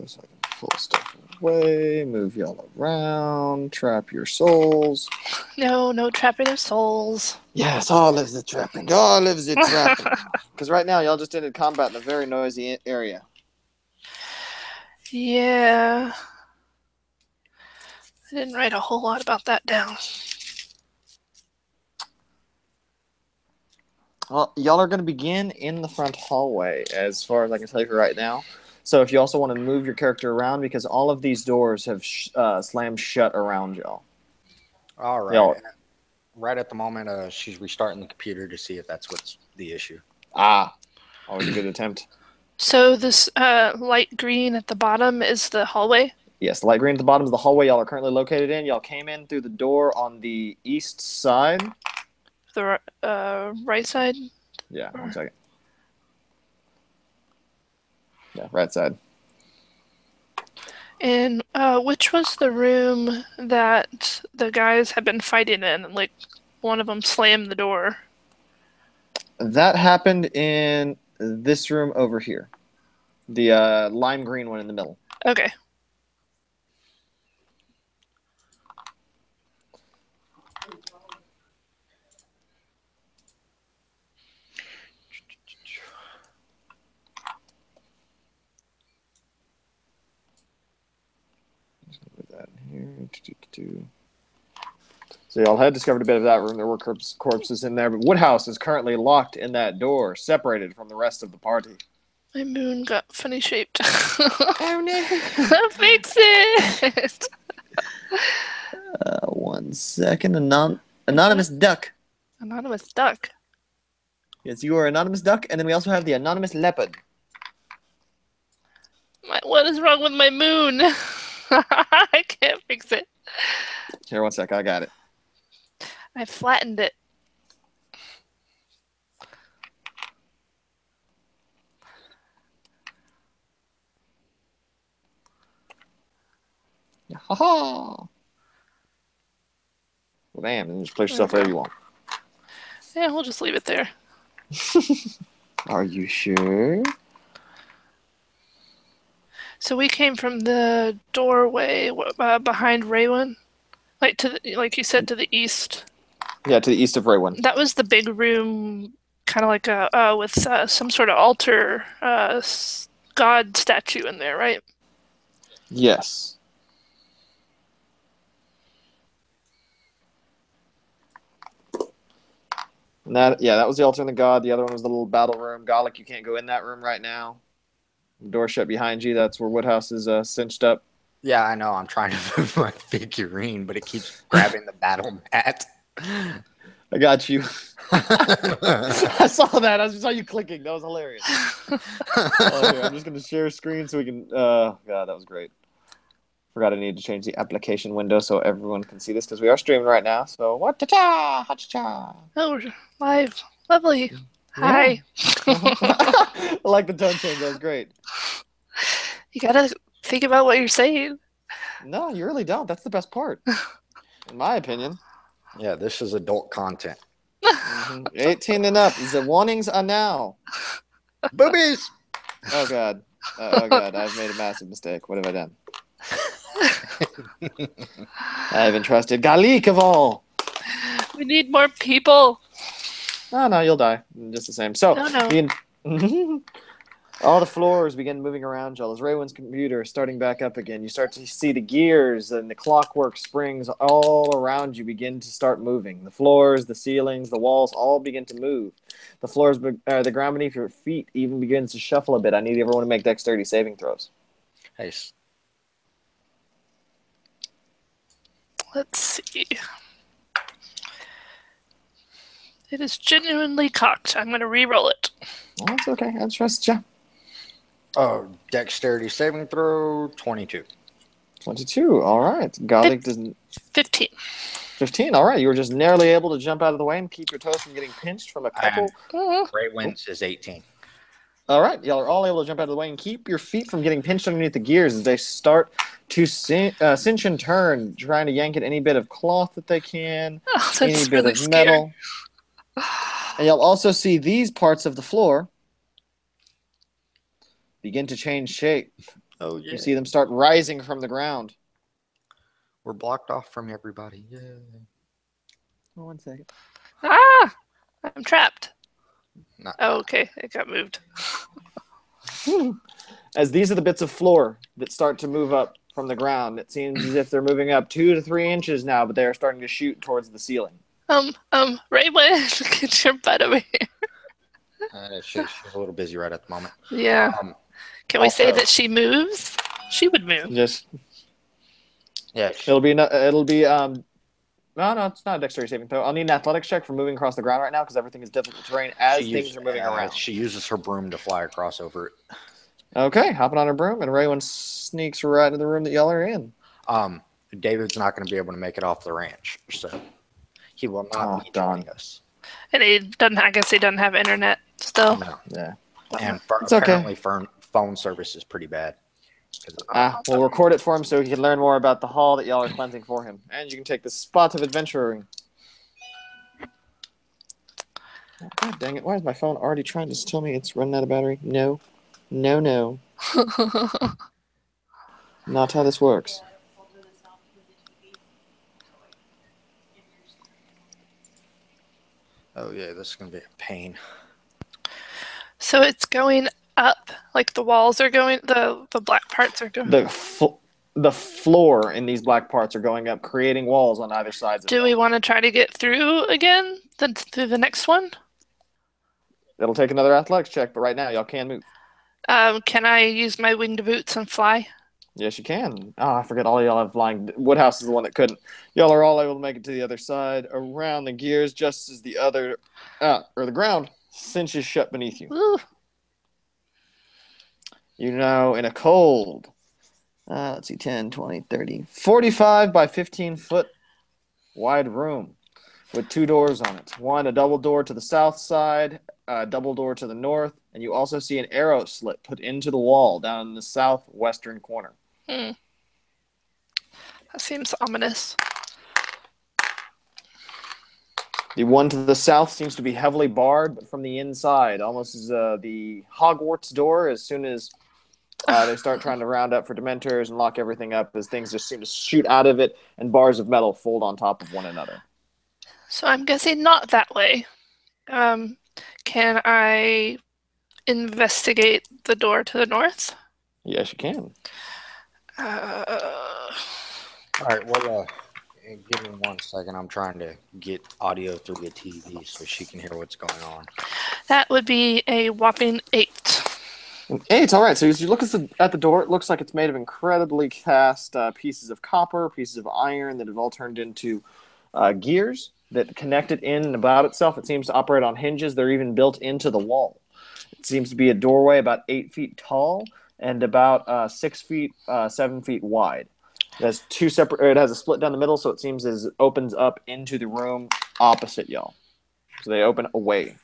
So I can pull stuff away, move y'all around, trap your souls. No, no trapping of souls. Yes, all lives the trapping. All lives the trapping. Because right now, y'all just ended combat in a very noisy area. Yeah. I didn't write a whole lot about that down. Well, y'all are going to begin in the front hallway, as far as I can tell you right now. So if you also want to move your character around, because all of these doors have slammed shut around y'all. All right. Y'all. Right at the moment, she's restarting the computer to see if that's what's the issue. Always a good attempt. So this light green at the bottom is the hallway? Yes, the light green at the bottom is the hallway y'all are currently located in. Y'all came in through the door on the east side. The right side? Yeah, 1 second. Yeah, right side. And which was the room that the guys had been fighting in? Like, one of them slammed the door. That happened in this room over here. The lime green one in the middle. Okay. Put that in here. So y'all had discovered a bit of that room. There were corpses in there, but Woodhouse is currently locked in that door, separated from the rest of the party. My moon got funny shaped. Oh no! Fix it! 1 second. Anonymous duck. Anonymous duck. Yes, you are anonymous duck, and then we also have the anonymous leopard. What is wrong with my moon? I can't fix it. Here, 1 sec. I got it. I flattened it. Ha-ha! Well, damn, then just place yourself wherever you want. Yeah, we'll just leave it there. Are you sure? So we came from the doorway behind Raywin, like you said, to the east. Yeah, to the east of Raywin. That was the big room, kind of like with some sort of altar god statue in there, right? Yes. And that was the altar and the god. The other one was the little battle room. Garlic, you can't go in that room right now. The door shut behind you. That's where Woodhouse is cinched up. Yeah, I know. I'm trying to move my figurine, but it keeps grabbing the battle mat. I got you. I saw that. I saw you clicking. That was hilarious. Here, I'm just going to share screen so we can... God, that was great. Forgot I need to change the application window so everyone can see this because we are streaming right now. So, what-cha-cha, ha-cha-cha. Oh, we're live. Lovely. Hi. I like the tone change. That was great. You gotta think about what you're saying. No, you really don't. That's the best part, in my opinion. Yeah, this is adult content. 18 and up. The warnings are now. Boobies! Oh, God. Oh, God. I've made a massive mistake. What have I done? I haven't trusted Galik of all. We need more people. Oh, no, you'll die. Just the same. So, no. All the floors begin moving around y'all as Raywin's computer is starting back up again. You start to see the gears and the clockwork springs all around you begin to start moving. The floors, the ceilings, the walls all begin to move. The floors, the ground beneath your feet even begins to shuffle a bit. I need everyone to make dexterity saving throws. Hey. Let's see. It is genuinely cocked. I'm going to re-roll it. Oh, that's okay. I trust you. Oh, dexterity saving throw, 22. 22. All right. Garlic doesn't... 15. 15. All right. You were just narrowly able to jump out of the way and keep your toes from getting pinched from a couple. Raywin's is 18. All right. Y'all are all able to jump out of the way and keep your feet from getting pinched underneath the gears as they start to cinch and turn, trying to yank at any bit of cloth that they can, any bit of metal. And you'll also see these parts of the floor begin to change shape. Oh yeah. You see them start rising from the ground. We're blocked off from everybody. Yeah. Oh, 1 second. Ah! I'm trapped. Not Oh, okay. It got moved. As these are the bits of floor that start to move up from the ground, it seems as if they're moving up 2 to 3 inches now, but they are starting to shoot towards the ceiling. Raymond, get your butt over here. she's a little busy right at the moment. Yeah. Can we say also- that she moves? She would move. Just Yeah. it'll be no, it's not a dexterity saving throw. I'll need an athletics check for moving across the ground right now because everything is difficult terrain as things are moving around. She uses her broom to fly across over it. Okay, hopping on her broom, and Raywin sneaks right into the room that y'all are in. David's not going to be able to make it off the ranch, so he will not be joining us. And he doesn't. I guess he doesn't have internet still. No. Yeah. And It's apparently phone service is pretty bad. We'll record it for him so he can learn more about the hall that y'all are cleansing for him. And you can take the spot of adventuring. Oh, God dang it. Why is my phone already trying to tell me it's running out of battery? No. No. Not how this works. Oh, yeah, this is going to be a pain. So it's going up, like the walls are going, the black parts are going. The floor in these black parts are going up, creating walls on either side. Do we want to try to get through again? Through the next one? It'll take another athletics check, but right now y'all can move. Can I use my winged boots and fly? Yes, you can. Oh, I forget all of y'all have flying. Woodhouse is the one that couldn't. Y'all are all able to make it to the other side, around the gears, just as the other, or the ground cinches shut beneath you. Ooh. You know, in a cold, let's see, 10, 20, 30, 45 by 15 foot wide room with 2 doors on it. One, a double door to the south side, a double door to the north, and you also see an arrow slit put into the wall down in the southwestern corner. That seems ominous. The one to the south seems to be heavily barred, but from the inside, almost as the Hogwarts door, as soon as they start trying to round up for Dementors and lock everything up, as things just seem to shoot out of it, and bars of metal fold on top of one another. So I'm guessing not that way. Can I investigate the door to the north? Yes, you can. All right, well, give me 1 second. I'm trying to get audio through the TV so she can hear what's going on. That would be a whopping 8. 8, all right. So as you look at the door, it looks like it's made of incredibly cast pieces of copper, pieces of iron that have all turned into gears that connect it in and about itself. It seems to operate on hinges. They're even built into the wall. It seems to be a doorway about 8 feet tall and about 6 feet, 7 feet wide. It has two separate. It has a split down the middle, so it seems as it opens up into the room opposite y'all. So they open away.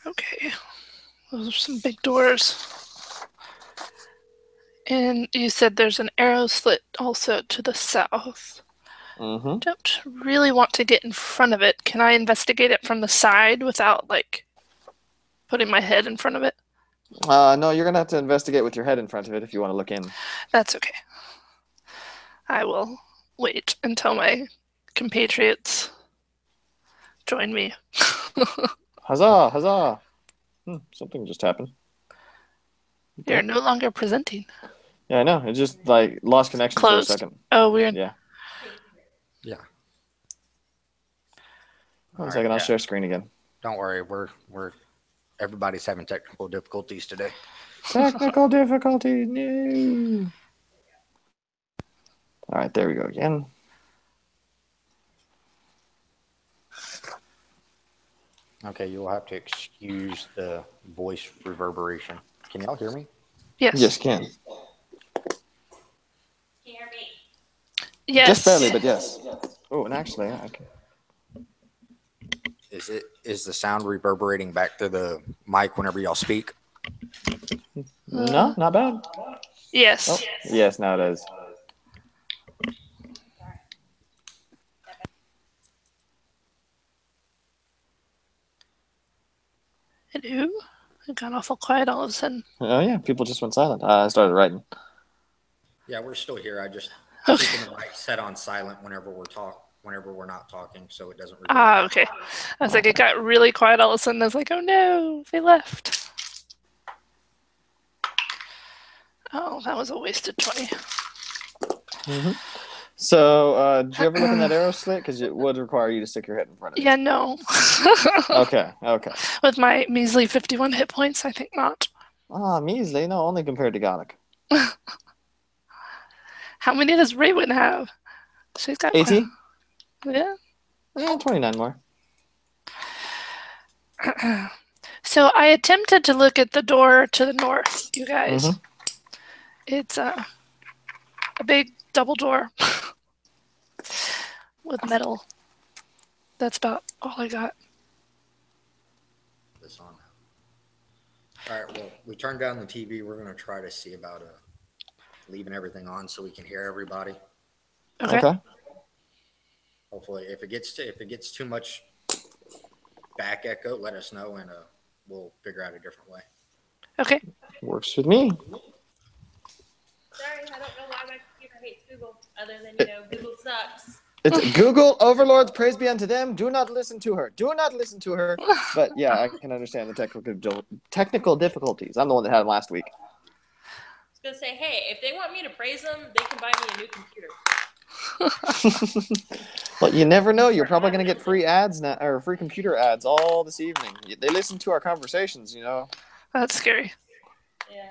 Okay, those are some big doors. And you said there's an arrow slit also to the south. Mm-hmm. Don't really want to get in front of it. Can I investigate it from the side without, like, putting my head in front of it? No, you're gonna have to investigate with your head in front of it if you want to look in. That's okay. I will wait until my compatriots join me. Huzzah! Huzzah! Something just happened. Okay. You're no longer presenting. Yeah, I know. It just like lost connection Closed. for a second. Oh, weird. Yeah. Yeah. 1 second, I'll share screen again. Don't worry, we're everybody's having technical difficulties today. Technical difficulties. No. All right, there we go again. Okay, you'll have to excuse the voice reverberation. Can y'all hear me? Yes. Yes, can. Hear me? Yes. Just barely, but yes. Oh, and actually, I can. Is the sound reverberating back to the mic whenever y'all speak? No, not bad. Yes. Oh, yes, now it is. Hello? It got awful quiet all of a sudden. Oh yeah, people just went silent. I started writing. Yeah, we're still here. I just Okay. keeping the mic set on silent whenever we're not talking, so it doesn't. Okay. I was like, it got really quiet all of a sudden. I was like, oh no, they left. Oh, that was a wasted 20. Mm-hmm. So, did you ever look in that arrow slit? Because it would require you to stick your head in front of it. Yeah, no. Okay. With my measly 51 hit points, I think not. Measly? No, only compared to Gonic. How many does Raywin have? She's got 18? Yeah. 29 more. So I attempted to look at the door to the north, you guys. Mm-hmm. It's a big double door with metal. That's about all I got. This on. All right. Well, we turned down the TV. We're gonna try to see about leaving everything on so we can hear everybody. Okay. Hopefully, if it gets too much back echo, let us know and we'll figure out a different way. Okay. Works with me. Sorry, I don't know why my computer hates Google, other than, Google sucks. It's Google overlords, praise be unto them. Do not listen to her. Do not listen to her. But yeah, I can understand the technical difficulties. I'm the one that had them last week. I was going to say, hey, if they want me to praise them, they can buy me a new computer. Well, you never know. You're probably going to get free ads now, or free computer ads all this evening. They listen to our conversations, That's scary. Yeah.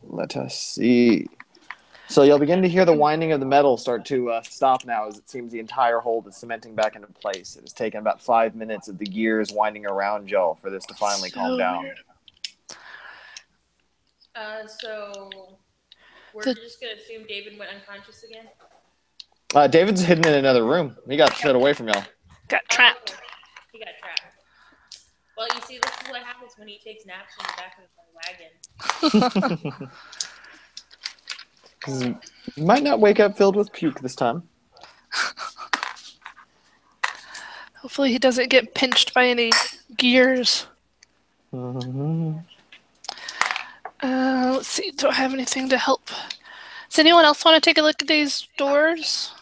Let us see. So you'll begin to hear the winding of the metal start to stop now, as it seems the entire hold is cementing back into place. It has taken about 5 minutes of the gears winding around y'all for this to finally calm down. Weird. So we're just going to assume David went unconscious again? David's hidden in another room. He got shut away from y'all. Got trapped. Oh, he got trapped. Well, you see, this is what happens when he takes naps in the back of my wagon. You might not wake up filled with puke this time. Hopefully he doesn't get pinched by any gears. Mm-hmm. Let's see. Do I have anything to help? Does anyone else want to take a look at these doors?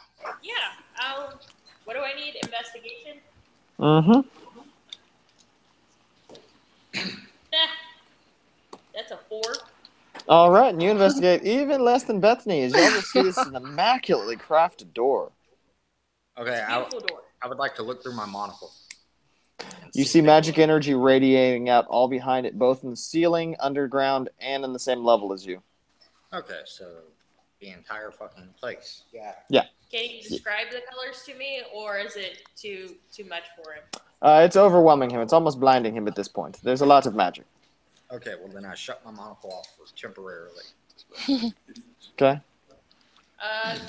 Yeah. What do I need? Investigation? Mm-hmm. That's a 4. All right, and you investigate even less than Bethany, as y'all just see this is an immaculately crafted door. Okay, Beautiful door. I would like to look through my monocle. You see magic energy radiating out all behind it, both in the ceiling, underground, and in the same level as you. Okay, so the entire fucking place. Yeah. Can you describe the colors to me, or is it too much for him? It's overwhelming him. It's almost blinding him at this point. There's a lot of magic. Okay, well then I shut my monocle off temporarily. Okay.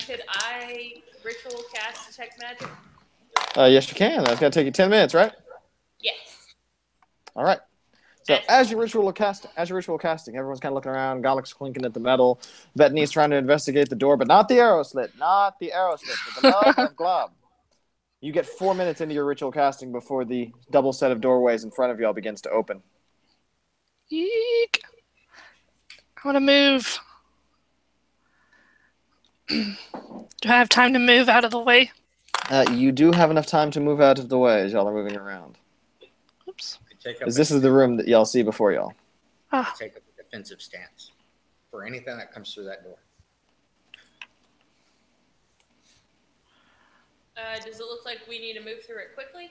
Could I ritual cast detect magic? Yes, you can. That's going to take you 10 minutes, right? Yes. All right. So as you're ritual casting, everyone's kind of looking around. Golik's clinking at the metal. Bethany's trying to investigate the door, but not the arrow slit. Not the arrow slit, but the love of Glob. You get 4 minutes into your ritual casting before the double set of doorways in front of y'all begins to open. Eek. I want to move. Do I have time to move out of the way? You do have enough time to move out of the way as y'all are moving around. Oops. Because this is the room that y'all see before y'all. Take a defensive stance for anything that comes through that door. Does it look like we need to move through it quickly?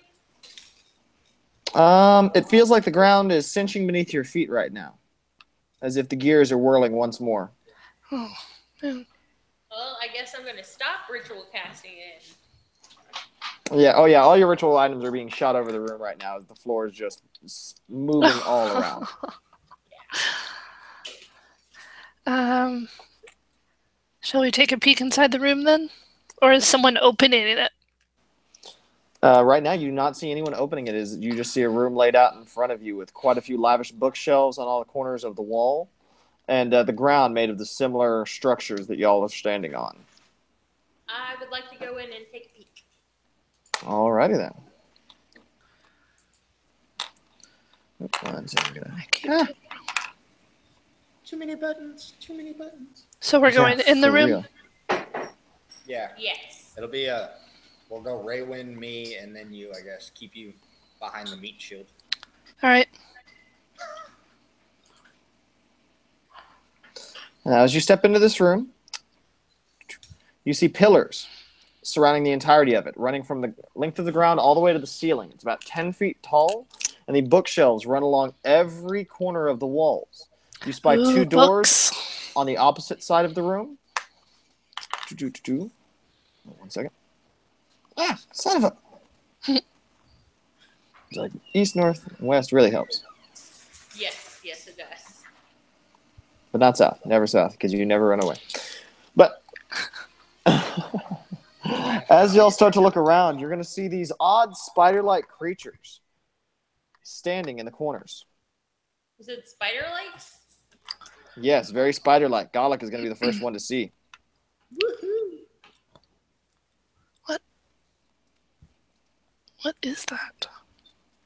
It feels like the ground is cinching beneath your feet right now, as if the gears are whirling once more. Oh, man. Well, I guess I'm going to stop ritual casting it. Yeah, oh yeah, all your ritual items are being shot over the room right now as the floor is just moving all around. Shall we take a peek inside the room then? Or is someone opening it? Right now, you do not see anyone opening it. You just see a room laid out in front of you with quite a few lavish bookshelves on all the corners of the wall, and the ground made of the similar structures that y'all are standing on. I would like to go in and take a peek. Alrighty then. I keep Ah. Too many buttons. Too many buttons. So we're going in the for room? real. Yeah. Yes. It'll be we'll go Raywin, me, and then you, I guess. Keep you behind the meat shield. All right. Now, as you step into this room, you see pillars surrounding the entirety of it, running from the length of the ground all the way to the ceiling. It's about 10 feet tall, and the bookshelves run along every corner of the walls. You spy Ooh, two doors books. on the opposite side of the room. One second. Ah, son of a... It's like east, north, and west really helps. Yes, it does. But not south. Never south, because you never run away. But as y'all start to look around, you're going to see these odd spider-like creatures standing in the corners. Is it spider-like? Yes, very spider-like. Galak is going to be the first one to see. Woohoo! What is that?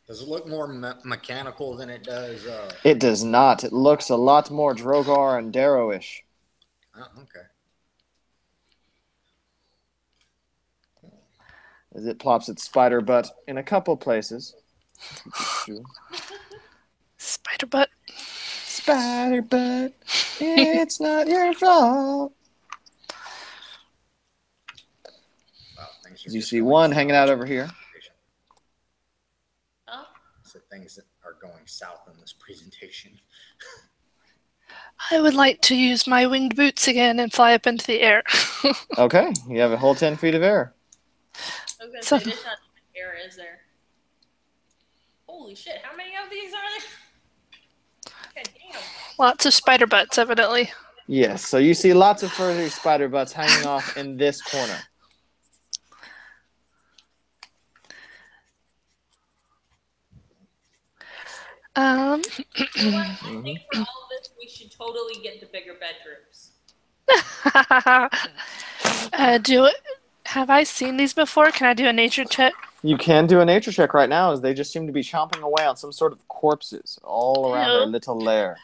Does it look more mechanical than it does? It does not. It looks a lot more Drogar and Darrow-ish. Oh, okay. As it plops its spider butt in a couple places. Spider butt. Spider butt, it's not your fault. Wow, things are As you just see going one south. hanging out over here. Oh, So things that are going south in this presentation. I would like to use my winged boots again and fly up into the air. Okay, you have a whole 10 feet of air. I was gonna So- say there's not even air, is there? Holy shit! How many of these are there? God damn! Lots of spider butts, evidently. Yes, so you see lots of furry spider butts hanging off in this corner. Um, You know what? I think for all of this, we should totally get the bigger bedrooms. have I seen these before? Can I do a nature check? You can do a nature check right now, as they just seem to be chomping away on some sort of corpses all around their Ew. little lair.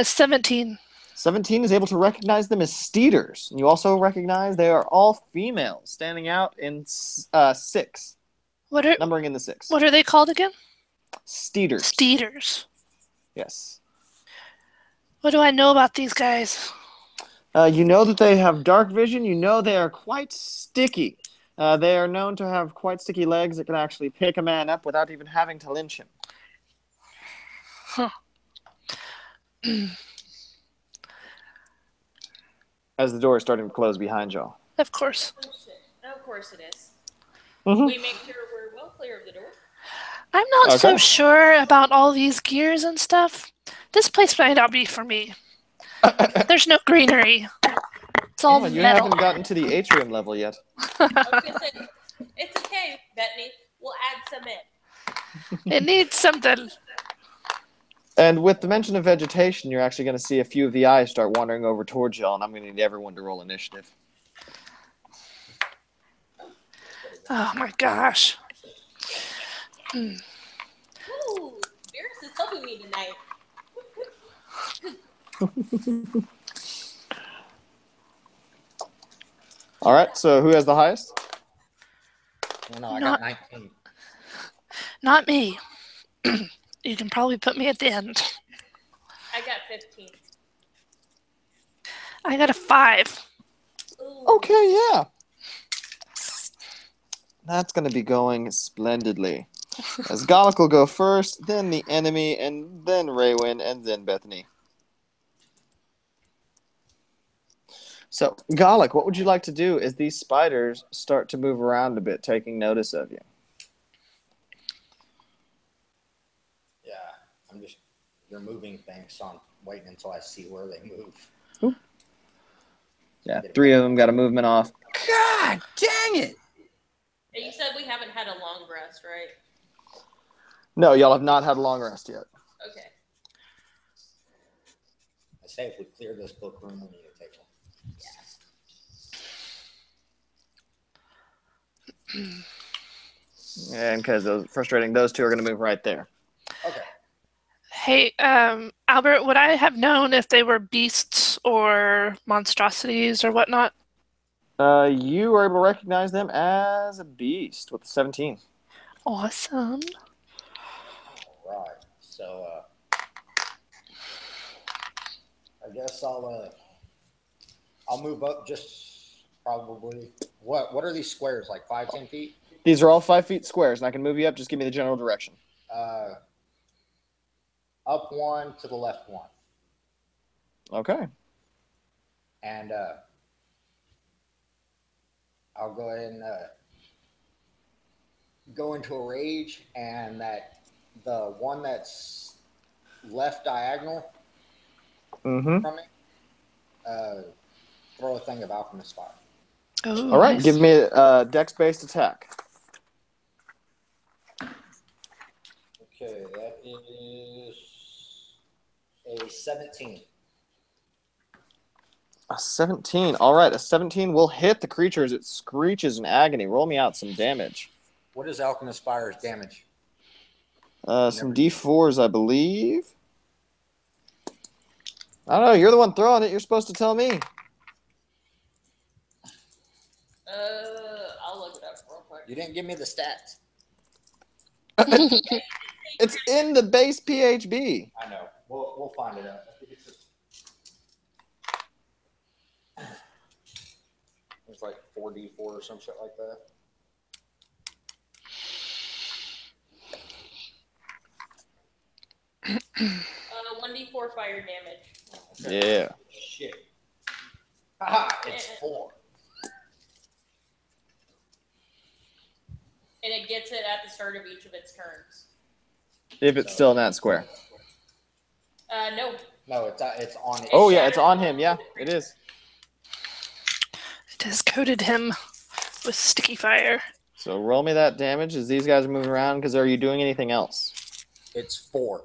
17. 17 is able to recognize them as steeders. You also recognize they are all females, standing out in 6, What are numbering in the 6. what are they called again? Steeders. Steeders. Yes. What do I know about these guys? You know that they have dark vision. You know they are quite sticky. They are known to have quite sticky legs that can actually pick a man up without even having to lynch him. Huh. As the door is starting to close behind y'all. Of course. Oh shit! Of course it is. Mhm. We make sure we're well clear of the door. I'm not so Okay. sure about all these gears and stuff. This place might not be for me. There's no greenery. It's all You metal. haven't gotten to the atrium level yet. I was gonna say, it's okay, Bethany. We'll add some in. It needs something. And with the mention of vegetation, you're actually going to see a few of the eyes start wandering over towards y'all, and I'm going to need everyone to roll initiative. Oh my gosh. Woo! Beerus is helping me tonight. All right, so who has the highest? Oh, no, I Not- got 19. Not me. You can probably put me at the end. I got 15. I got a 5. Ooh. Okay, yeah. That's going to be going splendidly. As Galak will go first, then the enemy, and then Raywin, and then Bethany. So, Galak, what would you like to do as these spiders start to move around a bit, taking notice of you? Yeah, I'm just removing things, so I'm waiting until I see where they move. Yeah, 3 of them got a movement off. God dang it! And you said we haven't had a long rest, right? No, y'all have not had a long rest yet. Okay. I say if we clear this book room, we need to take one. And because those frustrating, those 2 are going to move right there. Okay. Hey, Albert, would I have known if they were beasts or monstrosities or whatnot? You were able to recognize them as a beast with the 17. Awesome. Right. So, I guess I'll move up just probably. What are these squares, like 5, 10 feet? These are all 5 feet squares, and I can move you up. Just give me the general direction. Up 1 to the left 1. Okay. And I'll go ahead and go into a rage, and the one that's left diagonal from me, throw a thing of alchemist fire. Oh, all right, nice. give me a dex-based attack. Okay, that is a 17. A 17. All right, a 17 will hit the creature as it screeches in agony. Roll me out some damage. What is alchemist fire's damage? Some D4s, I believe. I don't know. You're the one throwing it. You're supposed to tell me. I'll look it up real quick. You didn't give me the stats. It's in the base PHB. I know. We'll find it out. I think it's like 4d4 or some shit like that. Uh, 1d4 fire damage. Okay. Yeah. Shit. Haha, it's 4. And it gets it at the start of each of its turns. If it's still in that square. No. No, it's on it. Oh, yeah, it's on him. Yeah, it is. It has coated him with sticky fire. So roll me that damage as these guys are moving around, because are you doing anything else? It's 4.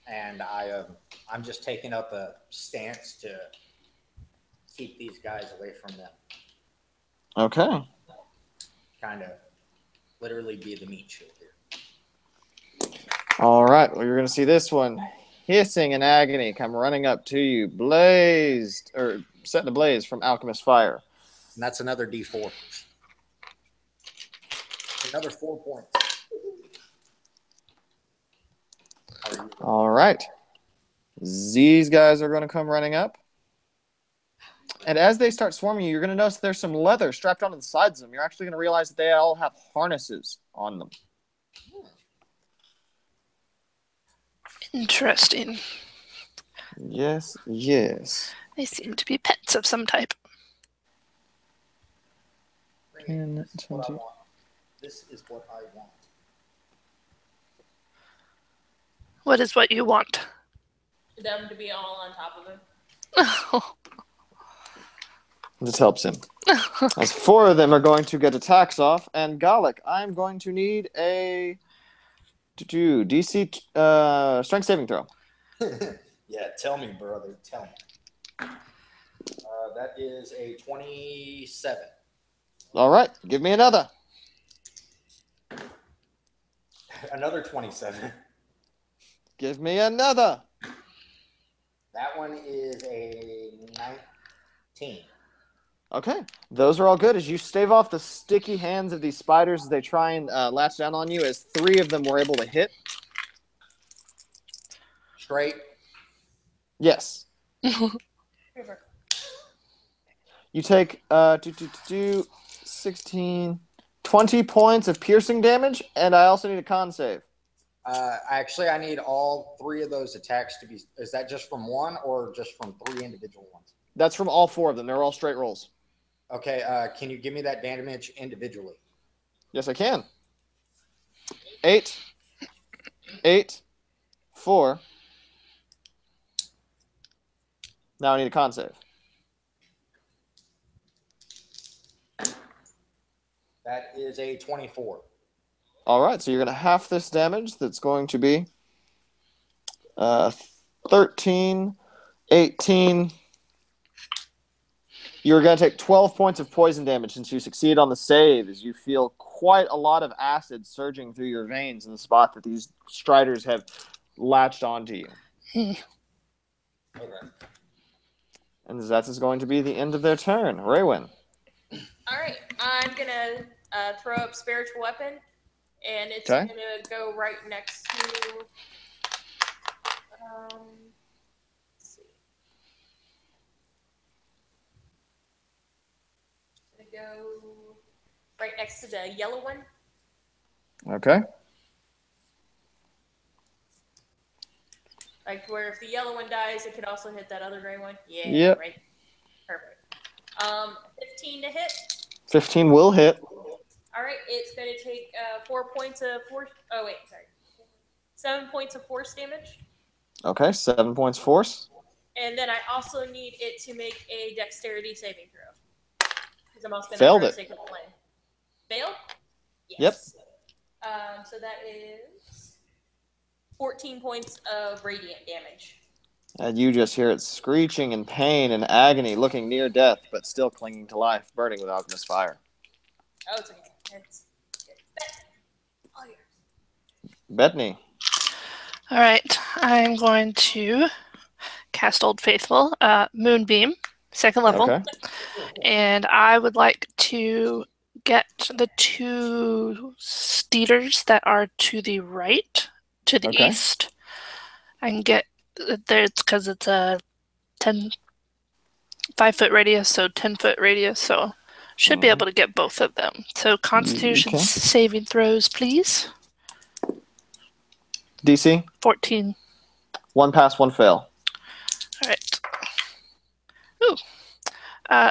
And I'm just taking up a stance to keep these guys away from them. Okay. Kind of literally be the meat shield here. All right. Well, you're going to see this one hissing in agony come running up to you, blazed, or setting ablaze from alchemist fire. And that's another D4. Another 4 points. All right. These guys are going to come running up. And as they start swarming you, you're going to notice there's some leather strapped onto the sides of them. You're actually going to realize that they all have harnesses on them. Interesting. Yes, yes. They seem to be pets of some type. 10, 20. This is what I want. What is what you want? Them to be all on top of him. Oh. This helps him. As 4 of them are going to get attacks off, and Gallic, I'm going to need a DC strength saving throw. Yeah, tell me, brother. Tell me. That is a 27. All right, give me another. Another 27. Give me another. That one is a 19. Okay, those are all good. As you stave off the sticky hands of these spiders as they try and latch down on you, as 3 of them were able to hit. Straight. Yes. You take 16, 20 points of piercing damage, and I also need a con save. Actually, I need all 3 of those attacks to be. Is that just from 1 or just from 3 individual ones? That's from all 4 of them. They're all straight rolls. Okay, can you give me that damage individually? Yes, I can. 8, 4. Now I need a con save. That is a 24. All right, so you're going to half this damage. That's going to be 13, 18. You're going to take 12 points of poison damage since you succeed on the save, as you feel quite a lot of acid surging through your veins in the spot that these striders have latched onto you. Okay. And that is going to be the end of their turn. Raywin. All right, I'm gonna throw up spiritual weapon, and it's Okay. gonna go right next to. Let's see. It's gonna go right next to the yellow one. Okay. Like where if the yellow one dies, it could also hit that other gray one. Yeah, Yep. right. Perfect. 15 to hit. 15 will hit. All right, it's going to take 4 points of force. Oh, wait, sorry. 7 points of force damage. Okay, 7 points force. And then I also need it to make a dexterity saving throw. Because I'm also going to Failed throw it. Sacred Flame. Failed? Yep. Yes. So that is 14 points of radiant damage. And you just hear it screeching in pain and agony, looking near death, but still clinging to life, burning with alchemist fire. Oh, it's okay. It's all yours. Bethany. All right, I'm going to cast Old Faithful, Moonbeam, 2nd level, Okay. and I would like to get the 2 steeders that are to the right, to the Okay. east. I can get there because it's a 5-foot radius, so 10-foot radius, so should be able to get both of them. So Constitution Okay. saving throws, please. DC? 14. 1 pass, 1 fail. All right. Ooh.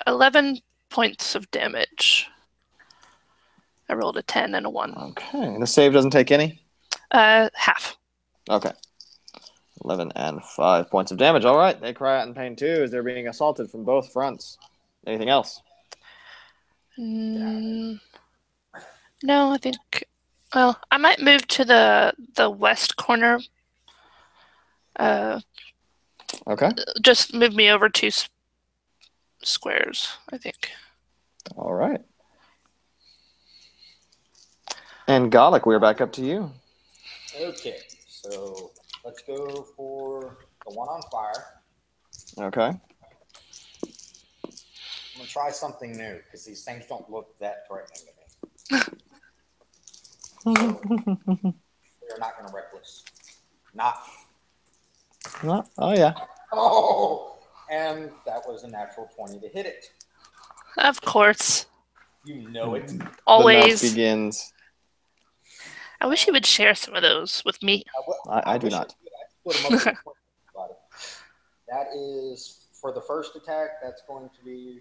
11 points of damage. I rolled a 10 and a 1. Okay. And the save doesn't take any? Half. Okay. 11 and 5 points of damage. All right. They cry out in pain too as they're being assaulted from both fronts. Anything else? No, I think. Well, I might move to the west corner. Okay. Just move me over 2 squares, I think. All right. And Gallic, we're back up to you. Okay, so let's go for the one on fire. Okay. I'm going to try something new because these things don't look that threatening to me. They're not going to reckless. Not. Oh, yeah. Oh! And that was a natural 20 to hit it. Of course. You know it. The match Always. begins. I wish you would share some of those with me. I do not. That is, for the first attack, that's going to be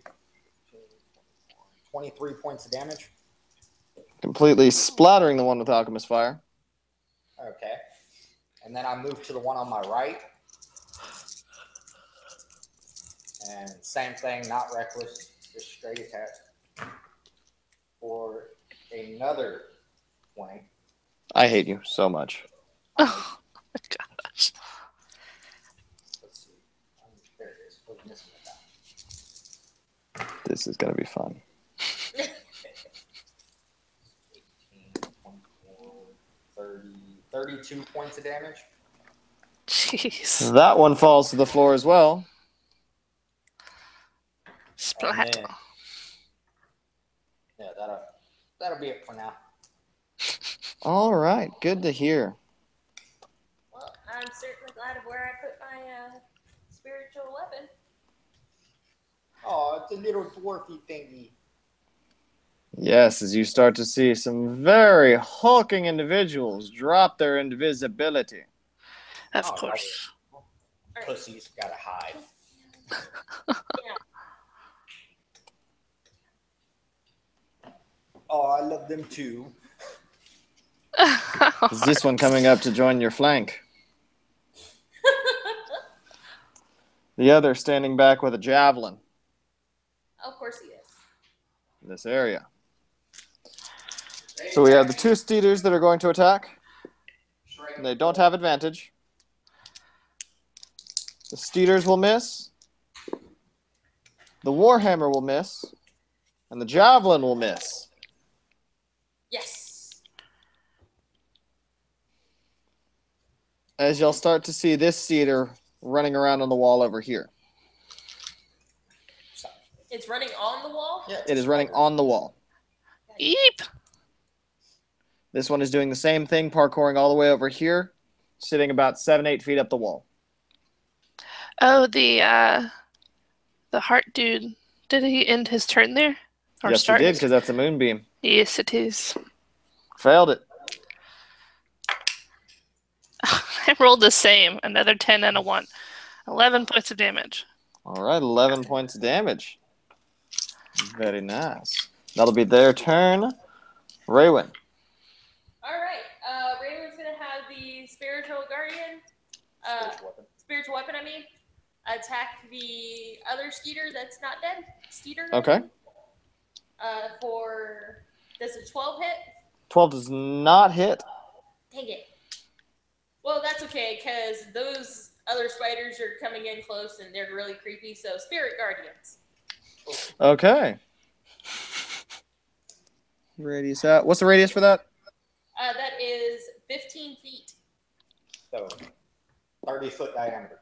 23 points of damage. Completely splattering the one with alchemist fire. Okay. And then I move to the one on my right. And same thing, not reckless, just straight attack. For another 20. I hate you so much. Oh my gosh. Let's see. There it is. What was missing with that? This is going to be fun. 18, 24, 30, 32 points of damage. Jeez. That one falls to the floor as well. Splat. Then, yeah, that'll be it for now. All right. Good to hear. Well, I'm certainly glad of where I put my spiritual weapon. Oh, it's a little dwarfy thingy. Yes, as you start to see some very hulking individuals drop their invisibility. Of Oh, course. Pussies gotta hide. Yeah. Oh, I love them too. Is this one coming up to join your flank? The other standing back with a javelin Of course he is. in this area. So we have the 2 steeders that are going to attack. And they don't have advantage. The steeders will miss. The Warhammer will miss. And the Javelin will miss. Yes. As y'all start to see this cedar running around on the wall over here. It's running on the wall? Yeah, It is running on the wall. Eep. This one is doing the same thing, parkouring all the way over here, sitting about 7-8 feet up the wall. Oh, the heart dude. Did he end his turn there? Or Yes, he start did, his because that's a moonbeam. Yes, it is. Failed it. I rolled the same. Another 10 and a 1. 11 points of damage. All right, 11 points of damage. Very nice. That'll be their turn. Raywin. All right. Raven's going to have the Spiritual Guardian, Spiritual Weapon, attack the other Skeeter that's not dead. Skeeter. Okay. Does a 12 hit? 12 does not hit. Dang it. Well, that's okay, because those other spiders are coming in close and they're really creepy, so Spirit Guardians. Okay. Radius out. What's the radius for that? That is 15 feet. So, 30-foot diameter.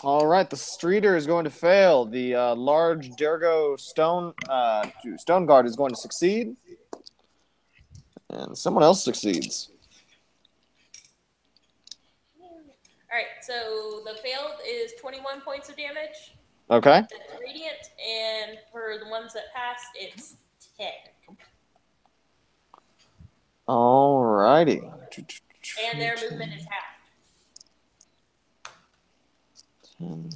All right, the Streeter is going to fail. The large Durgo stone guard is going to succeed. And someone else succeeds. All right, so the failed is 21 points of damage. Okay. That's radiant, and for the ones that passed, it's 10. All righty. And their movement is half. 10.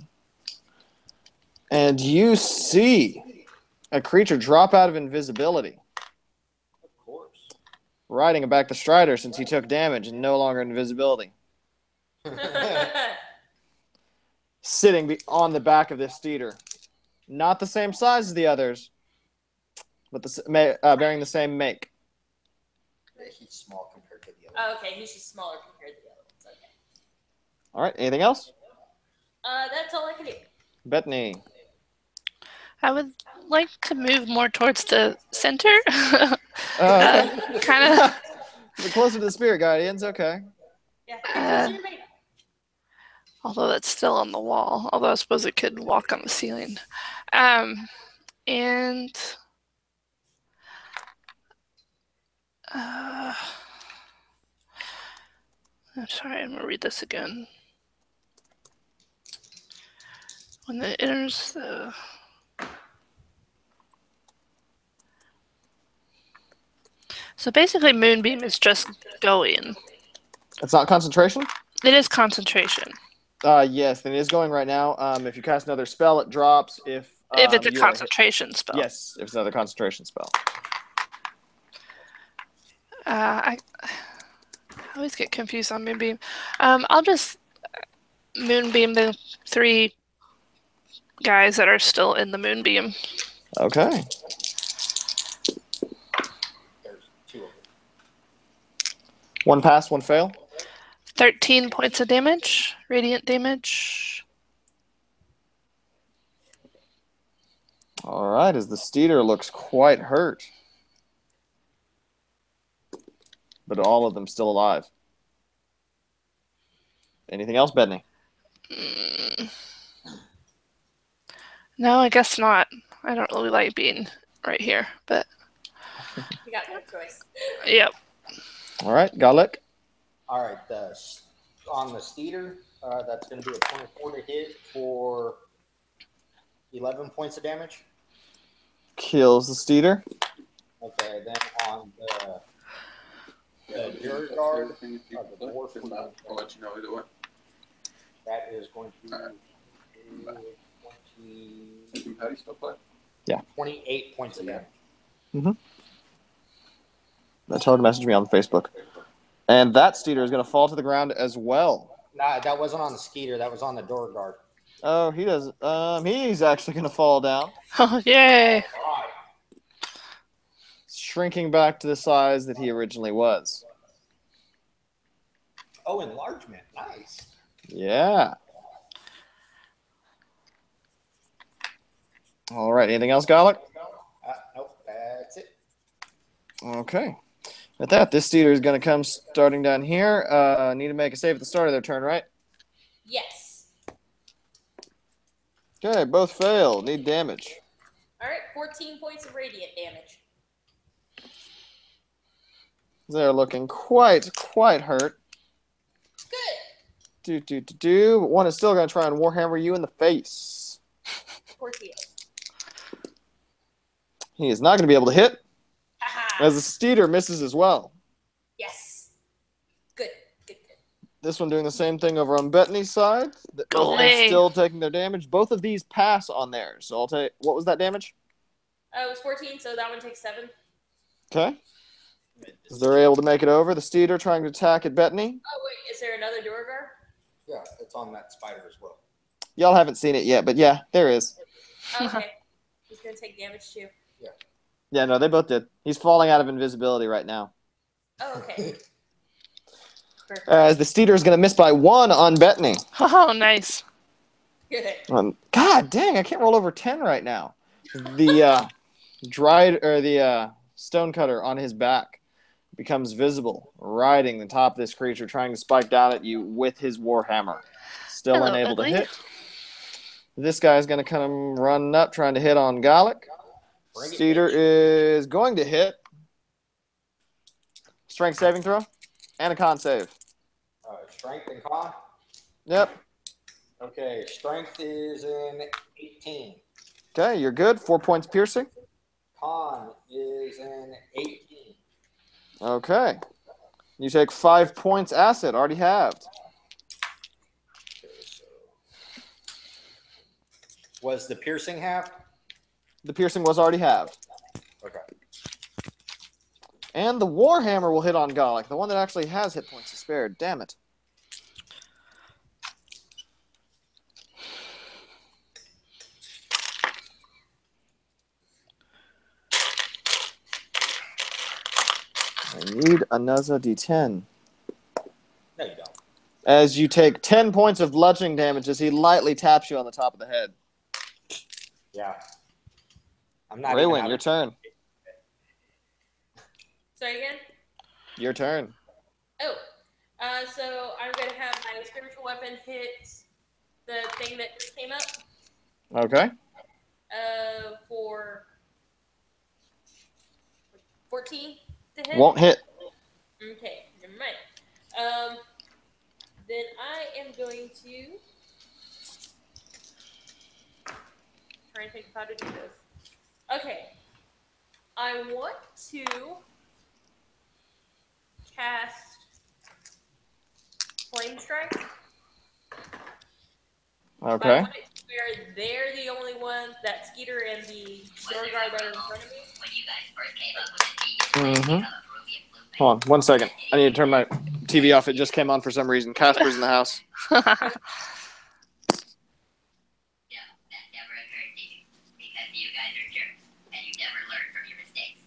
And you see a creature drop out of invisibility, Of course. riding back the Strider since he took damage and no longer invisibility. Sitting on the back of this Steeder. Not the same size as the others, but bearing the same make. He's small compared to the other. Oh, okay, he's just smaller compared to the other ones. Okay. All right, anything else? That's all I can do. Bethany. I would like to move more towards the center. Okay. Kind of. Closer to the Spirit Guardians, okay. Yeah. Although that's still on the wall. Although I suppose it could walk on the ceiling. And I'm sorry, I'm gonna read this again. When it enters the So basically Moonbeam is just going. It's not concentration? It is concentration. Yes, it is going right now. If you cast another spell, it drops. If it's a you concentration spell. Yes, if it's another concentration spell. I always get confused on Moonbeam. I'll just Moonbeam the 3 guys that are still in the Moonbeam. Okay. There's 2 of them. One pass, one fail. 13 points of damage, radiant damage. All right, as the Steeder looks quite hurt. But all of them still alive. Anything else, Bethany? No, I guess not. I don't really like being right here, but You got no choice. yep. All right, Galek. All right, on the Steeder, that's going to be a 24 to hit for 11 points of damage. Kills the Steeder. Okay, then on the Jury Guard, the dwarf, I'll let you know either way. that is going to be Can Patty still play? 28 points of damage. That's hard to message me on Facebook. And that Steeder is going to fall to the ground as well. Nah, that wasn't on the Skeeter. That was on the door guard. Oh, he does. He's actually going to fall down, Oh, yay. shrinking back to the size that he originally was. Oh, enlargement. Nice. Yeah. All right. Anything else, Garlic? Nope, that's it. Okay. At that, this Steeder is going to come starting down here. Need to make a save at the start of their turn, right? Yes. Okay, both fail. Need damage. All right, 14 points of radiant damage. They're looking quite hurt. Good. One is still going to try and Warhammer you in the face. Tortilla. He is not going to be able to hit, Haha. as the Steeder misses as well. Yes. Good. This one doing the same thing over on Bethany's side. Both Go of them away. still taking their damage. Both of these pass on theirs. So I'll take. What was that damage? It was 14, so that one takes 7. Okay. They're able to make it over. The Steeder trying to attack at Bethany. Oh, wait, is there another Duergar? Yeah, it's on that spider as well. Y'all haven't seen it yet, but yeah, there is. Oh, okay. He's going to take damage too. Yeah, no, they both did. He's falling out of invisibility right now. Oh, okay. Perfect. As the Steeder is going to miss by 1 on Bethany. Oh, nice. Good. God dang, I can't roll over 10 right now. The the stonecutter on his back becomes visible, riding the top of this creature, trying to spike down at you with his warhammer. Still Hello, unable to Bentley. hit. This guy's going to come running up, trying to hit on Gallic. Bring it, Steeder bitch. is going to hit. Strength saving throw and a con save. Strength and con. Yep. Okay, strength is in 18. Okay, you're good. 4 points piercing. Con is in 18. Okay. You take 5 points acid, already halved. Okay, so was the piercing half? The piercing was already halved. Okay. And the Warhammer will hit on Gallic, the one that actually has hit points to spare. Damn it. I need another D10. No, you don't. As you take 10 points of bludgeoning damage as he lightly taps you on the top of the head. Yeah. I'm not even Raywin, out your of- turn. Sorry again? Your turn. Oh. So I'm going to have my spiritual weapon hit the thing that just came up Okay. for 14 to hit. Won't hit. Okay, never mind. Then I am going to try and think of how to do this. Okay. I want to cast Flame Strike. I Okay. want it to where they're the only ones, that Skeeter and the Duergar that are in front of me. Mm-hmm. Hold on, 1 second. I need to turn my TV off. It just came on for some reason. Casper's in the house. Yeah, that never occurred to you because you guys are jerks and you never learn from your mistakes.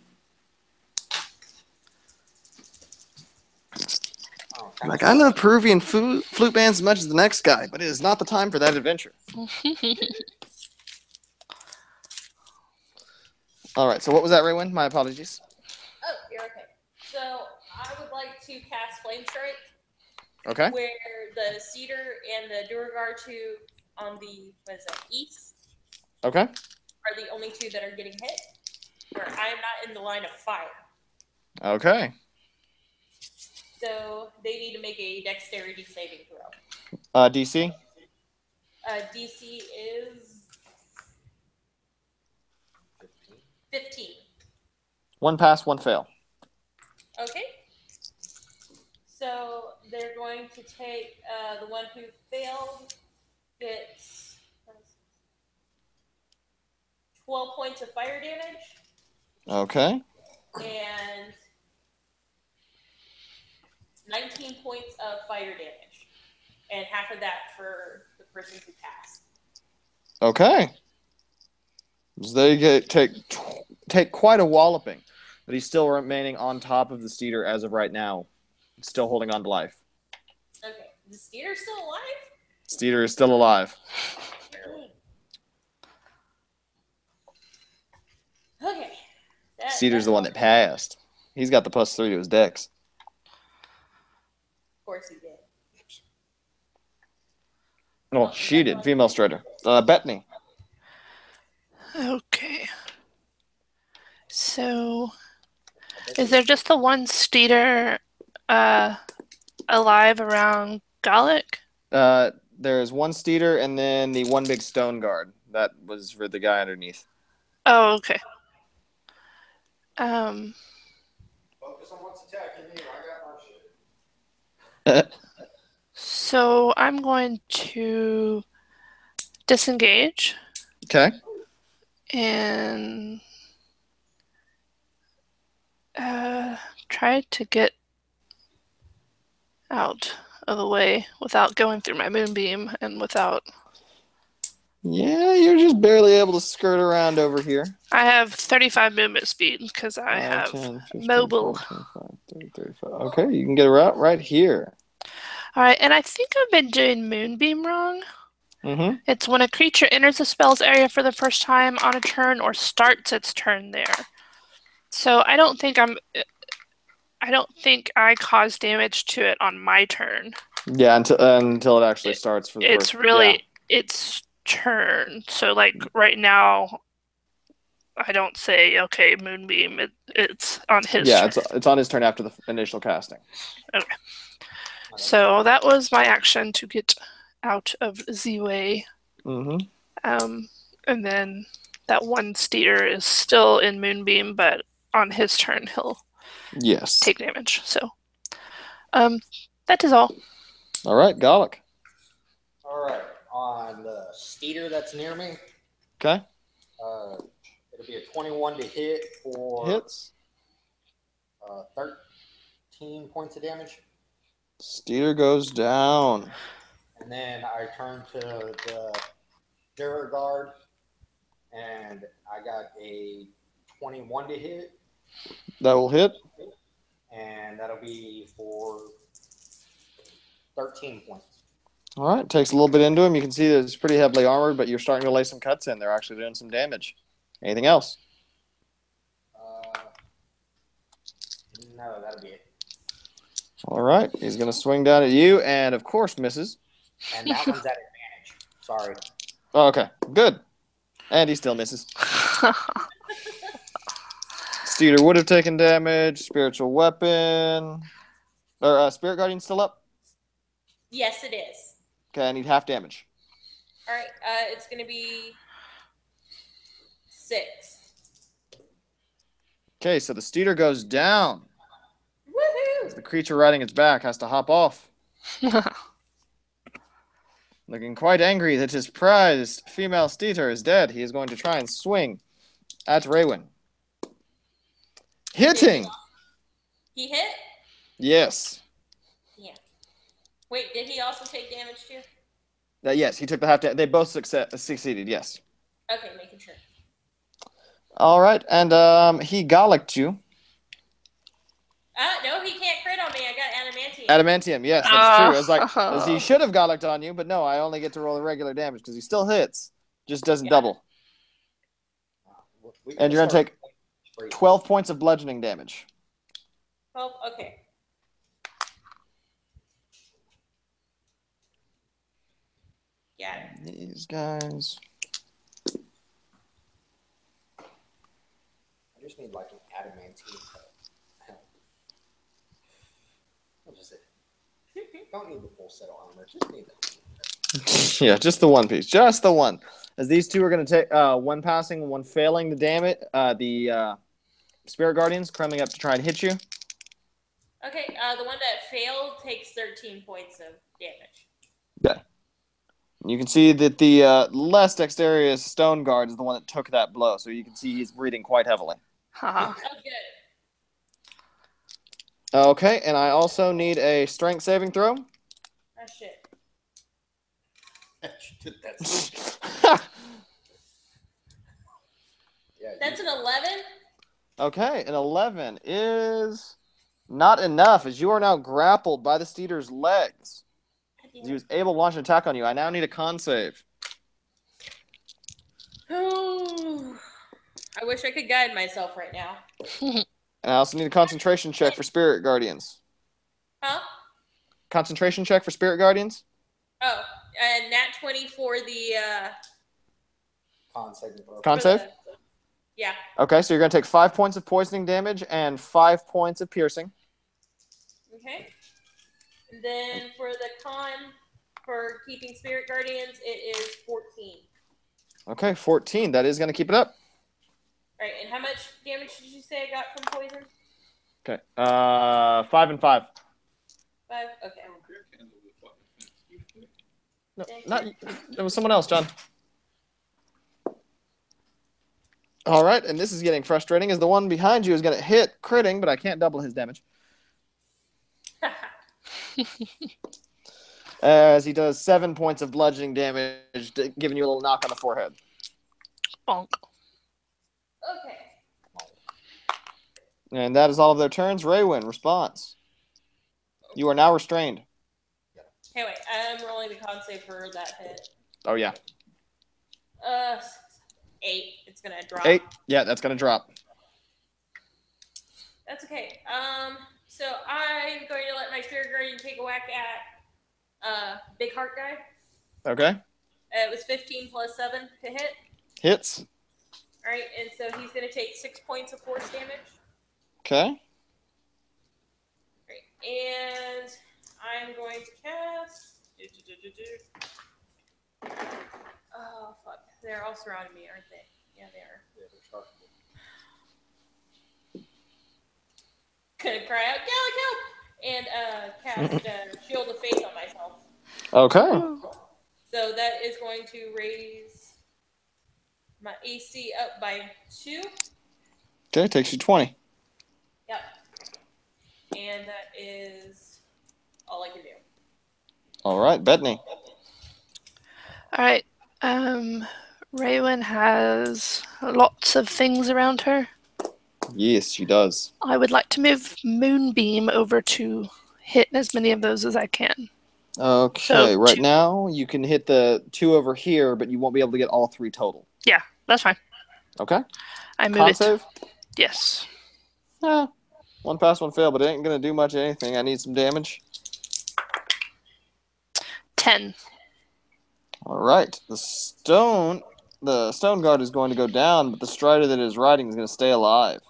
Oh, Like, I love Peruvian flute bands as much as the next guy, but it is not the time for that adventure. All right, so what was that, Raywin? My apologies. Oh, you're okay. So I would like to cast Flame Strike, Okay. where the Cedar and the Duergar 2 on the east Okay. are the only 2 that are getting hit, where I am not in the line of fire. Okay. So they need to make a dexterity saving throw. DC? DC is 15. 1 pass, 1 fail. Okay. So they're going to take the one who failed gets 12 points of fire damage Okay. and 19 points of fire damage, and half of that for the person who passed. Okay. So they take quite a walloping, but he's still remaining on top of the Steeder as of right now, still holding on to life. Okay, the Skeeter's still alive? Steeder is still alive. Okay. Cedar's the one that passed. He's got the +3 to his dex. Of course he did. Oh, she did. Female strider. Bethany. Okay. So, is there just the one Steeder alive around Gallic? There's one Steeder and then the one big stone guard. That was for the guy underneath. Oh, okay. Focus on what's attacking you. I got my shit. So I'm going to disengage Okay. and try to get out of the way without going through my moonbeam and without. Yeah, you're just barely able to skirt around over here. I have 35 movement speed because I have 10, 15, mobile. 20, 25, 30, 35. Okay, you can get around right here. All right, and I think I've been doing moonbeam wrong. Mm-hmm. It's when a creature enters the spell's area for the first time on a turn or starts its turn there. So I don't think I cause damage to it on my turn. Yeah, until it actually starts for the first. It's really its turn. So like right now, I don't say okay, moonbeam. It's on his. Yeah, turn. it's on his turn after the initial casting. Okay. So that was my action to get out of the way. Mm-hmm. And then that one Steeder is still in moonbeam, but on his turn he'll take damage. So that is all. All right, Gallic. All right, on the Steeder that's near me. Okay. It'll be a 21 to hit for hits. 13 points of damage. Steeder goes down. And then I turn to the Juror Guard, and I got a 21 to hit. That will hit. And that'll be for 13 points. All right, takes a little bit into him. You can see that it's pretty heavily armored, but you're starting to lay some cuts in. They're actually doing some damage. Anything else? No, that'll be it. All right, he's going to swing down at you, and of course misses. And that one's at advantage. Sorry. Oh, okay, good. And he still misses. Steeder would have taken damage. Spiritual weapon. Or Spirit Guardian still up? Yes, it is. Okay, I need half damage. All right, it's going to be 6. Okay, so the Steeder goes down. Woohoo! The creature riding its back has to hop off. Looking quite angry that his prized female Steeder is dead, he is going to try and swing at Raywin. Hitting! He hit? Yes. Yeah. Wait, did he also take damage too? Yes, he took the half damage. They both succeeded, yes. Okay, making sure. All right, and he Gallicked you. No, he can't crit on me. I got adamantium. Adamantium, yes, that's true. It's like he should have Gallicked on you, but no, I only get to roll the regular damage because he still hits, just doesn't double. And you're going to take 12 points of bludgeoning damage. 12, okay. Got it. These guys. I just need like an adamantium. What is it? Don't need the full set of armor. Just need that. Yeah, just the one piece. Just the one. As these two are going to take one passing, one failing the damage. The Spirit Guardians coming up to try and hit you. Okay, the one that failed takes 13 points of damage. Okay. You can see that the less dexterous Stone Guard is the one that took that blow, so you can see he's breathing quite heavily. Oh, good. Okay, and I also need a strength saving throw. Oh, shit. That's an 11? Okay, an 11 is not enough, as you are now grappled by the Steeder's legs. He was able to launch an attack on you. I now need a con save. Oh. I wish I could guide myself right now. And I also need a concentration check for Spirit Guardians. Huh? Concentration check for Spirit Guardians? Oh, nat 20 for the Con saving throw. Con save? Yeah. Okay, so you're going to take 5 points of poisoning damage and 5 points of piercing. Okay. And then for the con for keeping Spirit Guardians, it is 14. Okay, 14. That is going to keep it up. All right, and how much damage did you say I got from poison? Okay, 5 and 5. 5? Okay. No, not. It was someone else, John. All right, and this is getting frustrating as the one behind you is going to hit critting, but I can't double his damage. As he does 7 points of bludgeoning damage, giving you a little knock on the forehead. Bonk. Okay. And that is all of their turns. Raywin, response. You are now restrained. Hey, wait. I'm rolling the con save for that hit. Oh, yeah. 8. It's gonna drop. 8. Yeah, that's going to drop. That's okay. So I'm going to let my Spirit Guardian take a whack at Big Heart guy. Okay. It was 15 plus 7 to hit. Hits. All right, and so he's going to take 6 points of force damage. Okay. Great. And I'm going to cast. Oh, fuck. They're all surrounding me, aren't they? Yeah, they are. Yeah, they're sharp. Gonna cry out, Gallic, help! And cast Shield of Faith on myself. Okay. So that is going to raise my AC up by 2. Okay, takes you 20. Yep. And that is all I can do. All right, Bethany. All right. Raywin has lots of things around her. Yes, she does. I would like to move Moonbeam over to hit as many of those as I can. Okay, So, right 2. now you can hit the 2 over here, but you won't be able to get all 3 total. Yeah, that's fine. Okay. I move Con it. save? Yes. Yeah. 1 pass, 1 fail, but it ain't going to do much of anything. I need some damage. 10. All right. The stone guard is going to go down, but the strider that is riding is going to stay alive.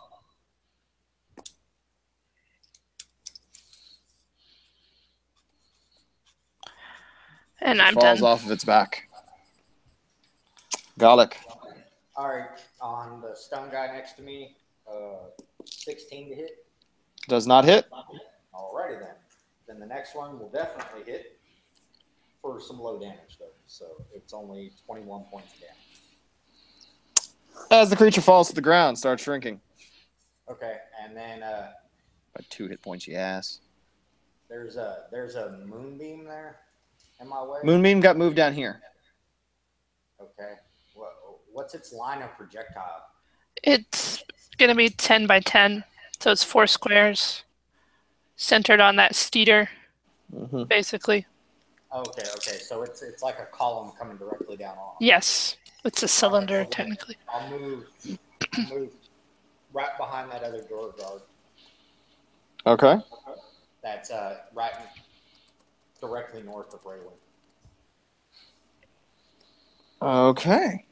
And It I'm falls done. off of its back. Gallic. All right, on the stone guy next to me, 16 to hit. Does not hit. Alrighty then. Then the next one will definitely hit for some low damage though. So it's only 21 points of damage. As the creature falls to the ground, starts shrinking. Okay, and then By 2 hit points, you ass. there's a moonbeam there in my way. Moonbeam got moved down here. Okay. What's its line of projectile? It's going to be 10 by 10. So it's 4 squares centered on that steeder, Mm-hmm. basically. Okay. So it's like a column coming directly down on. Yes. It's a cylinder, Okay, so technically. I'll move right behind that other door guard. Okay. That's right directly north of Raylan. Okay.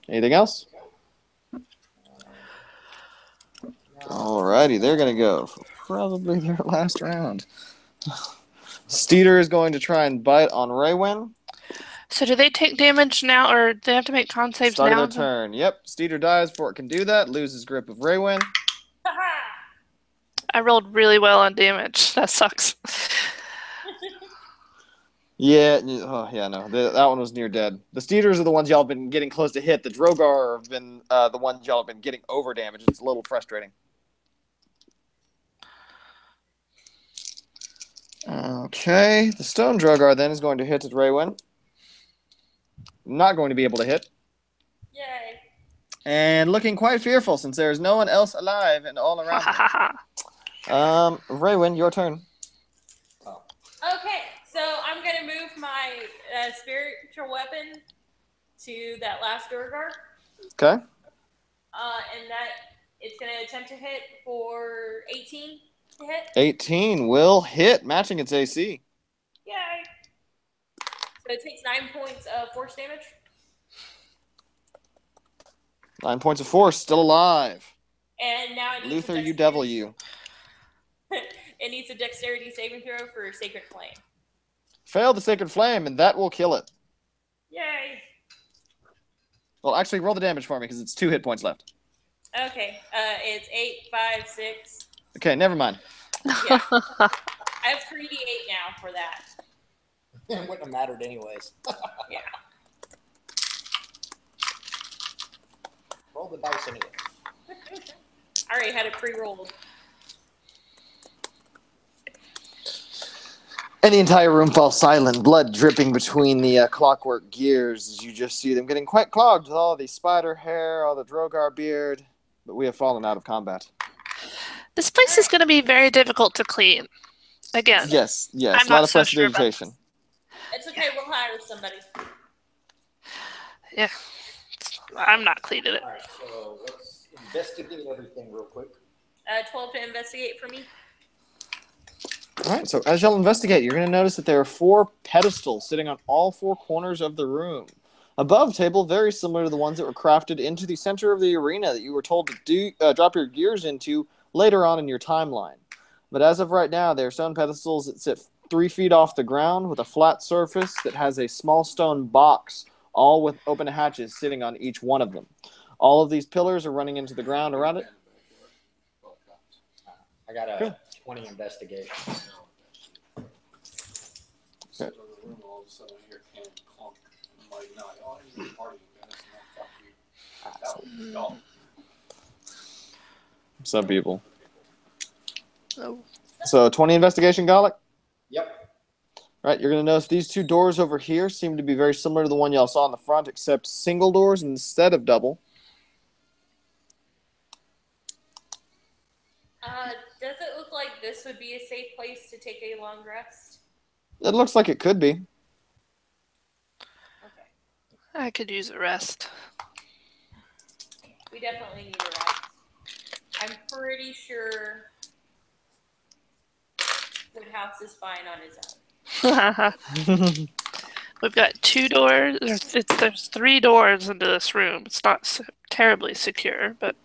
Anything else? Alrighty, they're going to go for probably their last round. Steeder is going to try and bite on Raywin. So do they take damage now, or do they have to make con saves Starting now? their turn. Yep, Steeder dies before it can do that. Loses grip of Raywin. I rolled really well on damage. That sucks. Yeah, no. That one was near dead. The Steeders are the ones y'all have been getting close to hit. The Drogar have been the ones y'all have been getting over damage. It's a little frustrating. Okay, the Stone Drogar then is going to hit at Raywin. Not going to be able to hit. Yay. And looking quite fearful since there is no one else alive and all around him. Raywin, your turn. Okay, so I'm gonna move my a spiritual weapon to that last door guard. Okay. And that it's going to attempt to hit for 18 to hit. 18 will hit, matching its AC. Yay! So it takes 9 points of force damage. 9 points of force, still alive. And now it needs Luther, you devil, you. It needs a dexterity saving throw for Sacred Flame. Fail the Sacred Flame, and that will kill it. Yay! Well, actually, roll the damage for me, because it's 2 hit points left. Okay, it's 8, 5, 6. Okay, never mind. Yeah. I have 3d8 now for that. It wouldn't have mattered anyways. Yeah. Roll the dice anyway. I already had it pre-rolled. And the entire room falls silent, blood dripping between the clockwork gears as you just see them getting quite clogged with all the spider hair, all the Drogar beard. But we have fallen out of combat. This place is going to be very difficult to clean. Again. Yes. I'm A lot not of so fresh sure about vegetation. It's okay, we'll hire somebody. Yeah. I'm not cleaning it. All right, so let's investigate everything real quick. 12 to investigate for me. All right, so as y'all investigate, you're going to notice that there are 4 pedestals sitting on all 4 corners of the room. Above table, very similar to the ones that were crafted into the center of the arena that you were told to drop your gears into later on in your timeline. But as of right now, there are stone pedestals that sit 3 feet off the ground with a flat surface that has a small stone box, all with open hatches sitting on each one of them. All of these pillars are running into the ground around it. I got a 20 investigation. So the room all of a sudden I hear can clunk. I'm like, no, y'all ain't even partying, man. Fuck you. That was y'all. Some people. Oh. So 20 investigation, Garlic? Yep. Right, you're going to notice these 2 doors over here seem to be very similar to the one y'all saw in the front, except single doors instead of double. Does it look like this would be a safe place to take a long rest? It looks like it could be. Okay. I could use a rest. We definitely need a rest. I'm pretty sure Woodhouse is fine on his own. We've got 2 doors. There's 3 doors into this room. It's not terribly secure, but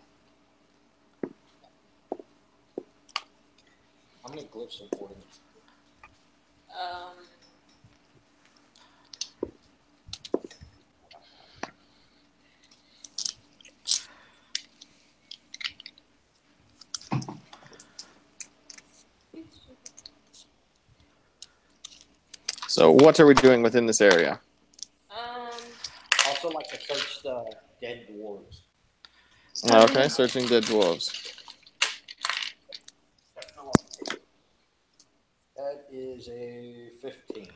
How many glyphs are important? So what are we doing within this area? Also like to search the dead dwarves. Okay, searching dead dwarves. That is a 15.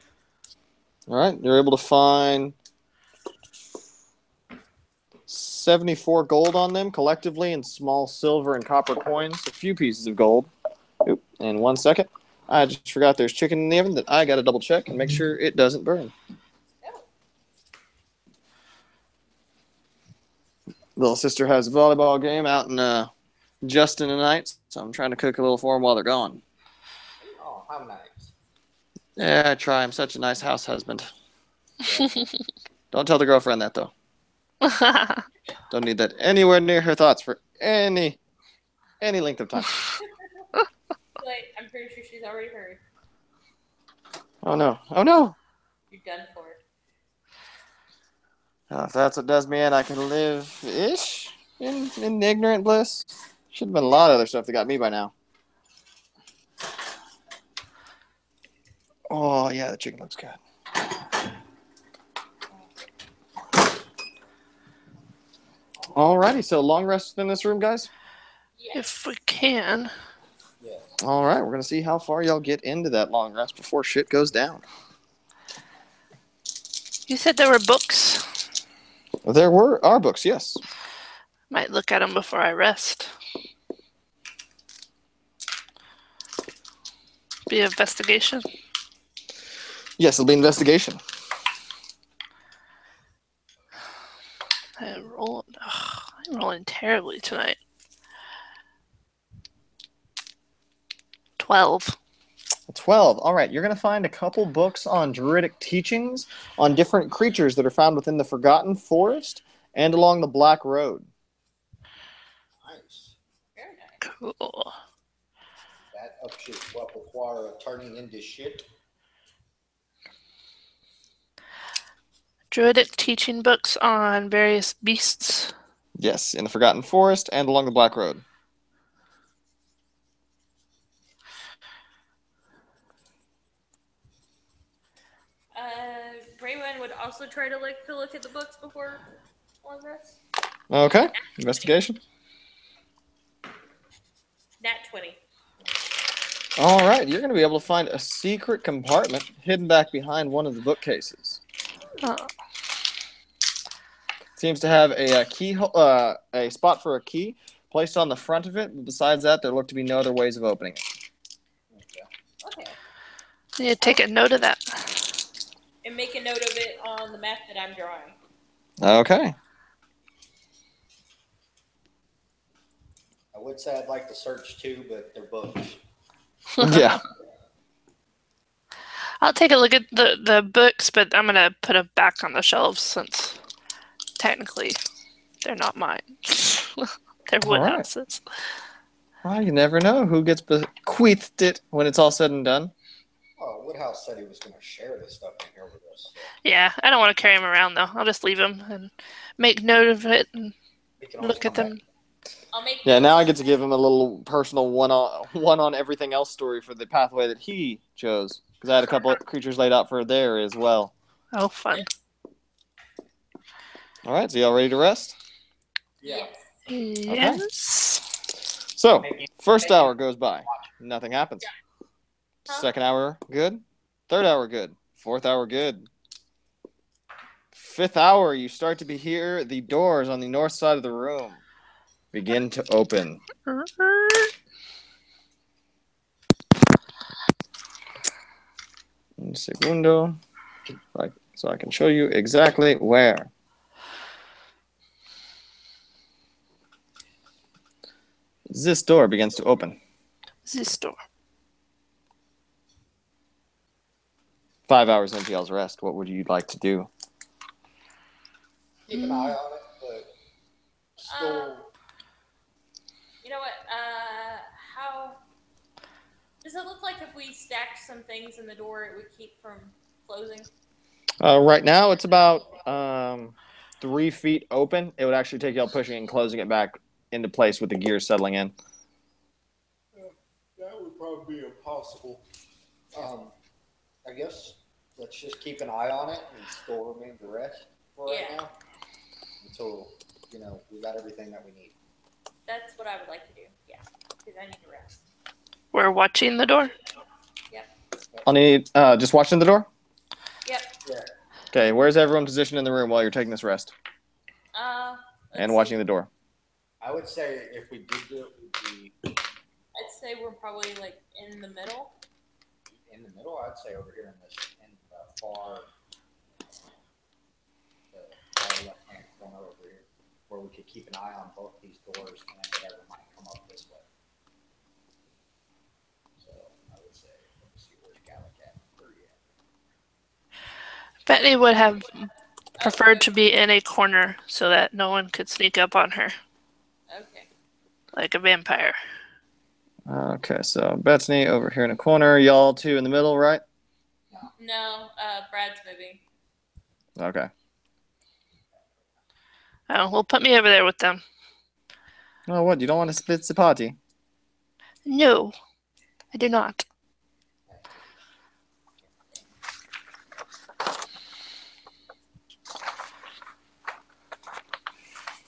All right, you're able to find 74 gold on them collectively in small silver and copper coins, a few pieces of gold. Oop, and 1 second. I just forgot there's chicken in the oven that I got to double check and make sure it doesn't burn. Little sister has a volleyball game out in Justin tonight, so I'm trying to cook a little for them while they're gone. Oh, how nice. Yeah, I try. I'm such a nice house husband. Don't tell the girlfriend that, though. Don't need that anywhere near her thoughts for any length of time. Like, I'm pretty sure she's already heard. Oh, no. Oh, no. You're done for. If that's what does me in, I can live-ish in ignorant bliss. Should have been a lot of other stuff that got me by now. Oh, yeah, the chicken looks good. Alrighty, so long rest in this room, guys? Yes. if we can. Yeah. All right, we're going to see how far y'all get into that long rest before shit goes down. You said there were books. There are books, yes. Might look at them before I rest. Be investigation. Yes, it'll be investigation. rolling terribly tonight. 12. 12. All right, you're going to find a couple books on druidic teachings on different creatures that are found within the Forgotten Forest and along the Black Road. Nice. Very nice. Cool. That repertoire turning into shit. Druidic teaching books on various beasts. Yes, in the Forgotten Forest and along the Black Road. Raywin would also try to look at the books before all of this. Okay, investigation. Nat 20. All right, you're going to be able to find a secret compartment hidden back behind one of the bookcases. Oh. Seems to have a a spot for a key placed on the front of it. Besides that, there look to be no other ways of opening it. Okay. You need to take a note of that. And make a note of it on the map that I'm drawing. Okay. I would say I'd like to search too, but they're books. Yeah. I'll take a look at the books, but I'm going to put them back on the shelves since technically they're not mine. They're wood All right. houses. Well, you never know who gets bequeathed it when it's all said and done. Oh, Woodhouse said he was going to share this stuff in here with us. So Yeah, I don't want to carry them around though. I'll just leave them and make note of it and we can always look at come them. I'll make Yeah, now I get to give him a little personal one on everything else story for the pathway that he chose. Because I had a couple of creatures laid out for there as well. Oh, fun. All right, so y'all ready to rest? Yeah. Yes. So, first hour goes by. Nothing happens. Second hour, good. Third hour, good. Fourth hour, good. Fifth hour, you start to hear the doors on the north side of the room begin to open. Un segundo. So I can show you exactly where. This door begins to open. This door. 5 hours into y'all's rest, what would you like to do? Keep an eye on it, but still. You know what? How does it look like if we stacked some things in the door, it would keep from closing? Right now, it's about 3 feet open. It would actually take y'all pushing and closing it back into place with the gears settling in. That would probably be impossible. I guess let's just keep an eye on it and still remain to rest for right now until we got everything that we need. That's what I would like to do. Yeah, because I need to rest. We're watching the door. Yep. I'll need just watching the door. Yep. Yeah. Okay, where's everyone positioned in the room while you're taking this rest and watching the door? I would say if we did do it, we'd be I'd say we're probably like in the middle. in the middle. I'd say over here in this far left-hand corner over here, where we could keep an eye on both these doors and whatever might come up this way. So I would say, let me see where's Gallicat. Bethany would have preferred to be in a corner so that no one could sneak up on her Okay. like a vampire. Okay, so Bethany over here in a corner. Y'all two in the middle, right? No, Brad's moving. Okay. Oh, well, put me over there with them. Oh, what? You don't want to split the party? No, I do not.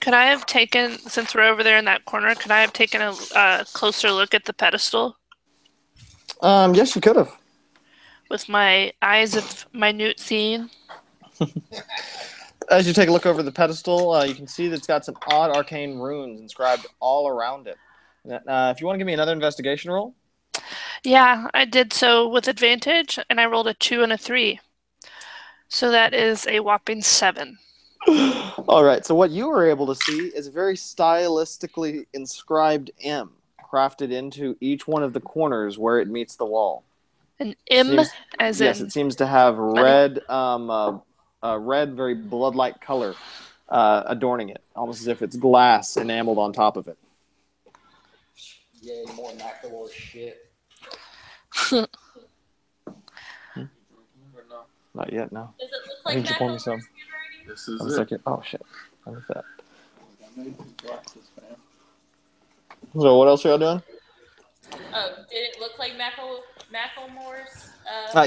Could I have taken, since we're over there in that corner, could I have taken a closer look at the pedestal Yes, you could have. with my eyes of minute seeing? As you take a look over the pedestal, you can see that it's got some odd arcane runes inscribed all around it. If you want to give me another investigation roll. Yeah, I did so with advantage, and I rolled a 2 and a 3. So that is a whopping 7. All right. So what you were able to see is a very stylistically inscribed M crafted into each one of the corners where it meets the wall. An M as Yes, in it seems to have money. red, very blood-like color adorning it, almost as if it's glass enameled on top of it. Yay, more McElroy shit. Not yet, no. Does it look I like think you poured me McElroy's some. handwriting? This is One it. second. Oh shit. What is that? I made some glasses, man. So what else are y'all doing? Oh, did it look like Macklemore's?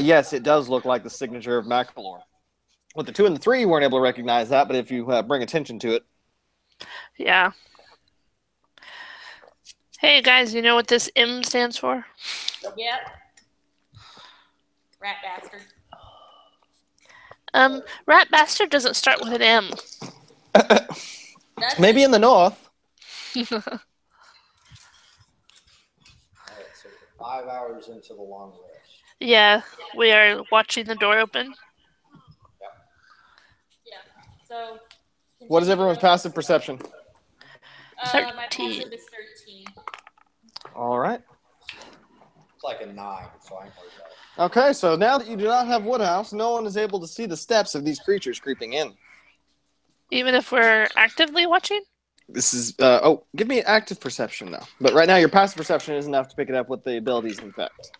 Yes, it does look like the signature of McElroy. With the 2 and the 3, you weren't able to recognize that, but if you bring attention to it, Yeah. Hey guys, you know what this M stands for? Yep. Rat bastard. Rat bastard doesn't start with an M. That's maybe in the north. All right, so we're 5 hours into the long rest. Yeah, we are watching the door open. Yeah. So. What is everyone's passive perception? My 13. passive is 13. All right. It's like a 9, so I ain't worried about it. Okay, so now that you do not have Woodhouse, no one is able to see the steps of these creatures creeping in. Even if we're actively watching? This is give me active perception though. But right now your passive perception is enough to pick it up with the abilities infect.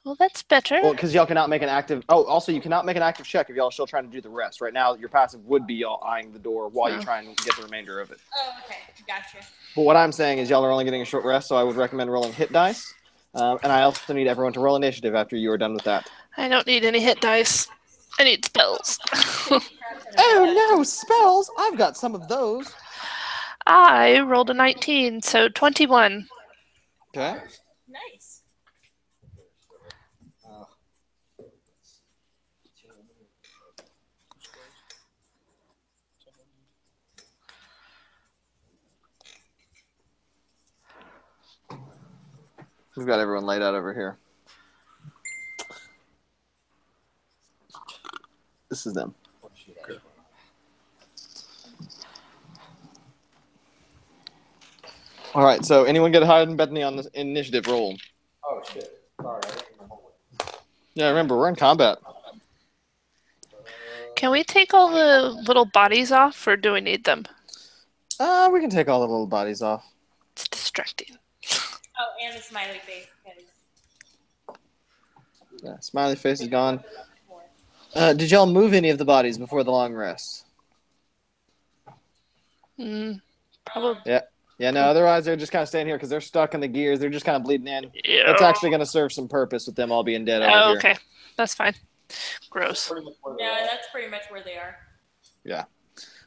Well, that's better. Well, because y'all cannot make an active. Oh, also you cannot make an active check if y'all are still trying to do the rest. Right now, your passive would be y'all eyeing the door while you try and get the remainder of it. Oh, okay. Gotcha. But what I'm saying is y'all are only getting a short rest, so I would recommend rolling hit dice. And I also need everyone to roll initiative after you are done with that. I don't need any hit dice. I need spells. Oh no, spells! I've got some of those. I rolled a 19, so 21. Okay. Nice. We've got everyone laid out over here. This is them. All right, so anyone get higher than Bethany on this initiative roll? Oh, shit. Sorry, I didn't remember. Yeah, remember, we're in combat. Can we take all the little bodies off, or do we need them? We can take all the little bodies off. It's distracting. Oh, and the smiley face. Yeah, smiley face is gone. Did y'all move any of the bodies before the long rest? Probably. Yeah, no, otherwise they're just kind of staying here because they're stuck in the gears. They're just kind of bleeding in. Yeah. It's actually going to serve some purpose with them all being dead over Oh, here. okay. That's fine. Gross. Yeah, that's pretty much where they are. Yeah.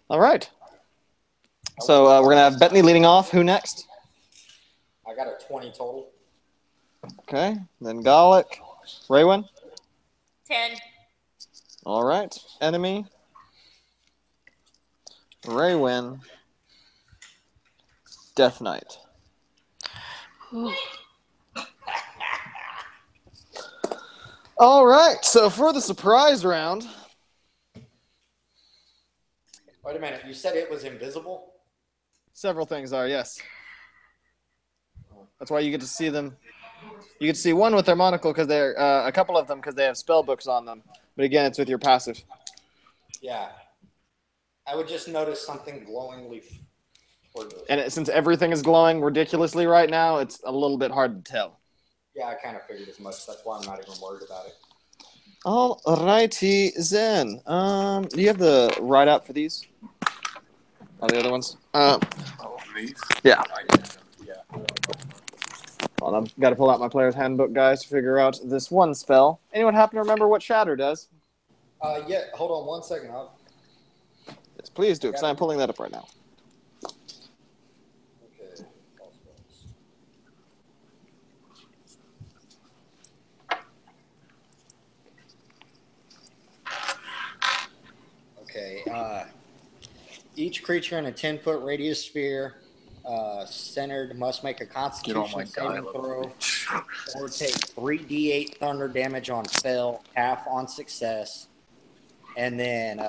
All right. So we're going to have Bethany leading off. Who next? I got a 20 total. Okay. Then Gallic. Raywin. 10. All right. Enemy. Raywin. Death Knight. Ooh. All right. So for the surprise round. Wait a minute. You said it was invisible? Several things are, yes. That's why you get to see them. You get to see one with their monocle because they're a couple of them because they have spell books on them. But again, it's with your passive. Yeah. I would just notice something glowingly. And since everything is glowing ridiculously right now, it's a little bit hard to tell. Yeah, I kind of figured as much. That's why I'm not even worried about it. All righty then. Do you have the write out for these? All the other ones? These? Yeah. Yeah. Hold on, I've got to pull out my player's handbook, guys, to figure out this one spell. Anyone happen to remember what Shatter does? Yeah, hold on 1 second. Yes, please do, because I'm pulling that up right now. Okay. Okay. Each creature in a 10-foot radius sphere centered must make a Constitution saving throw or take 3d8 thunder damage on fail, half on success, and then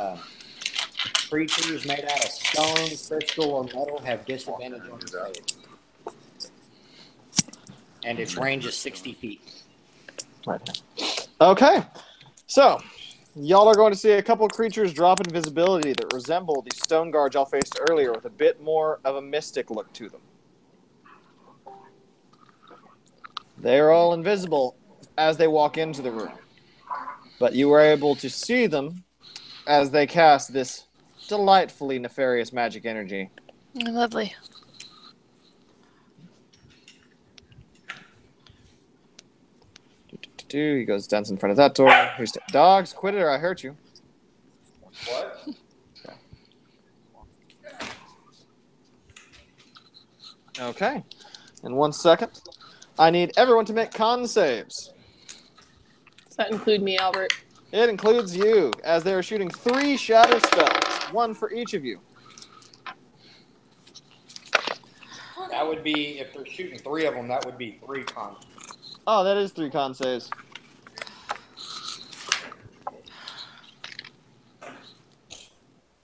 Creatures made out of stone, crystal, or metal have disadvantage on the save. And its range is 60 feet. Right. Okay. So, y'all are going to see a couple creatures drop invisibility that resemble the stone guards y'all faced earlier with a bit more of a mystic look to them. They're all invisible as they walk into the room. But you were able to see them as they cast this delightfully nefarious magic energy. Lovely. He goes down in front of that door. Dogs, quit it or I hurt you. What? Okay. In 1 second, I need everyone to make con saves. Does that include me, Albert? It includes you, as they are shooting 3 shatter spells, 1 for each of you. That would be, if they're shooting 3 of them, that would be 3 con. Oh, that is 3 con saves.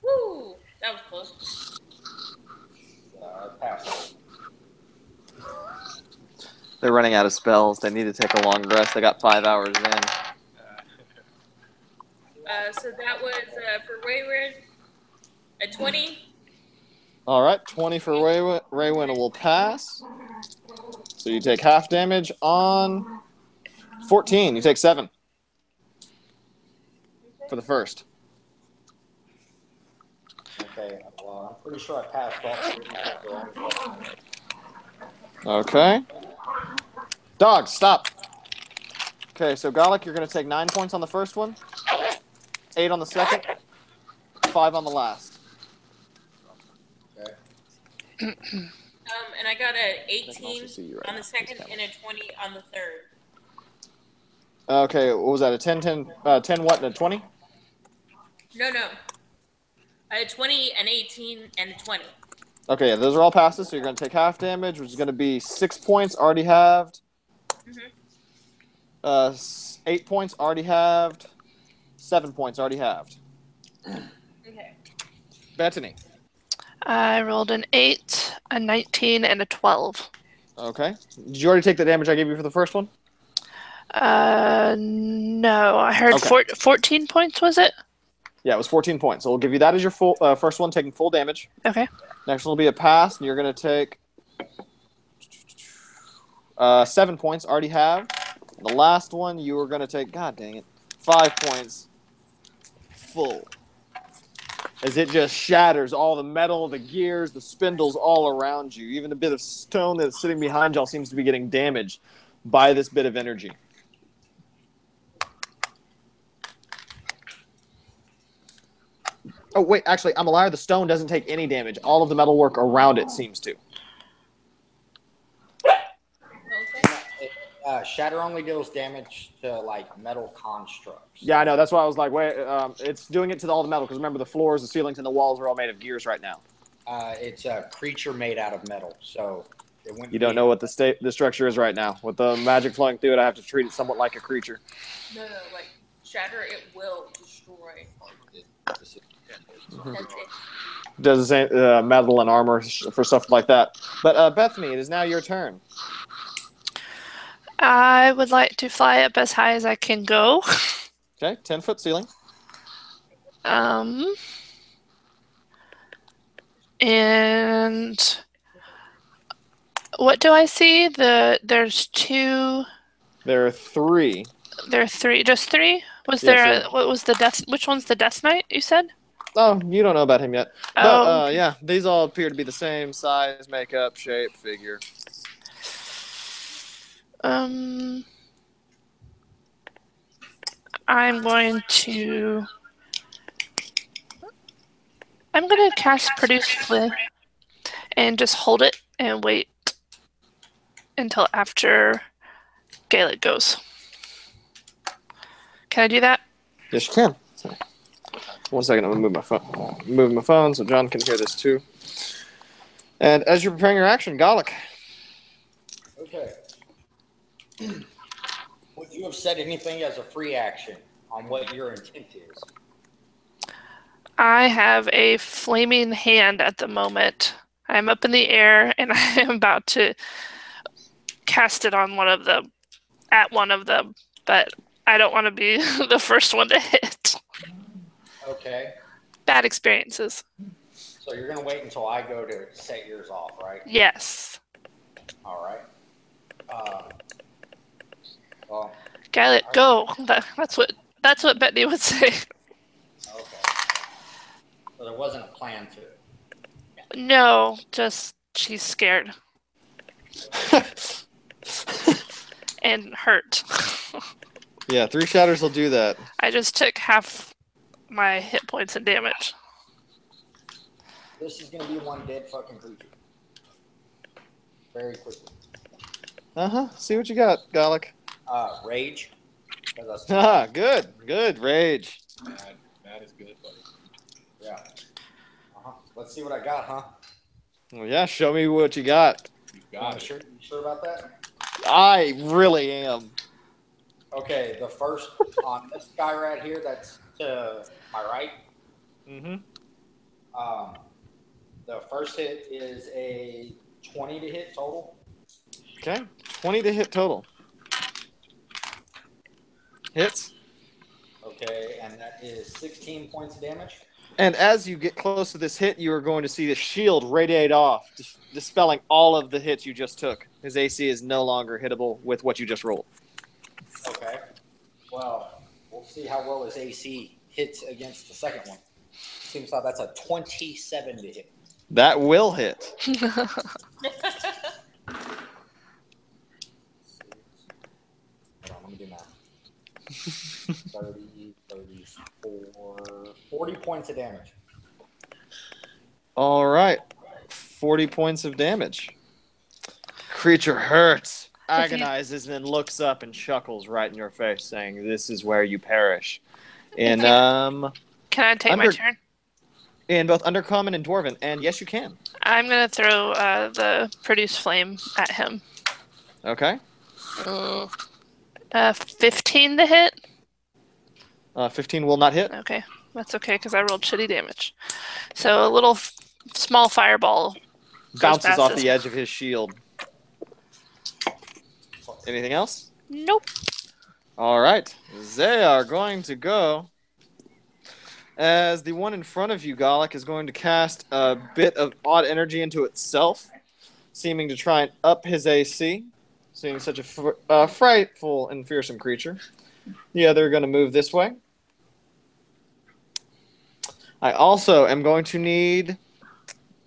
Woo! That was close. I passed. They're running out of spells. They need to take a long rest. They got 5 hours in. So that was for Wayward a 20. All right, 20 for Raywin will pass. So you take half damage on 14. You take 7 for the first. Okay, well, I'm pretty sure I passed all. Okay. Dogs, stop. Okay, so Gallic, you're going to take 9 points on the first one, 8 on the second, 5 on the last. Okay. And I got an 18 right on the second and a 20 on the third. Okay, what was that? A 10 what, and a 20? No. I had 20, an 18, and a 20. Okay, yeah, those are all passes, so you're going to take half damage, which is going to be 6 points already halved. 8 points already halved. 7 points already halved. Okay. Bethany. I rolled an 8, a 19, and a 12. Okay. Did you already take the damage I gave you for the first one? No. I heard Okay. 14 points, was it? Yeah, it was 14 points. So we'll give you that as your full first one, taking full damage. Okay. Next one will be a pass, and you're going to take 7 points, already have. The last one, you were going to take, god dang it, 5 points full. As it just shatters all the metal, the gears, the spindles all around you. Even a bit of stone that's sitting behind y'all seems to be getting damaged by this bit of energy. Oh, wait, actually, I'm a liar. The stone doesn't take any damage. All of the metalwork around it seems to. Shatter only deals damage to, like, metal constructs. Yeah, I know. That's why I was like, wait, it's doing it to all the metal, because remember, the floors, the ceilings, and the walls are all made of gears right now. It's a creature made out of metal, so... You don't know what the structure is right now. With the magic flowing through it, I have to treat it somewhat like a creature. No, like, shatter it will destroy. That's it. Does the same metal and armor for stuff like that. But Bethany, it is now your turn. I would like to fly up as high as I can go. Okay, 10-foot ceiling. And what do I see? There's 2. There are 3. There are 3. Just 3? Was Yeah, there? so- What was the death? Which one's the Death Knight? You said. Oh, you don't know about him yet. Oh. But yeah, these all appear to be the same size, makeup, shape, figure. I'm going to cast Produce Flame and just hold it and wait until after Gaelic goes. Can I do that? Yes, you can. 1 second, I'm gonna move my phone so John can hear this too. And as you're preparing your action, Gallic. Okay. Would you have said anything as a free action on what your intent is? I have a flaming hand at the moment. I'm up in the air, and I am about to cast it on one of them, but I don't want to be the first one to hit. Okay. Bad experiences. So you're gonna wait until I go to set yours off, right? Yes. All right. Well. Gallett, go. That's what Bethany would say. Okay. So there wasn't a plan to it. No, just she's scared and hurt. Yeah, 3 shatters will do that. I just took half my hit points and damage. This is gonna be one dead fucking creature. Very quickly. See what you got, Gallic. Rage. Good. Rage. That is good, buddy. Yeah. Let's see what I got, huh? Well, yeah, show me what you got. You got it. You sure about that? I really am. Okay, the first on this guy right here, that's to my right. The first hit is a 20 to hit total. Okay, 20 to hit total. Hits. Okay, and that is 16 points of damage. And as you get close to this hit, you are going to see the shield radiate off, dispelling all of the hits you just took. His AC is no longer hittable with what you just rolled. Okay. Well, we'll see how well his AC hits against the second one. Seems like that's a 27 to hit. That will hit. Hold on, let me do math. 30, 34, 40 points of damage. All right. 40 points of damage. Creature hurts, agonizes, and then looks up and chuckles right in your face, saying, "This is where you perish." And Can I take my turn? In both Undercommon and Dwarven, and yes, you can. I'm gonna throw the produce flame at him. Okay. 15 to hit. 15 will not hit. Okay, that's okay because I rolled shitty damage. So a little small fireball bounces off the edge of his shield. Anything else? Nope. All right. They are going to go. As the one in front of you, Gallic, is going to cast a bit of odd energy into itself, seeming to try and up his AC, seeing such a frightful and fearsome creature. The other are going to move this way. I also am going to need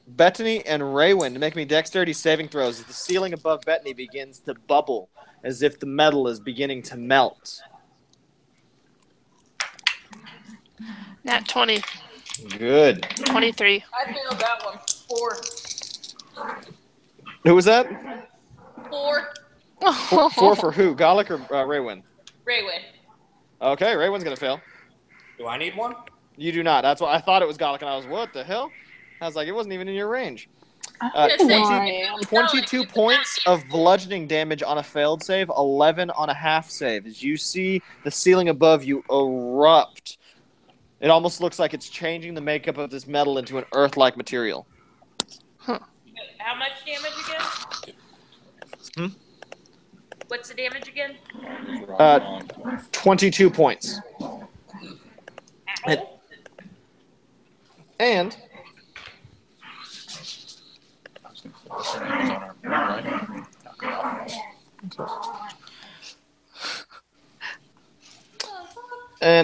Bethany and Raywin to make me dexterity saving throws as the ceiling above Bethany begins to bubble as if the metal is beginning to melt. Nat 20. Good. 23. I failed that one. 4. Who was that? 4. 4 for who? Gallic or Raywin? Raywin. Okay, Raywin's going to fail. Do I need one? You do not. That's what I thought it was Gallic, and I was, what the hell? I was like, it wasn't even in your range. I don't know where I am. 22 points of bludgeoning damage on a failed save, 11 on a half save. As you see the ceiling above you erupt, it almost looks like it's changing the makeup of this metal into an earth-like material. How much damage again? What's the damage again? 22 points. And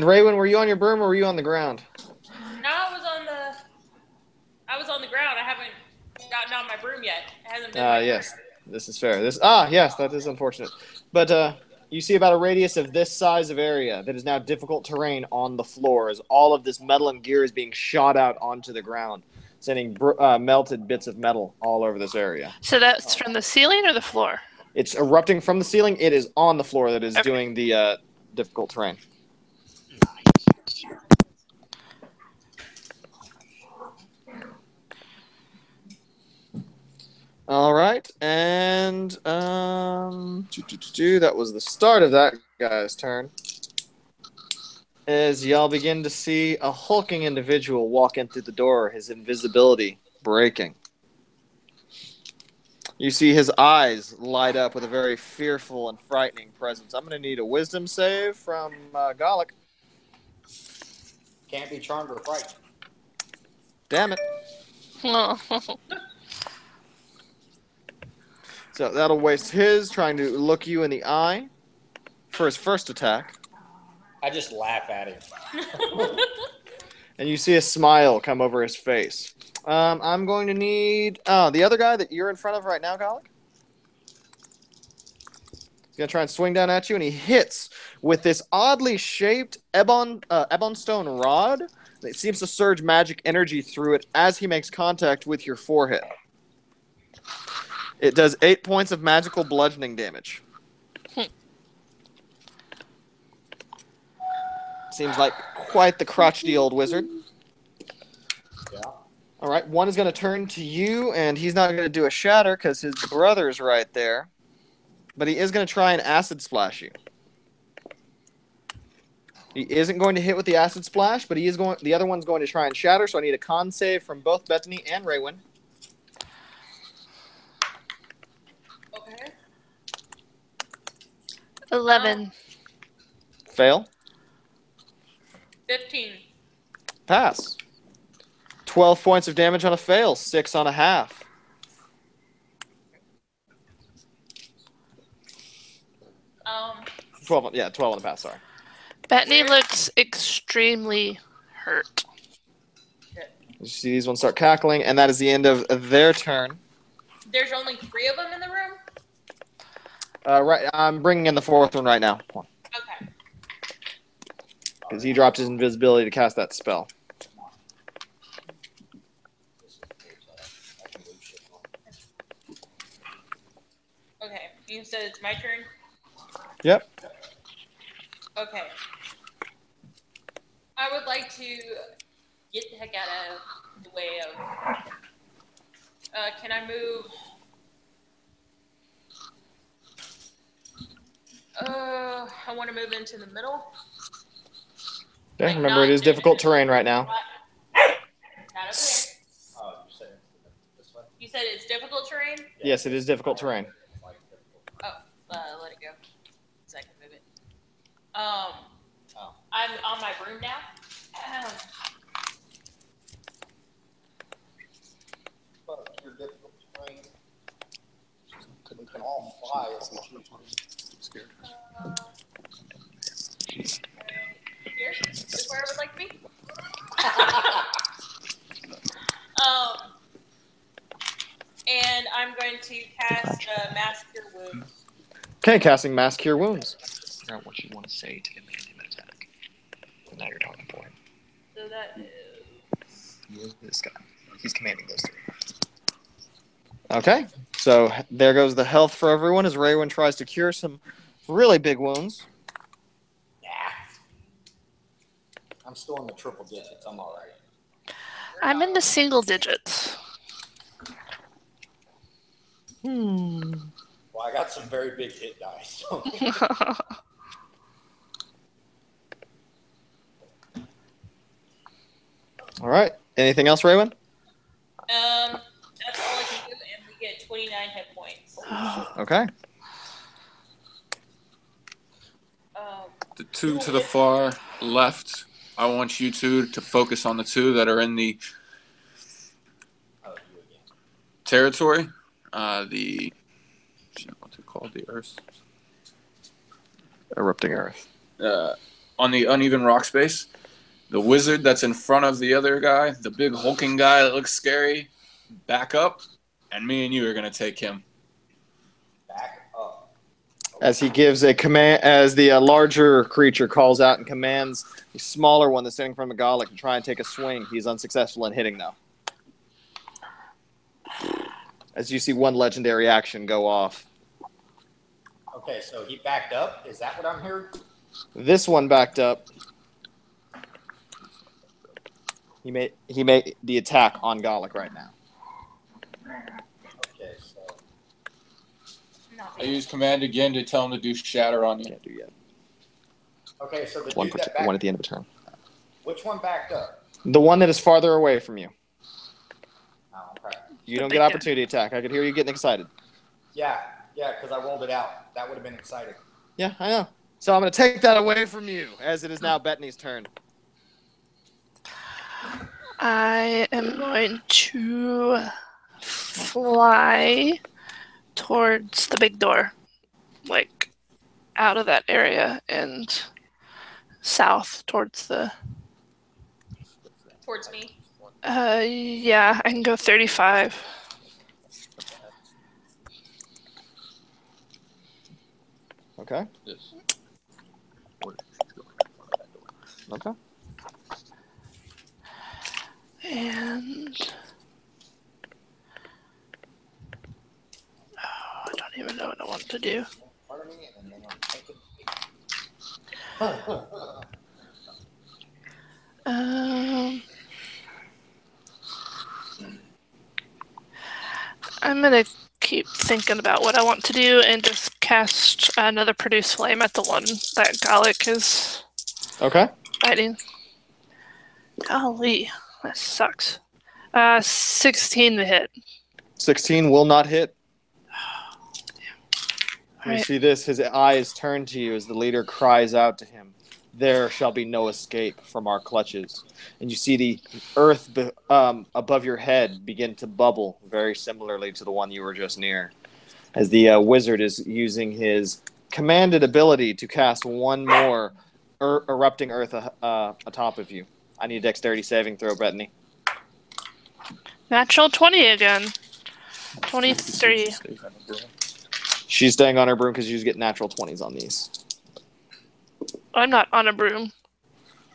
Raywin, were you on your broom or were you on the ground? No, I was on the ground. I haven't gotten on my broom yet. It hasn't been. Yes, this is fair. Yes, that is unfortunate. But you see about a radius of this size of area that is now difficult terrain on the floor as all of this metal and gear is being shot out onto the ground, sending melted bits of metal all over this area. So that's from the ceiling or the floor? It's erupting from the ceiling. It is on the floor that is doing the difficult terrain. All right, and that was the start of that guy's turn. as y'all begin to see a hulking individual walk in through the door, his invisibility breaking. You see his eyes light up with a very fearful and frightening presence. I'm going to need a wisdom save from Gallic. Can't be charmed or frightened. Damn it. Oh. So that'll waste his trying to look you in the eye for his first attack. I just laugh at him. And you see a smile come over his face. I'm going to need the other guy that you're in front of right now, Gallic. He's going to try and swing down at you, and he hits with this oddly shaped ebonstone rod. It seems to surge magic energy through it as he makes contact with your forehead. It does 8 points of magical bludgeoning damage. Seems like quite the crotchety old wizard. Yeah. All right, one is going to turn to you, and he's not going to do a shatter because his brother's right there. But he is going to try and acid splash you. He isn't going to hit with the acid splash, but he is going. The other one's going to try and shatter, so I need a con save from both Bethany and Raywin. Okay. 11. Fail. 15. Pass. 12 points of damage on a fail. 6 on a half. Um, 12 on a pass, sorry. Bethany looks extremely hurt. You see these ones start cackling, and that is the end of their turn. there's only 3 of them in the room? Right, I'm bringing in the fourth one right now. Okay. Because he dropped his invisibility to cast that spell. Okay. You said it's my turn? Yep. Okay. I would like to get the heck out of the way of... can I move... I want to move into the middle. Okay, Like, remember, it not is difficult terrain right now. Not over there. Oh, you said this way? You said it's difficult terrain? Yes, it is difficult terrain. Oh, let it go. So I can move it. I'm on my broom now. But you're difficult terrain. We can all fly if we choose to. Scared. Here is where I would like to be. And I'm going to cast Mass Cure Wounds. Okay, casting Mass Cure Wounds. Figure out what you want to say to command him an attack. Now you're talking for him. So that is... This guy. He's commanding those three. Okay, so there goes the health for everyone as Raywin tries to cure some really big wounds. I'm still in the triple digits. I'm all right. I'm in the single digits. Well, I got some very big hit dice. So. All right, anything else, Raywin? That's all I can do, and we get 29 hit points. Okay. The two to the far left, I want you two to focus on the two that are in the territory. What's it called? The Earth. Erupting Earth. On the uneven rock space. The wizard that's in front of the other guy, the big hulking guy that looks scary, back up, and me and you are going to take him. Back up. As he gives a command, as the larger creature calls out and commands the smaller one that's sitting from the Gallic to try and take a swing. He's unsuccessful in hitting, though. As you see one legendary action go off. Okay, so he backed up. Is that what I'm hearing? This one backed up. He made the attack on Gallic right now. Okay, so I use command again to tell him to do shatter on you. Can't do yet. Okay, so the One, dude that one at backed, the end of a turn. which one backed up? The one that is farther away from you. Oh, okay. You The don't big get guy. opportunity attack. I could hear you getting excited. Yeah, because I rolled it out. That would have been exciting. Yeah, I know. So I'm going to take that away from you, as it is now Bethany's turn. I am going to fly towards the big door, like out of that area and south towards the. Towards me. Yeah, I can go 35. Okay. Yes. Okay. And I don't even know what I want to do. Pardon me, and then I'm taking. I'm gonna keep thinking about what I want to do and just cast another produce flame at the one that Gallic is Okay. fighting. Golly, that sucks. 16 to hit. 16 will not hit. You Alright. see this. His eyes turn to you as the leader cries out to him, "There shall be no escape from our clutches." And you see the earth above your head begin to bubble, very similarly to the one you were just near, as the wizard is using his commanded ability to cast one more erupting earth atop of you. I need a dexterity saving throw, Bethany. Natural 20 again. 23. She's staying on her broom because you just get natural 20s on these. I'm not on a broom.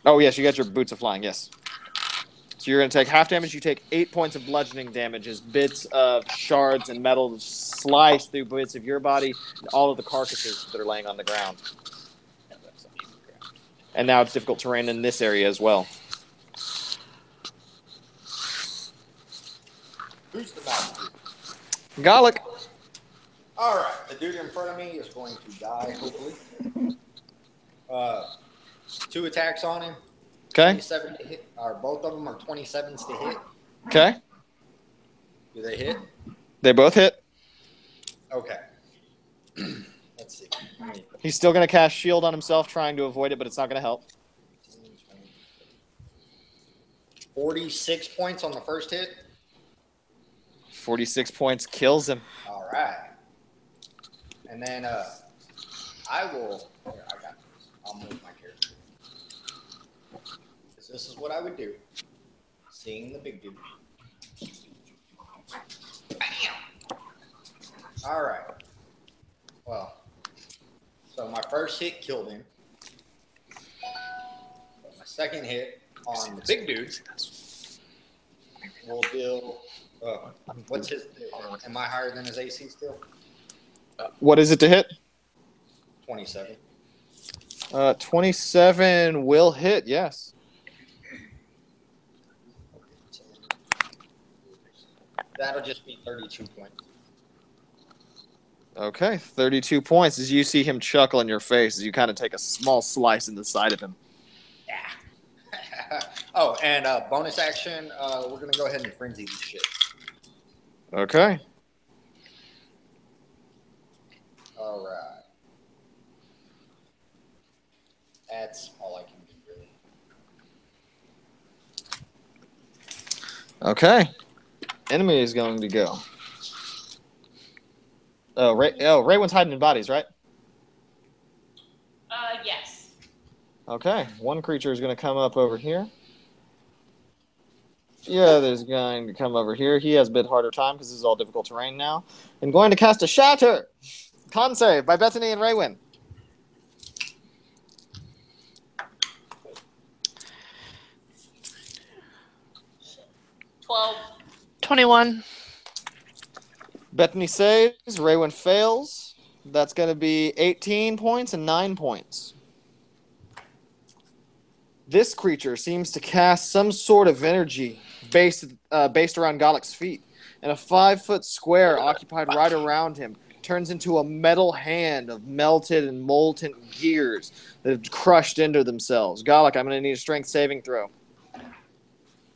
Oh, yes, you got your boots of flying, yes. So you're going to take half damage. You take 8 points of bludgeoning damage as bits of shards and metal slice through bits of your body and all of the carcasses that are laying on the ground. And now it's difficult terrain in this area as well. Who's the mouse? Gallic. All right, the dude in front of me is going to die, hopefully. 2 attacks on him. Okay. 27 to hit, or both of them are 27s to hit. Okay. Do they hit? They both hit. Okay. Let's see. He's still going to cast shield on himself, trying to avoid it, but it's not going to help. 46 points on the first hit. 46 points kills him. All right. And then I will. Here, I got this. I'll move my character. This is what I would do. Seeing the big dude. All right. Well, so my first hit killed him. My second hit on the big dude will deal. What's his? Am I higher than his AC still? What is it to hit? 27. 27 will hit, yes. That'll just be 32 points. Okay, 32 points as you see him chuckle in your face as you kind of take a small slice in the side of him. Yeah. Oh, and bonus action, we're going to go ahead and frenzy this shit. Okay. All right. That's all I can do, really. Okay. Enemy is going to go. Raywan's hiding in bodies, right? Yes. Okay. One creature is going to come up over here. The other's going to come over here. He has a bit harder time because this is all difficult terrain now. And going to cast a Shatter. Con save by Bethany and Raywin. 12. 21. Bethany saves. Raywin fails. That's going to be 18 points and 9 points. This creature seems to cast some sort of energy based around Gallic's feet. And a 5-foot square occupied right around him turns into a metal hand of melted and molten gears that have crushed into themselves. Galak, I'm going to need a strength saving throw.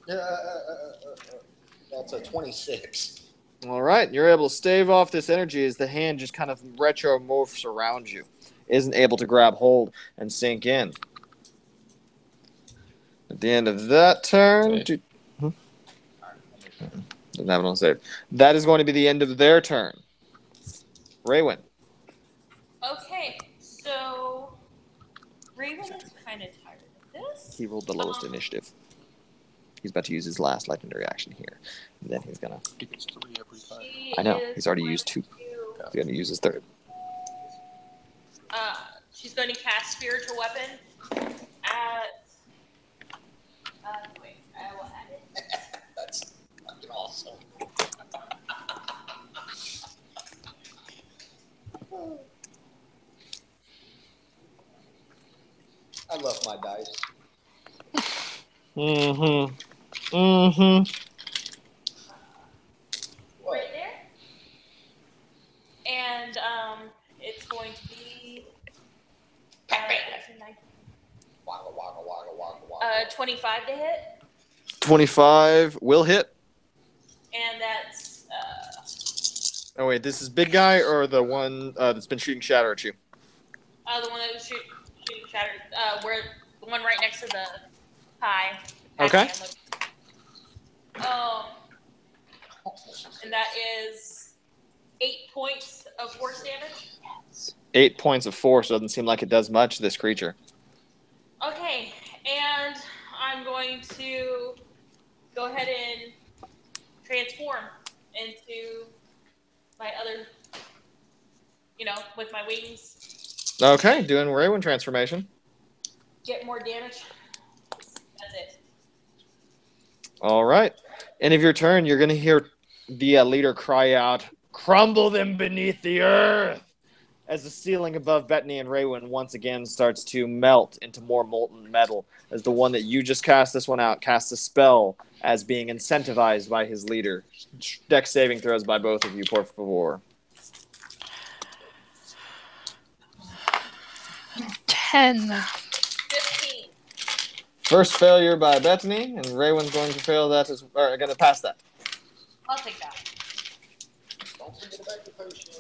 That's a 26. All right, you're able to stave off this energy as the hand just kind of retromorphs around you. Isn't able to grab hold and sink in. At the end of that turn... Doesn't have it on save. That is going to be the end of their turn. Raywin. Okay, so Raven is kind of tired of this. He rolled the lowest initiative. He's about to use his last legendary action here. And then he's going to... He gets 3 every time. I know. He's already used 2. He's going to use his 3rd. She's going to cast Spiritual Weapon at... wait, I will add it. That's fucking awesome. I love my dice. Mm-hmm. Right there. And it's going to be Wagga, wagga, wagga, wagga, wagga. 25 to hit, 25 will hit. and that's Oh, wait. This is big guy or the one that's been shooting shatter at you? the one that was shooting shattered. Where the one right next to the pie. Okay. And that is 8 points of force damage. 8 points of force. Doesn't seem like it does much to this creature. Okay, and I'm going to go ahead and transform into my other, with my wings. Okay, doing Raywin transformation. Get more damage. That's it. All right. End of your turn, you're going to hear the leader cry out, "Crumble them beneath the earth!" as the ceiling above Bethany and Raywin once again starts to melt into more molten metal, as the one that you just cast this one out casts a spell as being incentivized by his leader. Dex saving throws by both of you, por favor. 10. 15. First failure by Bethany, and Raywin's going to fail that or going to pass that. I'll take that. Don't forget about the potion.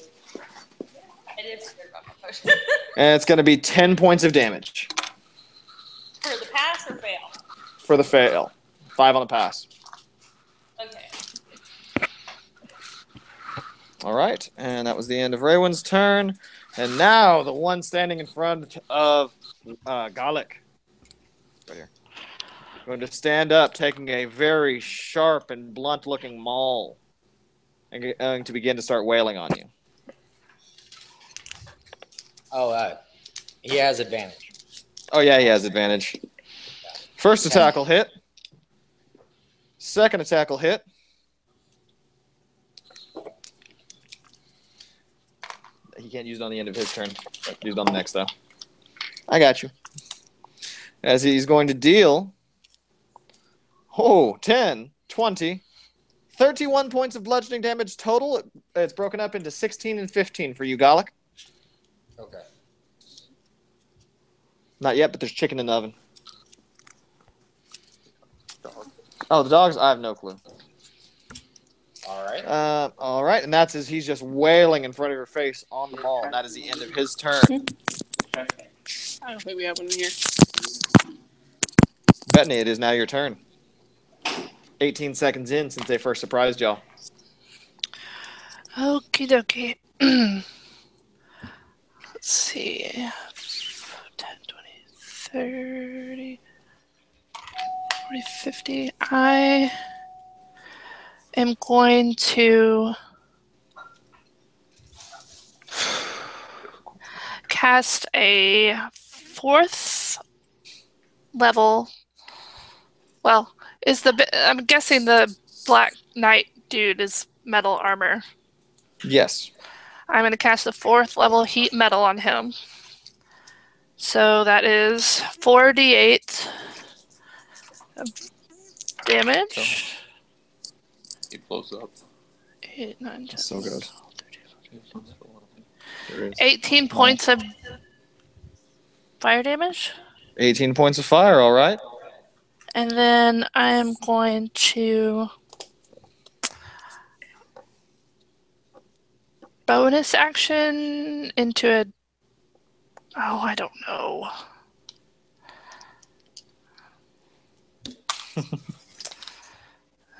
I did forget about my potion. And it's going to be 10 points of damage For the pass or fail? for the fail. 5 on the pass. Okay. All right, and that was the end of Raywin's turn. And now the one standing in front of Galak. Right here. Going to stand up, taking a very sharp and blunt-looking maul, and going to begin to start wailing on you. Oh, he has advantage. Oh, yeah, he has advantage. First attack will hit. Second attack will hit. He can't use it on the end of his turn. Use it on the next, though. I got you. As he's going to deal... 10, 20, 31 points of bludgeoning damage total. It's broken up into 16 and 15 for you, Galak. Okay. Not yet, but there's chicken in the oven. Oh, the dogs? I have no clue. All right. All right, and that's as he's just wailing in front of your face on the maul. And that is the end of his turn. I don't think we have one in here. Bethany, it is now your turn. 18 seconds in since they first surprised y'all. Okie dokie. Let's see. 10, 20, 30, 40, 50. I am going to cast a 4th level. Well, I'm guessing the Black Knight dude is metal armor. Yes. I'm going to cast a 4th level heat metal on him. So that is 4d8 of damage. He blows up. 8, 9, 10, So good. 12, 13, 14, 15. There is. 18 points of fire damage. 18 points of fire, all right. And then I am going to bonus action into a... Oh, I don't know.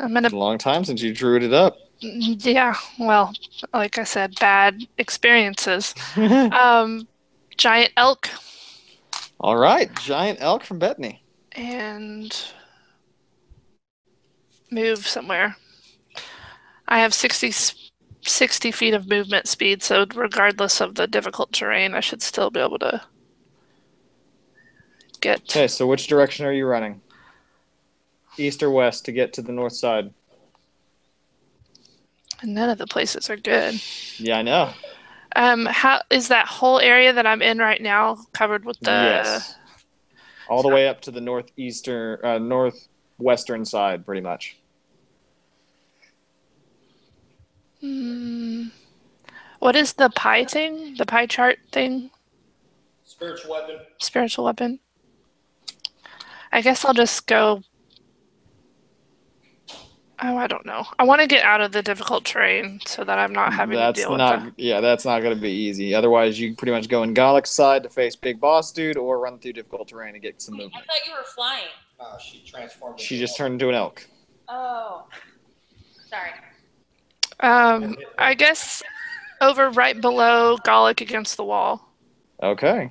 I'm It's gonna... a long time since you drew it up. Yeah, well, like I said, bad experiences. Giant elk All right, giant elk from Bethany. and move somewhere. I have 60 feet of movement speed, so regardless of the difficult terrain, I should still be able to get... Okay, so which direction are you running? East or west to get to the north side? None of the places are good. Yeah, I know. How is that whole area that I'm in right now covered with the... Yes. All the way up to the northwestern side, pretty much. What is the pie thing? The pie chart thing? Spiritual weapon. Spiritual weapon. I guess I'll just go... Oh, I don't know. I want to get out of the difficult terrain so that I'm not having to deal with that. Yeah, that's not going to be easy. Otherwise, you pretty much go in Gallic's side to face Big Boss Dude or run through difficult terrain to get some I movement. thought you were flying. She transformed. She just turned into an elk. Oh. Sorry. I guess over right below Gallic against the wall. Okay.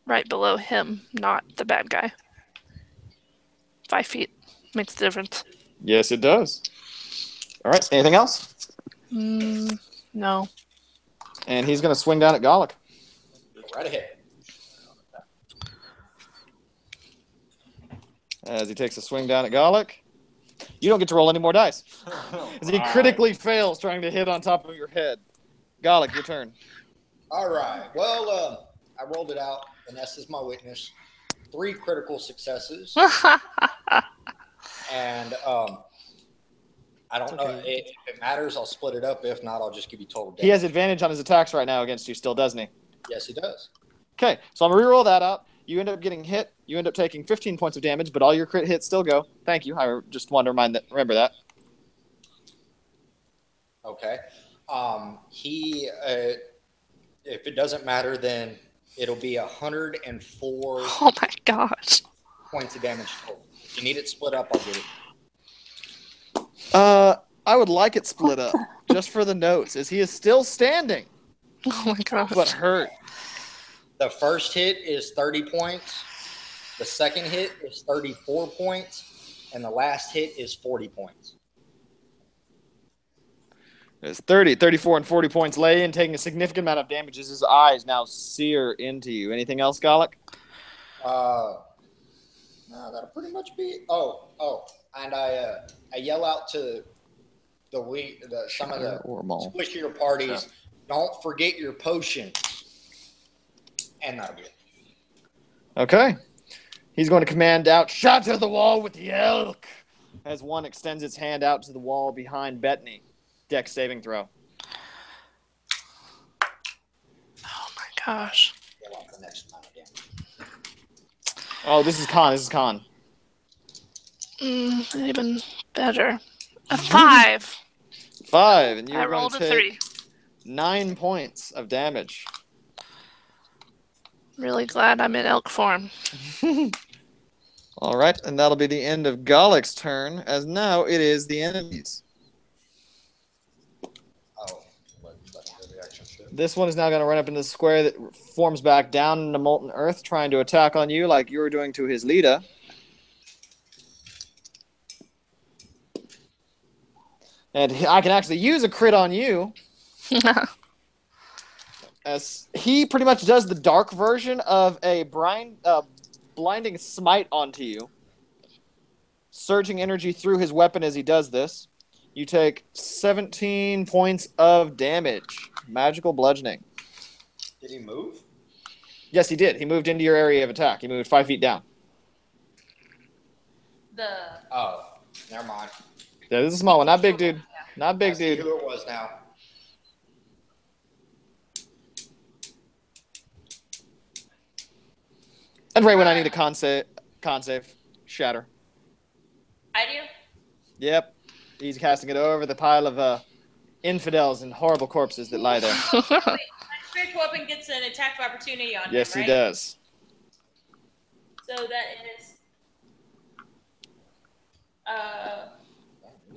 Right below him, not the bad guy. 5 feet. Makes a difference. Yes, it does. All right, anything else? No. And he's going to swing down at Gallic. Right ahead. As he takes a swing down at Gallic. You don't get to roll any more dice. As he critically fails trying to hit on top of your head. Gallic, your turn. All right. Well, I rolled it out. Vanessa's is my witness. 3 critical successes. And I don't know if it matters. I'll split it up. If not, I'll just give you total damage. He has advantage on his attacks right now against you still, doesn't he? Yes, he does. Okay, so I'm going to reroll that out. You end up getting hit. You end up taking 15 points of damage, but all your crit hits still go. Thank you. I just wanted to remember that. Okay. If it doesn't matter, then it'll be 104 Oh my gosh. points of damage total. If you need it split up, I'll get it. I would like it split up, just for the notes, as he is still standing, Oh my gosh. but hurt. The first hit is 30 points. The second hit is 34 points. And the last hit is 40 points. It's 30, 34, and 40 points lay in, taking a significant amount of damage as his eyes now sear into you. Anything else, Gallic? No, that'll pretty much be. And I yell out to some of the squishier parties. Don't forget your potions. And that'll be it. Okay. He's going to command out, shot to the wall with the elk, as one extends its hand out to the wall behind Bethany. Dex saving throw. Oh my gosh. Yell out the next amount of damage. Oh, this is Con. Even better. A 5. 5, and you're I going rolled to a take 3. 9 points of damage. Really glad I'm in elk form. All right, and that'll be the end of Gallic's turn, as now it is the enemies. This one is now going to run up into the square that forms back down into molten earth, trying to attack on you like you were doing to his leader. And I can actually use a crit on you. As he pretty much does the dark version of a blinding smite onto you. Surging energy through his weapon as he does this. You take 17 points of damage. Magical bludgeoning. Did he move? Yes, he did. He moved into your area of attack. He moved 5 feet down. Oh, never mind. Yeah, this is a small one. Not big, dude. Yeah. Not big, I see dude. who it was now. And Raywin, I need a con save. Shatter. I do. Yep. He's casting it over the pile of infidels and horrible corpses that lie there. Wait, my spiritual weapon gets an attack of opportunity on Yes, him, he right? does. So that is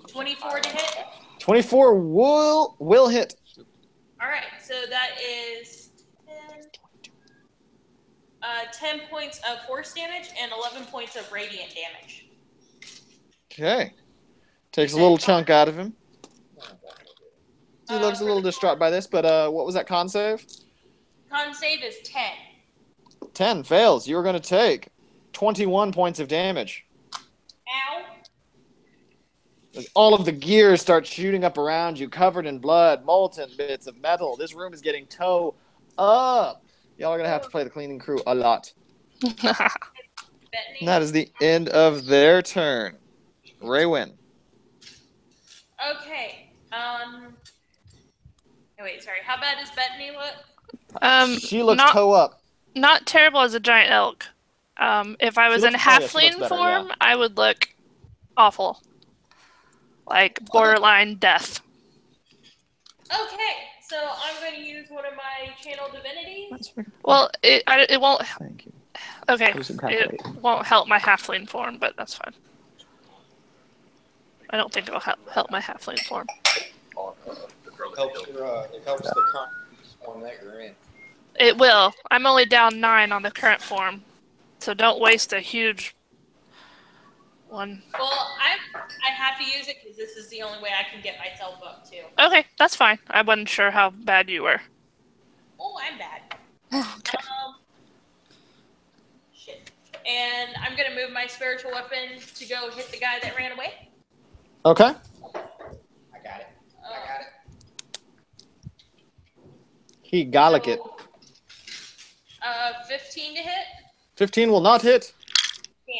24 to hit. 24 will hit. All right, so that is 10 points of force damage and 11 points of radiant damage. Okay. Takes a little chunk out of him. He looks a little distraught by this, but what was that con save? Con save is 10. 10 fails. You're going to take 21 points of damage. Ow. All of the gears start shooting up around you, covered in blood, molten bits of metal. This room is getting toe up. Y'all are going to have to play the cleaning crew a lot. And that is the end of their turn. Raywin. Okay. Wait, sorry. How bad does Bethany look? She looks toe up. Not terrible as a giant elk. If I was in halfling better, form, yeah. I would look awful. Like borderline death. Okay, so I'm going to use one of my channel divinities. Well, it won't. Thank you. Okay, it won't help my halfling form, but that's fine. I don't think it'll help my halfling form. It helps the current form that you're in. It will. I'm only down 9 on the current form, so don't waste a huge one. Well, I have to use it because this is the only way I can get myself up too. Okay, that's fine. I wasn't sure how bad you were. Oh, I'm bad. Okay. Shit. And I'm gonna move my spiritual weapon to go hit the guy that ran away. Okay. I got it. 'He gallic it. 15 to hit. 15 will not hit. Damn.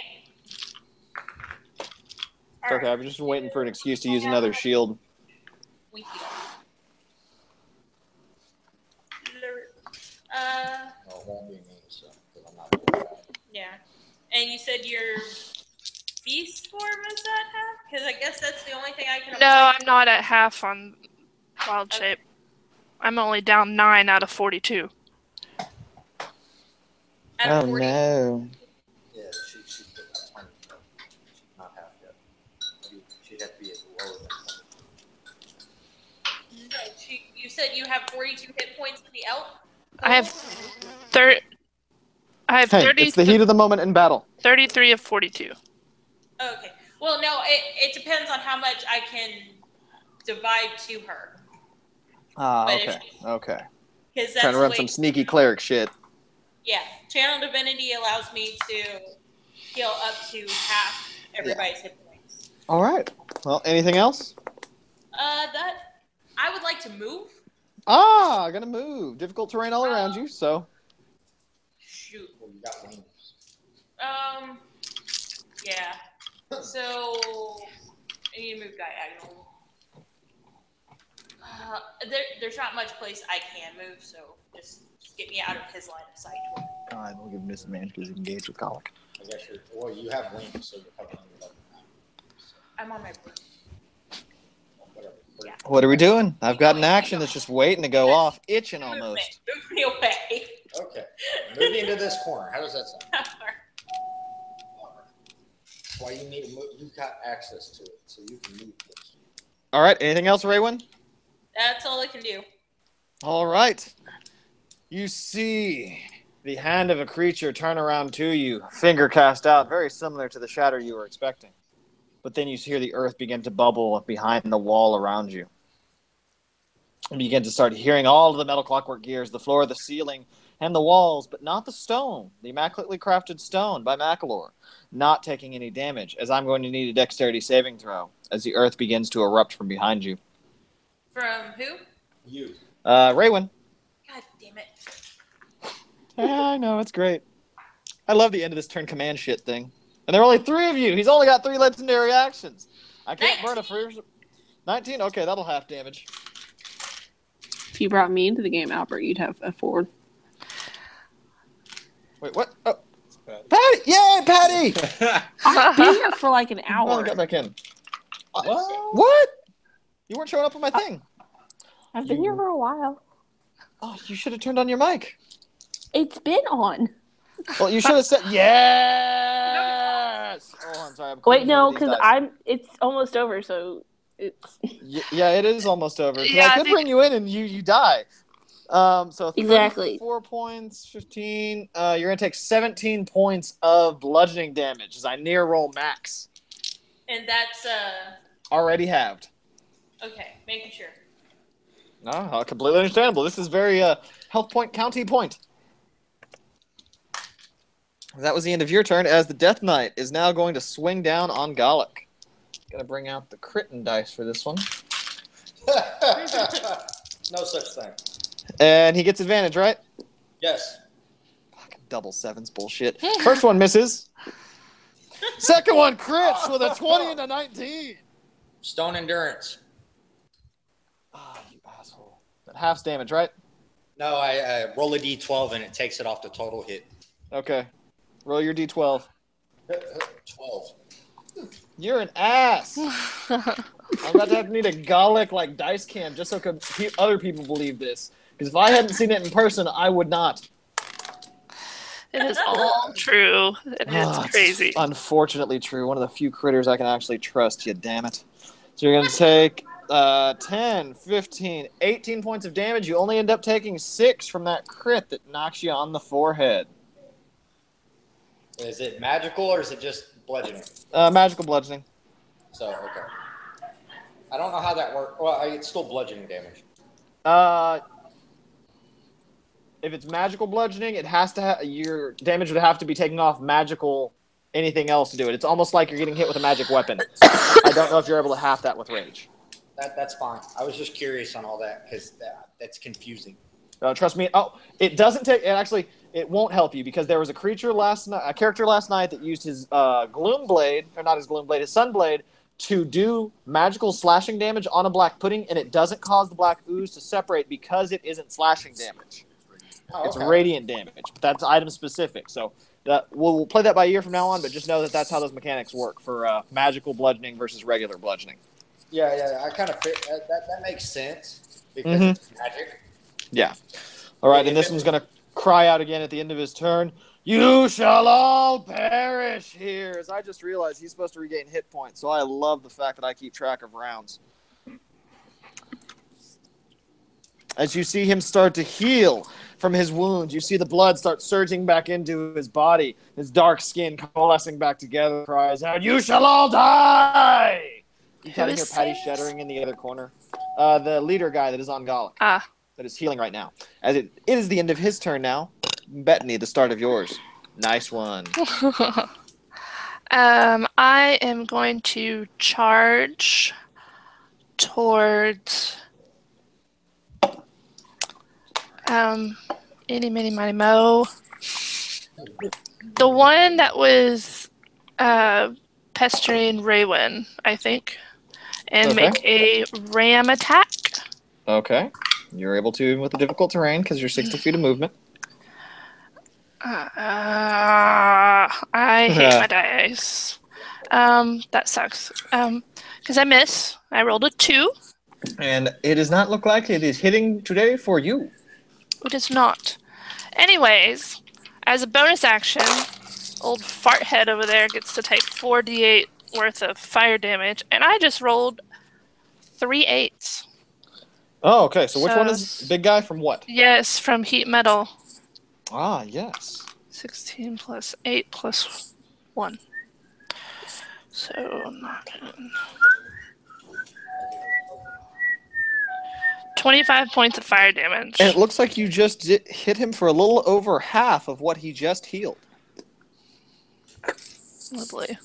It's okay, I'm just waiting for an excuse to use another shield. We heal. No, it won't be me, so because I'm not doing that. Yeah. And you said your beast form is that half? Because I guess that's the only thing I can. No, I'm not at half on wild shape. I'm only down 9 out of 42. Out of 40? No. Yeah, she put that 20. She's not half yet. She'd have to be as low as that. You said you have 42 hit points in the elk? I have 30. It's the heat of the moment in battle. 33 of 42. Okay. Well, no, it depends on how much I can divide to her. Okay. Because Trying to run some sneaky cleric shit. Yeah, channel divinity allows me to heal up to half everybody's hit points. All right. Well, anything else? That I would like to move. Gonna move. Difficult terrain all around you, so. Shoot. Well, you got wings. Yeah. So I need to move diagonal. There's not much place I can move, so just get me out of his line of sight. God, we'll give him disadvantage because he's engaged with colic. I guess you have wings, so you're covering your level now. I'm on my broom. Whatever. Yeah. What are we doing? I've got an action that's just waiting to go off, itching almost. Move me away. Okay. Move into this corner. How does that sound? That's why you need to move. You've got access to it, so you can move this. All right. Anything else, Raywin? That's all I can do. All right. You see the hand of a creature turn around to you, finger cast out, very similar to the shatter you were expecting. But then you hear the earth begin to bubble behind the wall around you. And you begin to start hearing all of the metal clockwork gears, the floor, the ceiling, and the walls, but not the stone, the immaculately crafted stone by Macalor, not taking any damage, as I'm going to need a dexterity saving throw as the earth begins to erupt from behind you. From who? You. Raywin. God damn it. Yeah, I know, it's great. I love the end of this turn command shit thing. And there are only 3 of you. He's only got 3 legendary actions. I can't burn a first. 19? Okay, that'll half damage. If you brought me into the game, Albert, you'd have a 4. Wait, what? Oh. Patty! Yay, Patty! I've been here for like an I finally hour. got back in. What? What? You weren't showing up on my thing. I've been here for a while. Oh, you should have turned on your mic. It's been on. Well, you should have said yes. Oh, I'm sorry. Wait, no, because it's almost over, so it's Yeah, it is almost over. 'Cause Yeah, I I could think- bring you in and you die. So Exactly. 4 points, 15. You're gonna take 17 points of bludgeoning damage as I near roll max. And that's Already halved. okay. Making sure. No, completely understandable. This is very health point county point. That was the end of your turn, as the Death Knight is now going to swing down on Gallic. Gonna bring out the critting dice for this one. No such thing. And he gets advantage, right? Yes. Fucking double sevens bullshit. First one misses. Second one crits with a 20 and a 19. Stone endurance. Ah, you asshole. That halves damage, right? No, I roll a d12 and it takes it off the total hit. Okay. Roll your d12. 12. You're an ass. I'm about to have to need a Gallic like dice cam just so other people believe this. Because if I hadn't seen it in person, I would not. It is all true. It is It's crazy. unfortunately true. One of the few critters I can actually trust, you damn it. So you're going to take 10, 15, 18 points of damage. You only end up taking 6 from that crit that knocks you on the forehead. Is it magical or is it just bludgeoning? Magical bludgeoning. So, okay. I don't know how that works. Well, it's still bludgeoning damage. If it's magical bludgeoning, it has to your damage would have to be taking off magical anything else to do it. It's almost like you're getting hit with a magic weapon. I don't know if you're able to half that with rage. That's fine. I was just curious on all that because that's confusing. Trust me. Oh, it doesn't take. It won't help you because there was a character last night that used his gloom blade, or not his gloom blade, his sun blade, to do magical slashing damage on a black pudding, and it doesn't cause the black ooze to separate because it isn't slashing damage. Oh, It's okay. radiant damage. But that's item specific. So we'll play that by ear from now on, but just know that that's how those mechanics work for magical bludgeoning versus regular bludgeoning. Yeah. I kind of that makes sense because it's magic. Yeah. All right, and this one's going to cry out again at the end of his turn. You shall all perish here. As I just realized he's supposed to regain hit points, so I love the fact that I keep track of rounds. As you see him start to heal from his wounds, you see the blood start surging back into his body. His dark skin coalescing back together, cries out, "You shall all die!" You kind of hear Patty shuddering in the other corner. The leader guy that is on Gallic. That is healing right now. As it is the end of his turn now. Bethany, the start of yours. Nice one. I am going to charge towards Eeny, Meeny, Miny, Mo. The one that was pestering Raywin, I think. And make a ram attack. Okay. You're able to, even with the difficult terrain, because you're 60 feet of movement. I hate my dice. That sucks. Because I miss. I rolled a 2. And it does not look like it is hitting today for you. It is not. Anyways, as a bonus action, old fart head over there gets to take 4d8 worth of fire damage, and I just rolled 3 8s. Oh, okay. So which one is big guy from what? Yes, from heat metal. Ah, yes. 16 plus 8 plus 1. So, not good. 25 points of fire damage. And it looks like you just hit him for a little over half of what he just healed. Lovely.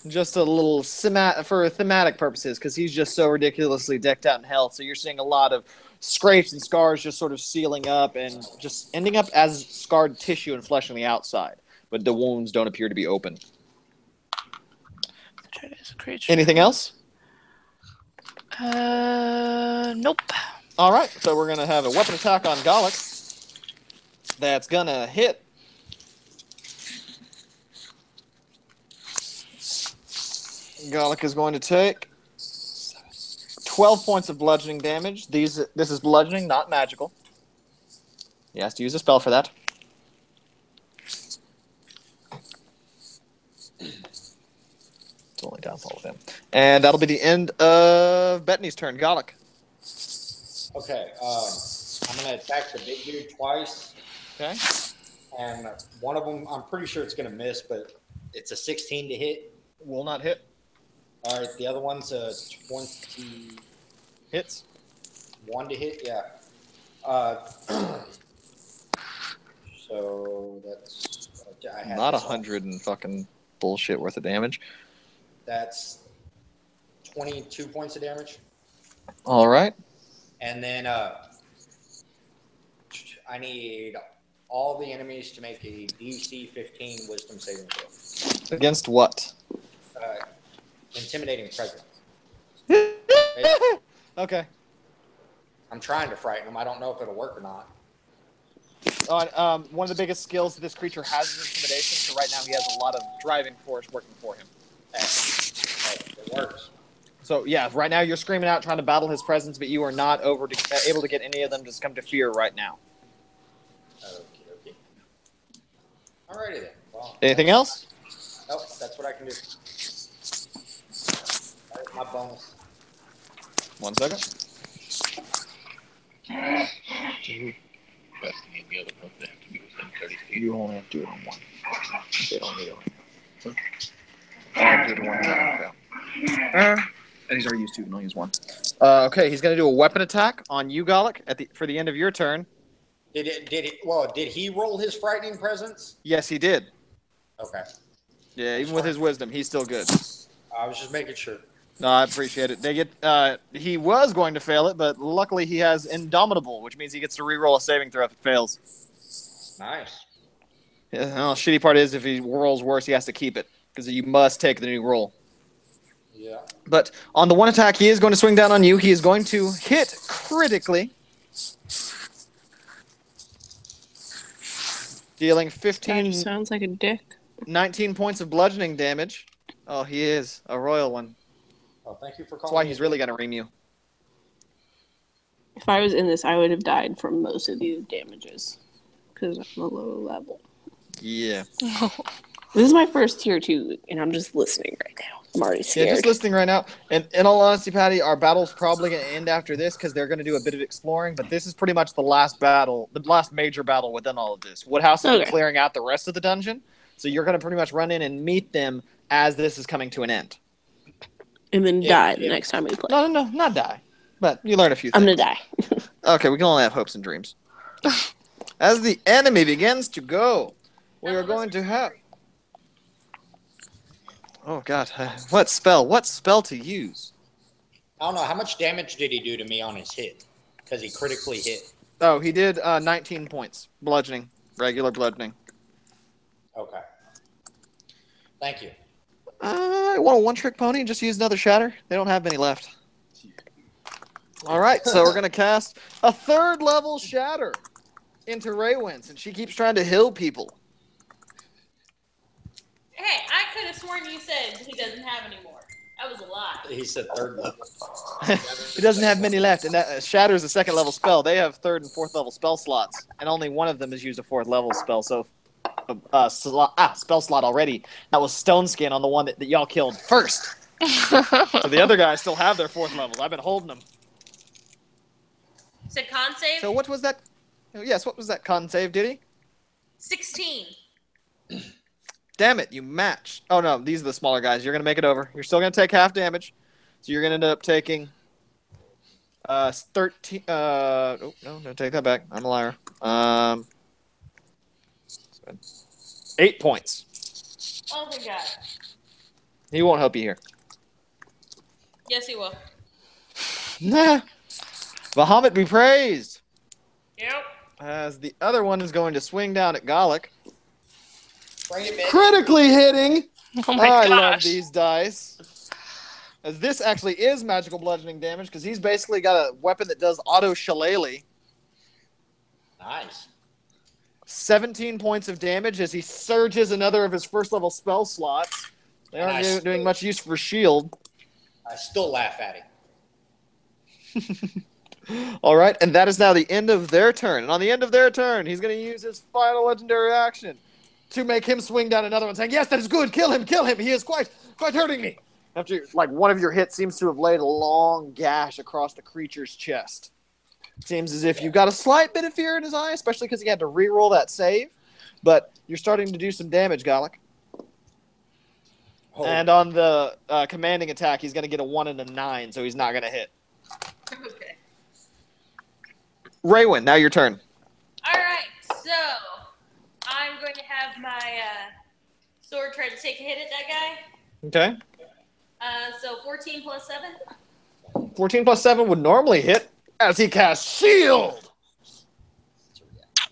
Just a little for thematic purposes, because he's just so ridiculously decked out in health. So you're seeing a lot of scrapes and scars just sort of sealing up and just ending up as scarred tissue and flesh on the outside. But the wounds don't appear to be open. Anything else? Nope. All right, so we're going to have a weapon attack on Gallic. That's going to hit Gallic is going to take 12 points of bludgeoning damage. This is bludgeoning, not magical. He has to use a spell for that. It's only downfall with him. And that'll be the end of Bettany's turn. Gallic. Okay. I'm gonna attack the big dude twice. Okay. And one of them, I'm pretty sure it's gonna miss, but it's a 16 to hit. Will not hit. All right. The other one's a 20. Hits. 1 to hit. Yeah. So that's I had Not this 100 and fucking bullshit worth of damage. That's 22 points of damage. All right. And then I need all the enemies to make a DC 15 Wisdom saving throw. Against what? Intimidating presence. Okay. I'm trying to frighten him. I don't know if it'll work or not. One of the biggest skills this creature has is intimidation, so right now he has a lot of driving force working for him. It works. So, yeah, right now you're screaming out trying to battle his presence, but you are not able to get any of them to come to fear right now. Okay. Alrighty then. Well, Anything else? Nope, that's what I can do. That's my bonus. 1 second. You only have to do it on one. They don't need it. I'll do it one time. And he's already used 2, and I'll use 1. Okay, he's going to do a weapon attack on you, Gallic, for the end of your turn. Did he roll his frightening presence? Yes, he did. Okay. Yeah, even with his wisdom, he's still good. I was just making sure. No, I appreciate it. He was going to fail it, but luckily he has Indomitable, which means he gets to re-roll a saving throw if it fails. Nice. Yeah, well, shitty part is if he rolls worse, he has to keep it, because you must take the new roll. Yeah. But on the one attack, he is going to swing down on you. He is going to hit critically, dealing 15... sounds like a dick. 19 points of bludgeoning damage. Oh, he is a royal one. Oh, thank you for calling. That's why he's really going to ream you. If I was in this, I would have died from most of these damages. Because I'm a low level. Yeah. This is my first tier 2, and I'm just listening right now. I'm already scared. Yeah, just listening right now. And in all honesty, Patty, our battle's probably going to end after this because they're going to do a bit of exploring. But this is pretty much the last battle, the last major battle within all of this. Woodhouse has been clearing out the rest of the dungeon. So you're going to pretty much run in and meet them as this is coming to an end. And then die the next time we play. No, not die. But you learn a few things. I'm going to die. Okay, we can only have hopes and dreams. As the enemy begins to go, we are going to have... Oh, God. What spell to use? I don't know. How much damage did he do to me on his hit? Because he critically hit. Oh, he did 19 points. Bludgeoning. Regular bludgeoning. Okay. Thank you. I want a one-trick pony. Just use another shatter. They don't have many left. All right, so we're going to cast a 3rd level shatter into Raywin, and she keeps trying to heal people. Hey, I could have sworn you said he doesn't have any more. That was a lie. He said 3rd level. He doesn't have many left, and that shatter is a 2nd level spell. They have 3rd and 4th level spell slots, and only one of them has used a 4th level spell, so spell slot already. That was Stone Skin on the one that y'all killed first. So the other guys still have their 4th levels. I've been holding them. Said con save? So what was that? Yes, what was that con save, did he? 16. Damn it, you matched. Oh, no, these are the smaller guys. You're going to make it over. You're still going to take half damage. So you're going to end up taking 13. Oh, no, take that back. I'm a liar. 8 points. Oh, my God. He won't help you here. Yes, he will. Nah. Bahamut be praised. Yep. As the other one is going to swing down at Gallic. Bring it, Critically hitting. Oh my I gosh. love these dice. As this actually is magical bludgeoning damage because he's basically got a weapon that does auto shillelagh. Nice. 17 points of damage as he surges another of his 1st level spell slots They aren't doing much use for shield. I still laugh at him. All right, and that is now the end of their turn. And on the end of their turn, he's going to use his final legendary action to make him swing down another one, saying, "Yes, that is good. Kill him, kill him. He is quite hurting me." After, like, one of your hits seems to have laid a long gash across the creature's chest. It seems as if you've got a slight bit of fear in his eye, especially because he had to re-roll that save. But you're starting to do some damage, Gallic. Oh. And on the commanding attack, he's going to get a 1 and a 9, so he's not going to hit. Okay. Raywin, now your turn. All right. So I'm going to have my sword try to take a hit at that guy. Okay. So 14 plus 7. 14 plus 7 would normally hit as he casts Shield.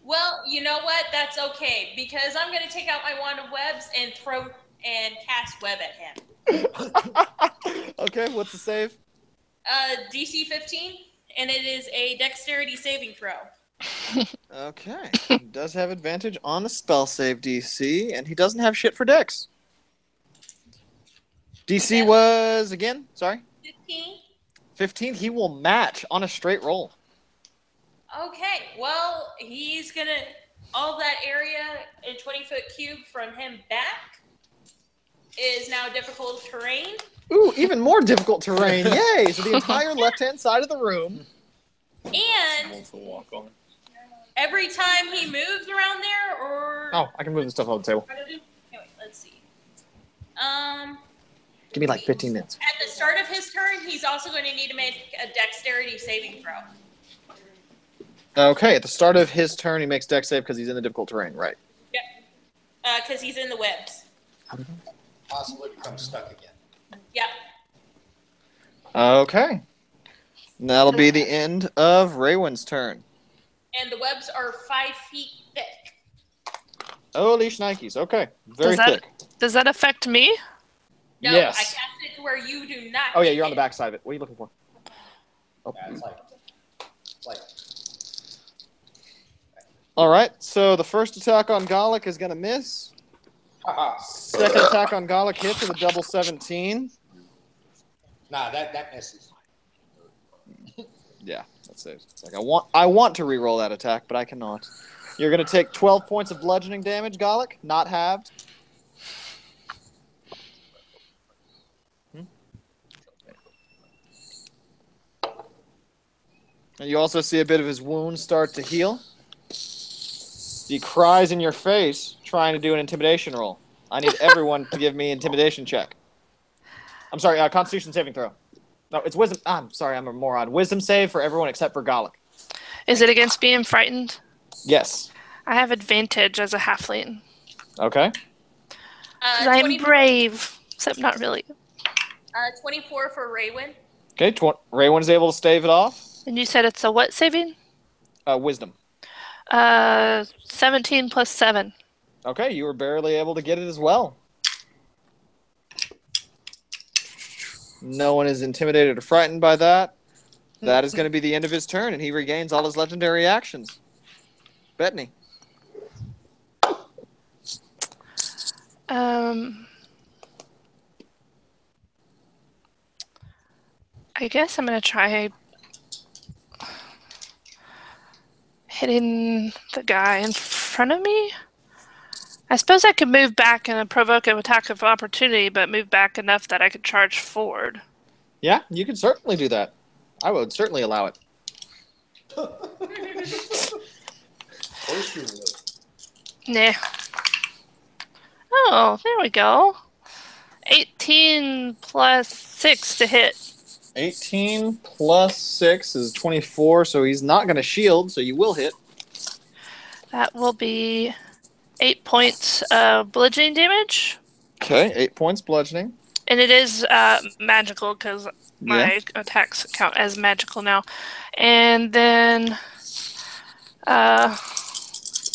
Well, you know what? That's okay because I'm going to take out my wand of webs and throw and cast web at him. Okay, what's the save? DC 15, and it is a dexterity saving throw. Okay. He does have advantage on the spell save DC, and he doesn't have shit for dex. DC was, again, sorry? 15. 15. He will match on a straight roll. Okay, well, he's going to, all that area in 20-foot cube from him back is now difficult terrain. Ooh, even more difficult terrain. Yay! So the entire left-hand side of the room. And every time he moves around there, or... Oh, I can move the stuff on the table. Anyway, let's see. Give me like 15 minutes. At the start of his turn, he's also going to need to make a dexterity saving throw. Okay, at the start of his turn, he makes dex save because he's in the difficult terrain, right? Yep. Because he's in the webs. Possibly become stuck again. Yep. Okay. And that'll be the end of Raywin's turn. And the webs are 5 feet thick. Holy shnikes. Okay. Very thick. Does that affect me? No, Yes. I cast it to where you do not. Oh, yeah, you're on the back side of it. What are you looking for? Oh. Yeah, it's like All right, so the first attack on Gallic is going to miss. Second attack on Gallic hits with a double 17. Nah, that misses. Yeah, that's it. It's like I want to re-roll that attack, but I cannot. You're going to take 12 points of bludgeoning damage, Gallic, not halved. And you also see a bit of his wound start to heal. He cries in your face, trying to do an intimidation roll. I need everyone to give me an intimidation check. I'm sorry, Constitution saving throw. No, it's wisdom. I'm sorry, I'm a moron. Wisdom save for everyone except for Gallic. Is it against being frightened? Yes. I have advantage as a halfling. Okay. 'Cause I'm 24 brave, except not really. 24 for Raywin. Okay, Raywin is able to stave it off. And you said it's a what saving? Wisdom. 17 plus 7. Okay, you were barely able to get it as well. No one is intimidated or frightened by that. That is going to be the end of his turn, and he regains all his legendary actions. Bettany. I guess I'm going to try hitting the guy in front of me. I suppose I could move back and provoke an attack of opportunity, but move back enough that I could charge forward. Yeah, you can certainly do that. I would certainly allow it. Nah. Oh, there we go. 18 plus 6 to hit. 18 plus 6 is 24, so he's not going to shield, so you will hit. That will be 8 points of bludgeoning damage. Okay, 8 points bludgeoning. And it is magical because my attacks count as magical now. And then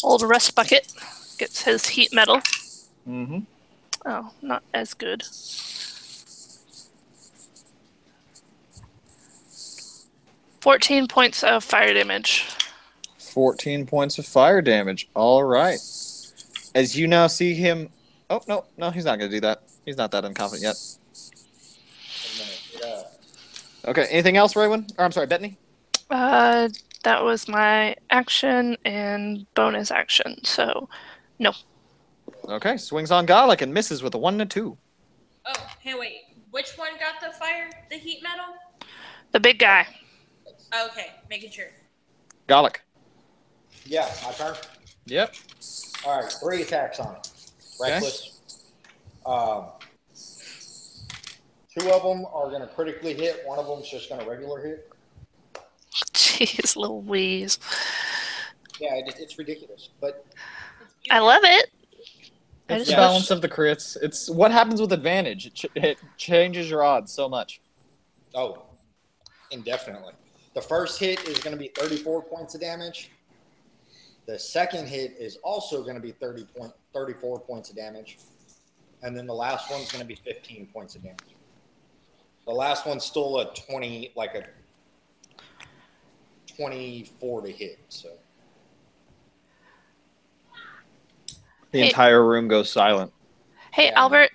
old Rust Bucket gets his heat metal. Mm-hmm. Oh, not as good. $14 points of fire damage. 14 points of fire damage. All right. As you now see him Oh, no, he's not going to do that. He's not that unconfident yet. Okay, anything else, Raywin? Or I'm sorry, Bettany? That was my action and bonus action, so no. Okay, swings on Garlic and misses with a 1 and a 2. Oh, hey, wait. Which one got the fire? The heat metal? The big guy. Okay, making sure. Garlic. Yeah, my turn. Yep. All right, 3 attacks on it. Reckless. 2 of them are going to critically hit. 1 of them is just going to regular hit. Jeez Louise. Yeah, it's ridiculous, but I love it. It's the balance of the crits. It's what happens with advantage. It changes your odds so much. Oh, indefinitely. The first hit is going to be 34 points of damage. The second hit is also going to be 34 points of damage. And then the last one's going to be 15 points of damage. The last one's still a 24 to hit. So the entire room goes silent. Hey, Yeah. Albert,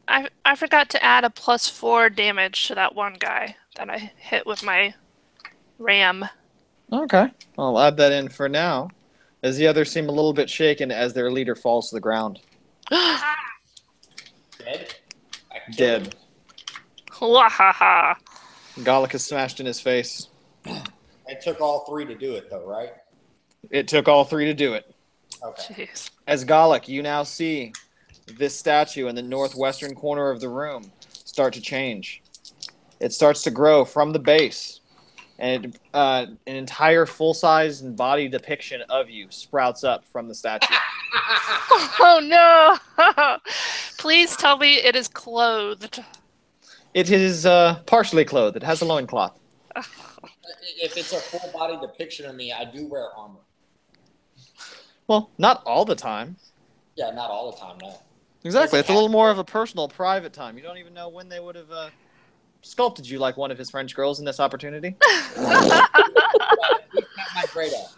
I forgot to add a +4 damage to that one guy that I hit with my ram. Okay, I'll add that in for now, as the others seem a little bit shaken as their leader falls to the ground. dead. Dead. Wahaha. Garlic is smashed in his face. It took all 3 to do it, though, right? It took all 3 to do it. Okay. Jeez. As Garlic, you now see this statue in the northwestern corner of the room start to change. It starts to grow from the base, and an entire full-size and body depiction of you sprouts up from the statue. Oh no! Please tell me it is clothed. It is partially clothed. It has a loincloth. If it's a full body depiction of me, I do wear armor. Well, not all the time. Yeah, not all the time, no. Exactly. It's a little more of a personal, private time. You don't even know when they would have sculpted you like one of his French girls in this opportunity. Not my great ass.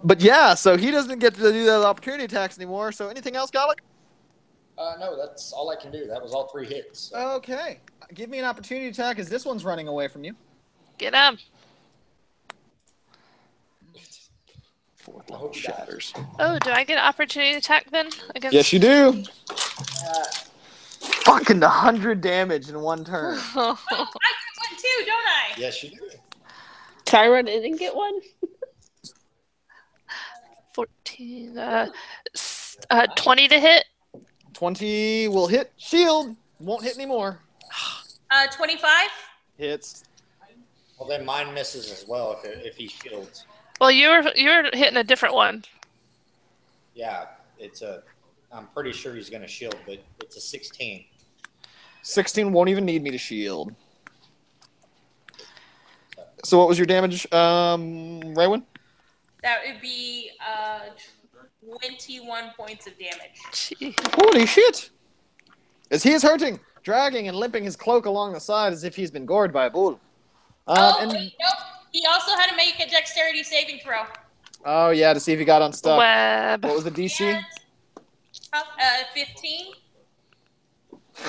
But yeah, so he doesn't get to do those opportunity attacks anymore. So anything else, Garlic? No, that's all I can do. That was all 3 hits. Okay. Give me an opportunity attack as this one's running away from you. Get him. Fourth level shatters. Oh, do I get an opportunity attack then? Against... Yes, you do. Fucking 100 damage in 1 turn. Oh, I get one too, don't I? Yes, you do. Tyra didn't get one. 14. 20 to hit. 20 will hit. Shield. Won't hit anymore. 25? Hits. Well, then mine misses as well if he shields. Well, you're hitting a different one. Yeah, I'm pretty sure he's going to shield, but it's a 16. 16 won't even need me to shield. So what was your damage, Raywin? That would be 21 points of damage. Gee. Holy shit! As he is hurting, dragging and limping his cloak along the side as if he's been gored by a bull. Wait, nope. He also had to make a dexterity saving throw. Oh, yeah, to see if he got unstuck. Web. What was the DC? And, 15.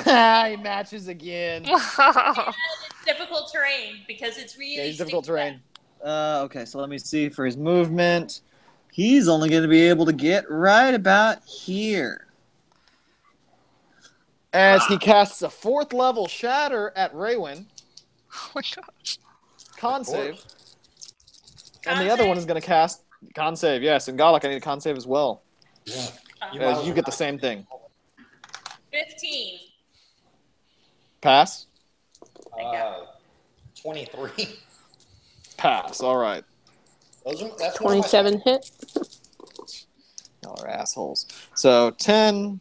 He matches again. And it's difficult terrain because it's really Yeah, he's difficult sticky terrain. Okay, so let me see for his movement. He's only going to be able to get right about here. As he casts a 4th level shatter at Raywin. Oh my gosh. Con save. And Con the other save? one is going to cast con save, yes. And Garlic, I need a con save as well. Yeah. You get the same thing. 15. Pass? 23. Pass, all right. That's 27 hit. Y'all are assholes. So 10,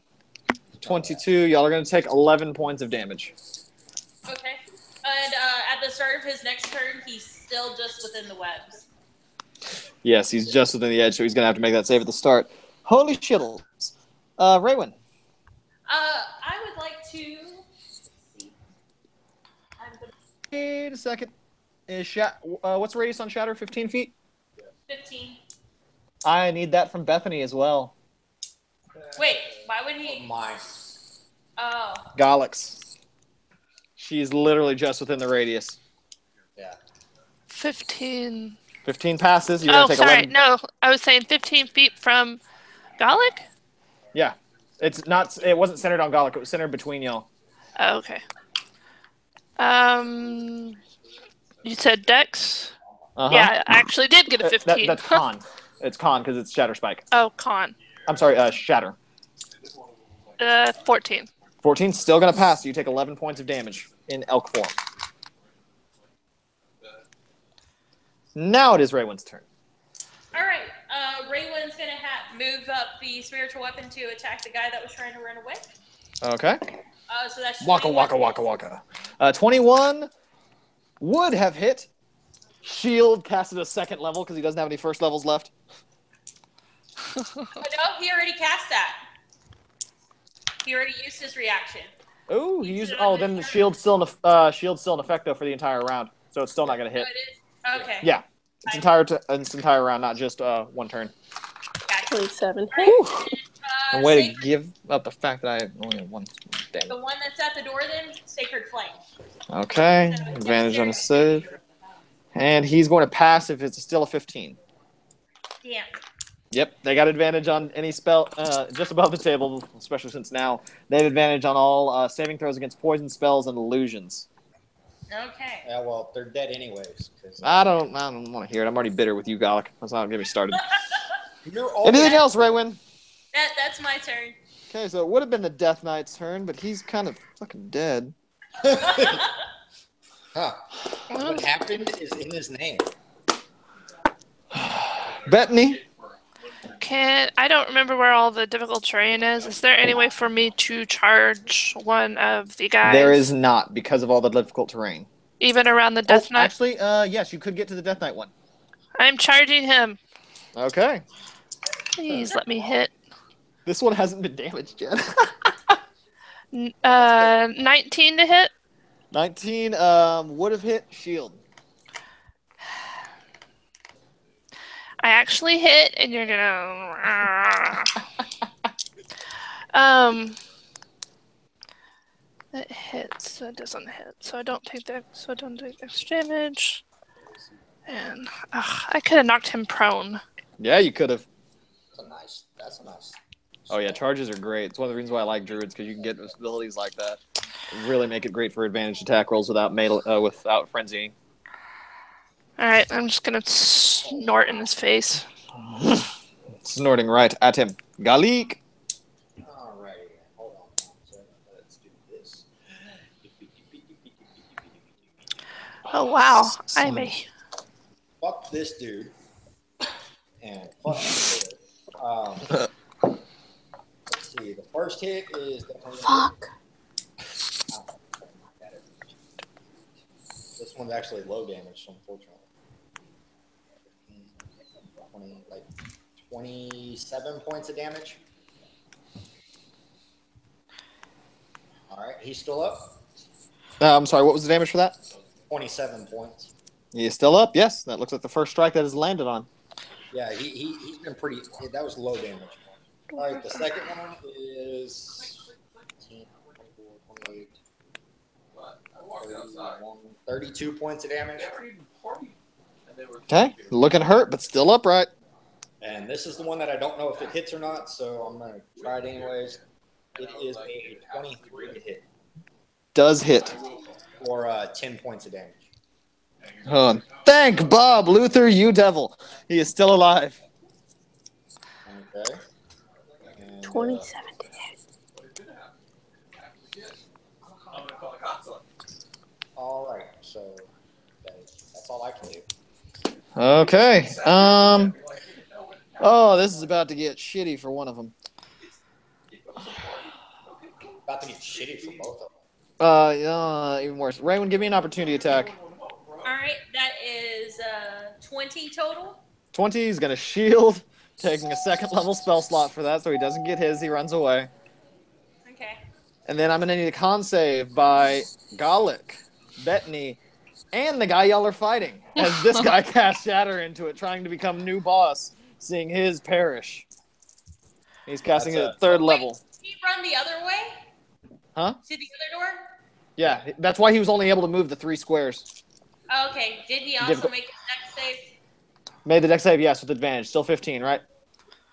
22, y'all are going to take 11 points of damage. Okay. And at the start of his next turn, he's still just within the webs. Yes, he's just within the edge, so he's going to have to make that save at the start. Holy shittles. Raywin. I would like to. Let's see. Wait a second. What's the radius on shatter? 15 feet? 15. I need that from Bethany as well. Wait, why would did he? Mine. Oh. Galix. She's literally just within the radius. Yeah. 15. 15 passes. You're Oh, gonna take sorry. 11. No, I was saying 15 feet from Gallic? Yeah, it's not. It wasn't centered on Gallic. It was centered between y'all. Oh, okay. You said Dex? Uh-huh. Yeah, I actually did get a 15. That's con. It's con because it's Shatter Spike. Oh, con. I'm sorry, Shatter. 14. 14 still gonna pass. You take 11 points of damage in elk form. Now it is Raywin's turn. All right. Raywin's gonna move up the spiritual weapon to attack the guy that was trying to run away. Okay. So that's Waka 21. waka waka waka. 21 would have hit. Shield casted a second level because he doesn't have any first levels left. Oh, no, he already cast that. He already used his reaction. Oh, he used. Oh, then the shield's still in effect though for the entire round, so it's still not gonna hit. Oh, it is? Okay. Yeah, its entire round, not just one turn. Gotcha. 27. And way to give up the fact that I only have one. Damn. The one that's at the door then, Sacred Flame. Okay, advantage on a save. And he's going to pass if it's still a 15. Damn. Yep, they got advantage on any spell just above the table, especially since now they have advantage on all saving throws against poison spells and illusions. Okay. Yeah, well, they're dead anyways. I don't want to hear it. I'm already bitter with you, Gallic. That's not get me started. You're Anything else, Raywin? That's my turn. Okay, so it would have been the Death Knight's turn, but he's kind of fucking dead. Huh. What happened is in his name. Bettany? I don't remember where all the difficult terrain is. Is there any way for me to charge one of the guys? There is not, because of all the difficult terrain. Even around the Death Knight? Actually, yes, you could get to the Death Knight one. I'm charging him. Okay. Please let me hit. This one hasn't been damaged yet. 19 to hit. 19 would have hit shield. I actually hit, and you're gonna. It hits. It doesn't hit, so I don't take the. So I don't take extra damage. And I could have knocked him prone. Yeah, you could have. That's a nice. Oh yeah, charges are great. It's one of the reasons why I like druids, because you can get abilities like that. Really make it great for advantage attack rolls without without frenzying. All right, I'm just gonna snort in his face. Snorting right at him. Galik. Alrighty, hold on. So let's do this. Oh wow, I'm a. Fuck this dude. And fuck this dude. Let's see. The first hit is definitely. Fuck. This one's actually low damage, unfortunately. 27 points of damage. All right, he's still up. I'm sorry, what was the damage for that? 27 points. He is still up, yes. That looks like the first strike that has landed on. Yeah, he's been pretty. That was low damage. All right, the second one is 15, 24, 28, 32 points of damage. Okay, looking hurt, but still upright. And this is the one that I don't know if it hits or not, so I'm going to try it anyways. It is a 23 to hit. Does hit. Or 10 points of damage. Oh, thank Bob Luther, you devil. He is still alive. Okay. And, 27 to hit. all right, so that's all I can do. Okay. Oh, this is about to get shitty for one of them. About to get shitty for both of them. Even worse. Raywin, give me an opportunity attack. All right, that is 20 total. 20, he's going to shield, taking a second level spell slot for that so he doesn't get his, he runs away. Okay. And then I'm going to need a con save by Gallic, Bettany, and the guy y'all are fighting. As this guy casts Shatter into it, trying to become new boss, seeing his perish. He's casting it at third level. he run the other way? Huh? To the other door? Yeah, that's why he was only able to move the 3 squares. Oh, okay. Did he also Difficult. make his next save? Made the dex save, yes, with advantage. Still 15, right?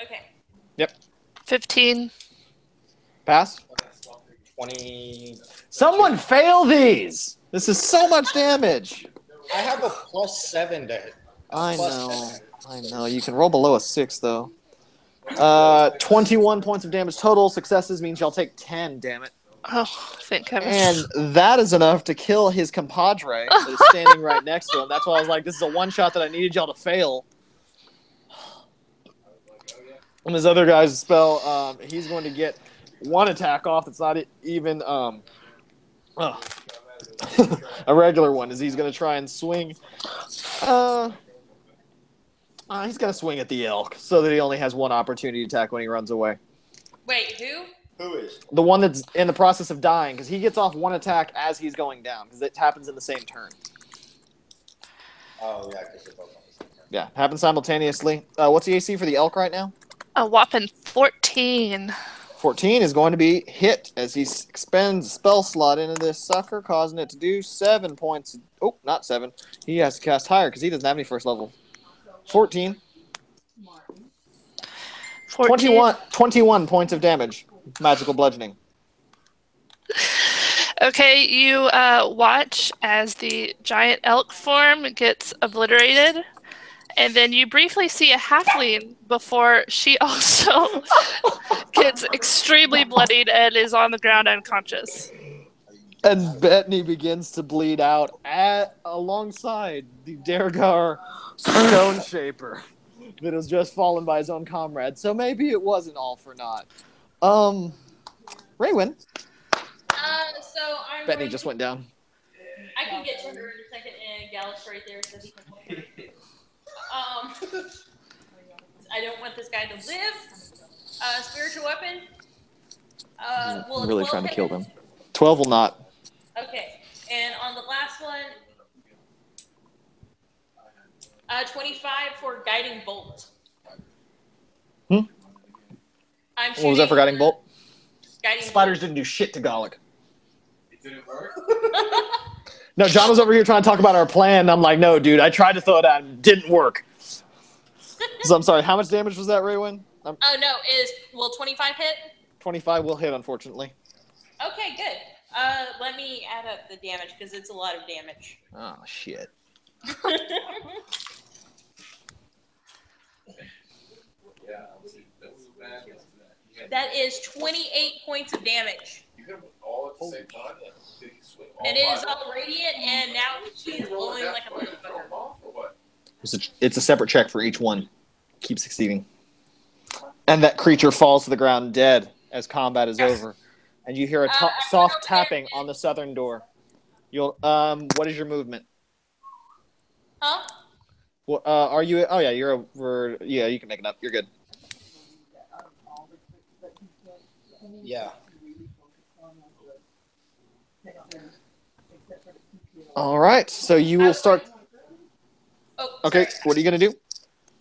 Okay. Yep. 15. Pass. 20. Someone fail these! This is so much damage. I have a +7 to hit. I Plus know. 7. I know. You can roll below a 6, though. 21 points of damage total. Successes means y'all take 10, damn it. Oh, thank heavens. And that is enough to kill his compadre that is standing right next to him. That's why I was like, this is a one-shot that I needed y'all to fail. And his other guy's spell, he's going to get 1 attack off that's not even a regular one, as he's going to try and swing. He's going to swing at the elk so that he only has 1 opportunity to attack when he runs away. Wait, who? Who is? The one that's in the process of dying, because he gets off 1 attack as he's going down, because it happens in the same turn. Oh, yeah, because they're both on the same turn. Yeah, happens simultaneously. What's the AC for the elk right now? A whopping 14. 14 is going to be hit as he expends a spell slot into this sucker, causing it to do 7 points. Oh, not 7. He has to cast higher because he doesn't have any first level. 14. 14. 21 points of damage. Magical bludgeoning. Okay, you watch as the giant elk form gets obliterated, and then you briefly see a halfling before she also gets extremely bloodied and is on the ground unconscious. And Bettany begins to bleed out alongside the Dergar Stone Shaper that has just fallen by his own comrade. So maybe it wasn't all for naught. Raywin. So I'm Bettany going just to- went down. I can get to her in a second, and Gallup's right there, so he can hold her. I don't want this guy to live. Spiritual weapon. Will I'm a really 12 trying to hit? kill them. 12 will not. Okay, and on the last one, 25 for guiding bolt. Hmm? I'm What was that for guiding bolt? Guiding Spiders bolt. didn't do shit to Golic. It didn't work. No, John was over here trying to talk about our plan. And I'm like, no, dude, I tried to throw it out and it didn't work. So I'm sorry. How much damage was that, Raywin? Oh no, will 25 hit? 25 will hit, unfortunately. Okay, good. Let me add up the damage because it's a lot of damage. Oh, shit. That is 28 points of damage. You hit them all at the same time? Did he swing all And it is 5? all radiant, and now she's blowing like a motherfucker. Off or what? It's a separate check for each one. Keep succeeding. And that creature falls to the ground dead as combat is over. And you hear a soft tapping on the southern door. You'll what is your movement? Huh? Well, are you? Oh yeah, you're over. Yeah, you can make it up. You're good. Yeah. All right, so you will start. Oh, Okay, sorry. what are you gonna do?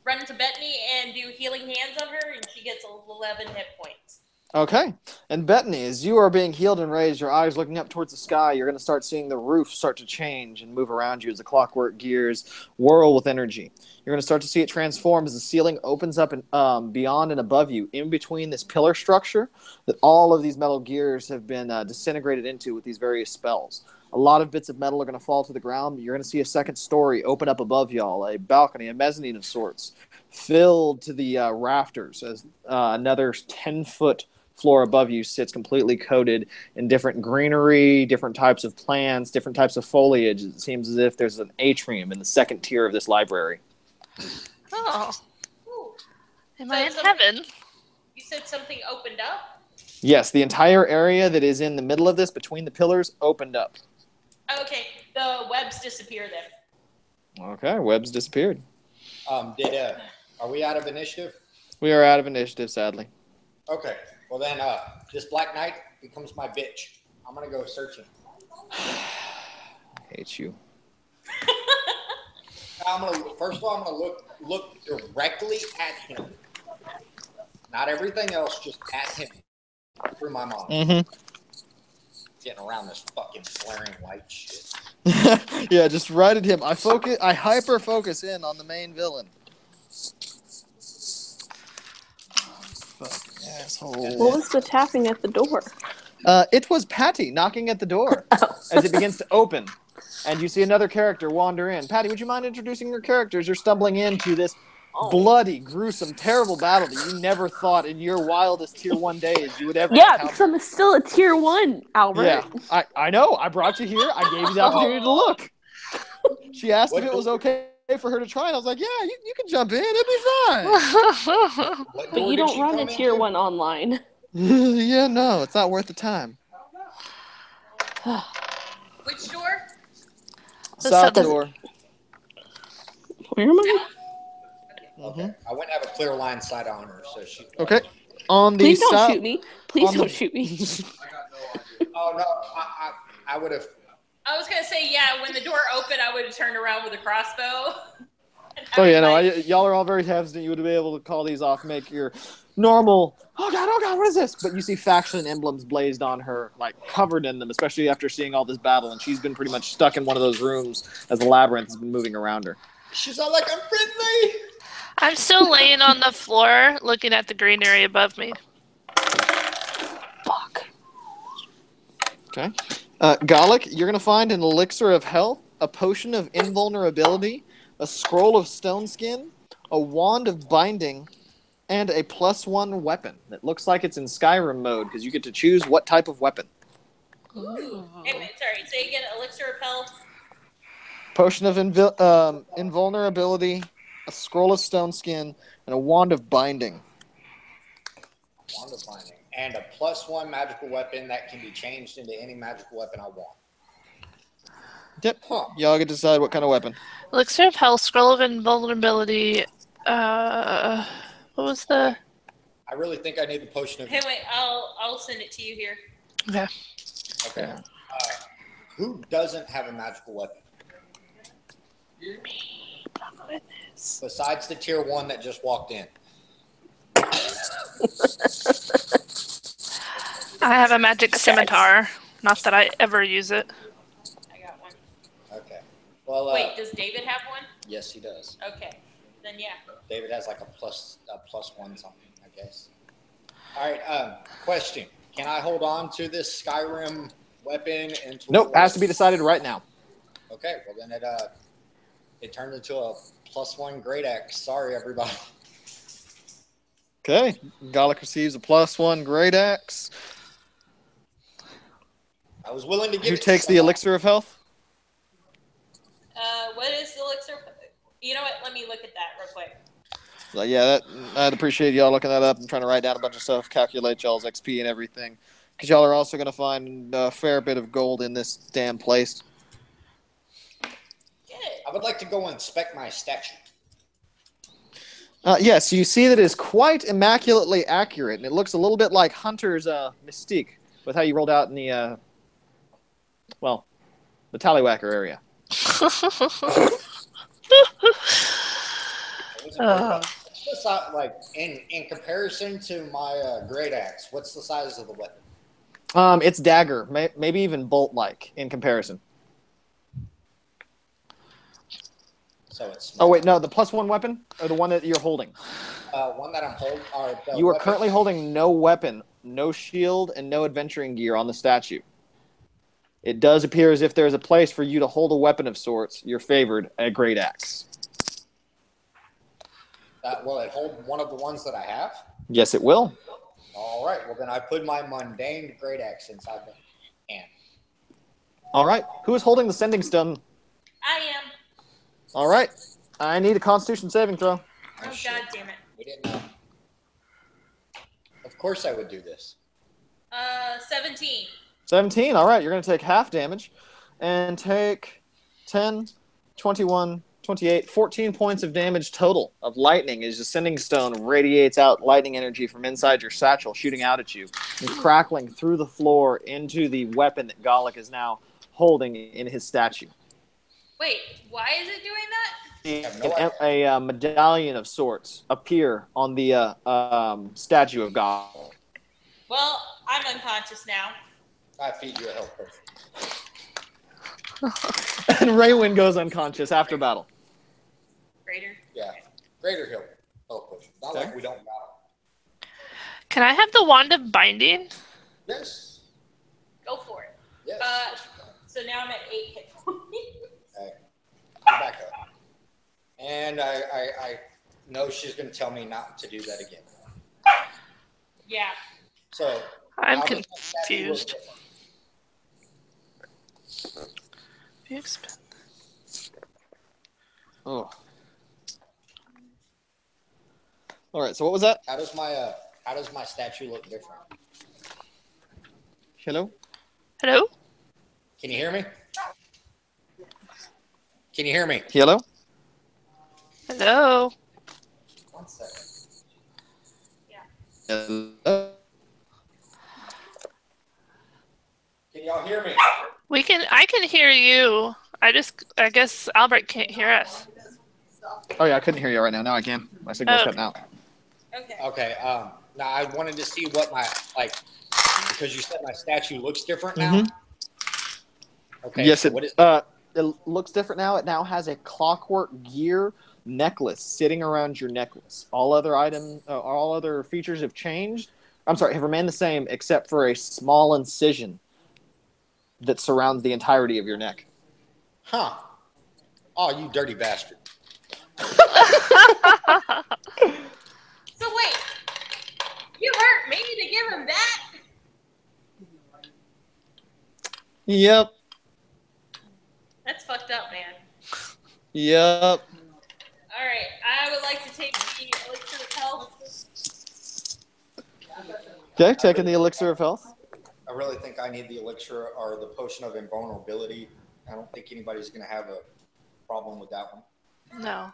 Run into Bethany and do healing hands on her, and she gets 11 hit points. Okay, and Bethany, as you are being healed and raised, your eyes looking up towards the sky, you're going to start seeing the roof start to change and move around you as the clockwork gears whirl with energy. You're going to start to see it transform as the ceiling opens up and beyond and above you, in between this pillar structure that all of these metal gears have been disintegrated into with these various spells. A lot of bits of metal are going to fall to the ground, but you're going to see a second story open up above y'all, a balcony, a mezzanine of sorts, filled to the rafters as another 10-foot floor above you sits completely coated in different greenery, different types of plants, different types of foliage. It seems as if there's an atrium in the second tier of this library. Oh, Ooh. am So I in something- heaven? You said something opened up? Yes, the entire area that is in the middle of this, between the pillars, opened up. Oh, okay, the webs disappear then. Okay, webs disappeared. Are we out of initiative? We are out of initiative, sadly. Okay. Well then, this Black Knight becomes my bitch. I'm gonna go searching. I hate you. First of all, I'm gonna look directly at him. Not everything else, just at him. through my mind. Mm-hmm. Getting around this fucking flaring light shit. Yeah, just right at him. I hyper focus in on the main villain. Fucking asshole. What was the tapping at the door? It was Patty knocking at the door as it begins to open, and you see another character wander in. Patty, would you mind introducing your characters? You're stumbling into this bloody, gruesome, terrible battle that you never thought in your wildest Tier 1 days you would ever Yeah, encounter. because I'm still a tier 1, Albert. Yeah, I know. I brought you here. I gave you the opportunity to look. She asked if it was okay for her to try, and I was like, yeah, you can jump in. It'll be fine. What But door you did don't she run a come tier into? 1 online. Yeah, no, it's not worth the time. Which door? The South southern- door. Where am I? Okay. I wouldn't have a clear line sight on her, so she. Okay. On the Please don't south. shoot me. Please on don't the- shoot me. Oh no, I would have. I was gonna say, yeah, when the door opened, I would have turned around with a crossbow. Oh yeah, no, y'all are all very hesitant. You would be able to call these off, make your normal. Oh god, what is this? But you see faction emblems blazed on her, like covered in them, especially after seeing all this battle, and she's been pretty much stuck in one of those rooms as the labyrinth has been moving around her. She's all like, I'm friendly. I'm still laying on the floor, looking at the greenery above me. Fuck. Okay. Gallic, you're going to find an elixir of health, a potion of invulnerability, a scroll of stone skin, a wand of binding, and a +1 weapon. It looks like it's in Skyrim mode because you get to choose what type of weapon. Ooh. Hey, wait, sorry, say again, elixir of health. Potion of invulnerability, a scroll of stone skin, and a wand of binding. Wand of binding. And a +1 magical weapon that can be changed into any magical weapon I want. Yep. Huh. Y'all get to decide what kind of weapon. Elixir of Health, Scroll of Invulnerability. What was the? I really think I need the potion of. Hey, wait, I'll send it to you here. Okay. Okay. Who doesn't have a magical weapon? Me. Besides the tier 1 that just walked in. I have a magic scimitar. Not that I ever use it. I got one. Okay. Well, Wait, does David have one? yes, he does. Okay, then yeah. David has like a plus one something, I guess. All right. Question: can I hold on to this Skyrim weapon until? Nope, has to be decided right now. Okay. Well, then it turned into a +1 great axe. Sorry, everybody. Okay. Gallic receives a +1 great axe. I was willing to give. Who it to takes the someone. elixir of health? What is the elixir? You know what? Let me look at that real quick. Like, yeah, I'd appreciate y'all looking that up. I'm trying to write down a bunch of stuff, calculate y'all's XP and everything. Because y'all are also going to find a fair bit of gold in this damn place. Good. I would like to go inspect my statue. Yes, you see that it is quite immaculately accurate, and it looks a little bit like Hunter's Mystique, with how you rolled out in the, the Tallywhacker area. What's the size, like in comparison to my great axe? What's the size of the weapon? It's dagger, maybe even bolt-like in comparison. So it's. Oh wait, no, the +1 weapon or the one that you're holding. One that I'm holding. You are currently holding no weapon, no shield, and no adventuring gear on the statue. It does appear as if there's a place for you to hold a weapon of sorts, your favored, a great axe. Will it hold one of the ones that I have? Yes, it will. All right. Well, then I put my mundane great axe inside the hand. All right. Who is holding the sending stone? I am. All right. I need a Constitution saving throw. Oh, shit. God damn it. We didn't know. Of course I would do this. 17. 17. All right. You're going to take half damage and take 10, 21, 28, 14 points of damage total of lightning as the sending stone radiates out lightning energy from inside your satchel, shooting out at you and crackling through the floor into the weapon that Gallic is now holding in his statue. Wait, why is it doing that? A medallion of sorts appear on the statue of Gallic. Well, I'm unconscious now. I feed you a health potion. And Raywin goes unconscious after battle. Greater? Yeah. Greater health potion. Not Okay. like we don't battle. Can I have the wand of binding? Yes. Go for it. Yes. So now I'm at 8 hit points. Okay. Go back up. And I know she's going to tell me not to do that again. Yeah. So I'm how does my statue look confused. different? Oh. All right. So what was that? How does my statue look different? Hello. Hello? Can you hear me? Can you hear me? Hello. Hello? 1 second. Hello. Can y'all hear me? I can hear you. I guess Albert can't hear us. Oh yeah, I couldn't hear you right now. Now I can. My signal's Oh. cutting out. Okay. Okay. Now I wanted to see what my because you said my statue looks different now. Mhm. Okay. Yes, so it what is it looks different now. It now has a clockwork gear necklace sitting around your necklace. All other features have changed. I'm sorry, have remained the same except for a small incision that surrounds the entirety of your neck. Huh. Oh, you dirty bastard. So wait, you hurt me to give him that? Yep. That's fucked up, man. Yep. All right, I would like to take the elixir of health. Okay, taking the elixir of health. I really think I need the elixir or the potion of invulnerability. I don't think anybody's going to have a problem with that one. No.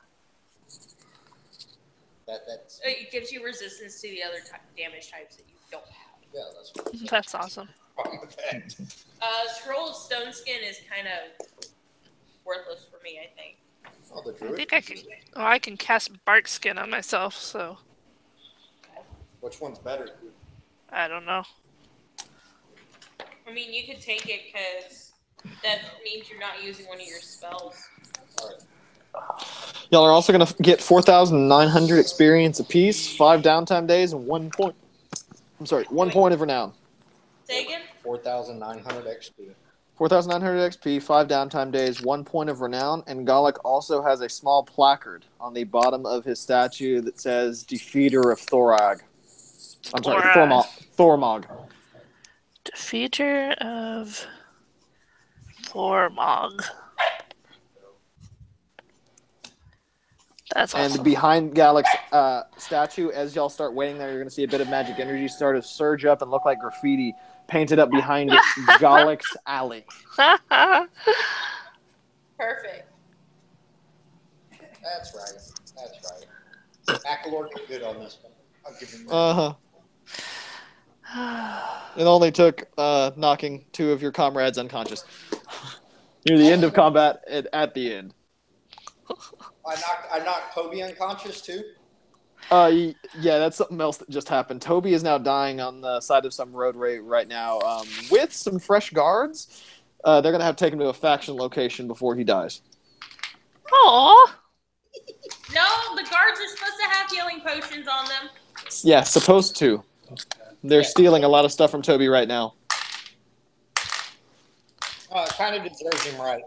That's It gives you resistance to the other damage types that you don't have. yeah, that's what That's awesome. problem with that. Scroll of Stone Skin is kind of worthless for me, I think. Oh, the I druid. think I can. Oh, I can cast bark skin on myself, so Which one's better? I don't know. I mean, you could take it because that means you're not using one of your spells. All right. Y'all are also going to get 4,900 experience apiece, 5 downtime days, and 1 point. I'm sorry, 1 point of renown. Say again? 4,900 XP. 4,900 XP, 5 downtime days, 1 point of renown, and Gallic also has a small placard on the bottom of his statue that says Defeater of Thorag. I'm sorry, Thormog. Defeater of Thormog. That's awesome. And behind Gallic's statue, as y'all start waiting there, you're going to see a bit of magic energy start to surge up and look like graffiti painted up behind it, Gallic's alley. Perfect. That's right. That's right. Acalord did good on this one. I'll give him that. It only took knocking 2 of your comrades unconscious. Near the end of combat, at the end. I knocked Toby unconscious too. Yeah, that's something else that just happened. Toby is now dying on the side of some roadway right now with some fresh guards. They're going to have to take him to a faction location before he dies. Aww. No, the guards are supposed to have healing potions on them. Yeah, supposed to. They're stealing a lot of stuff from Toby right now. Kind of deserves him right.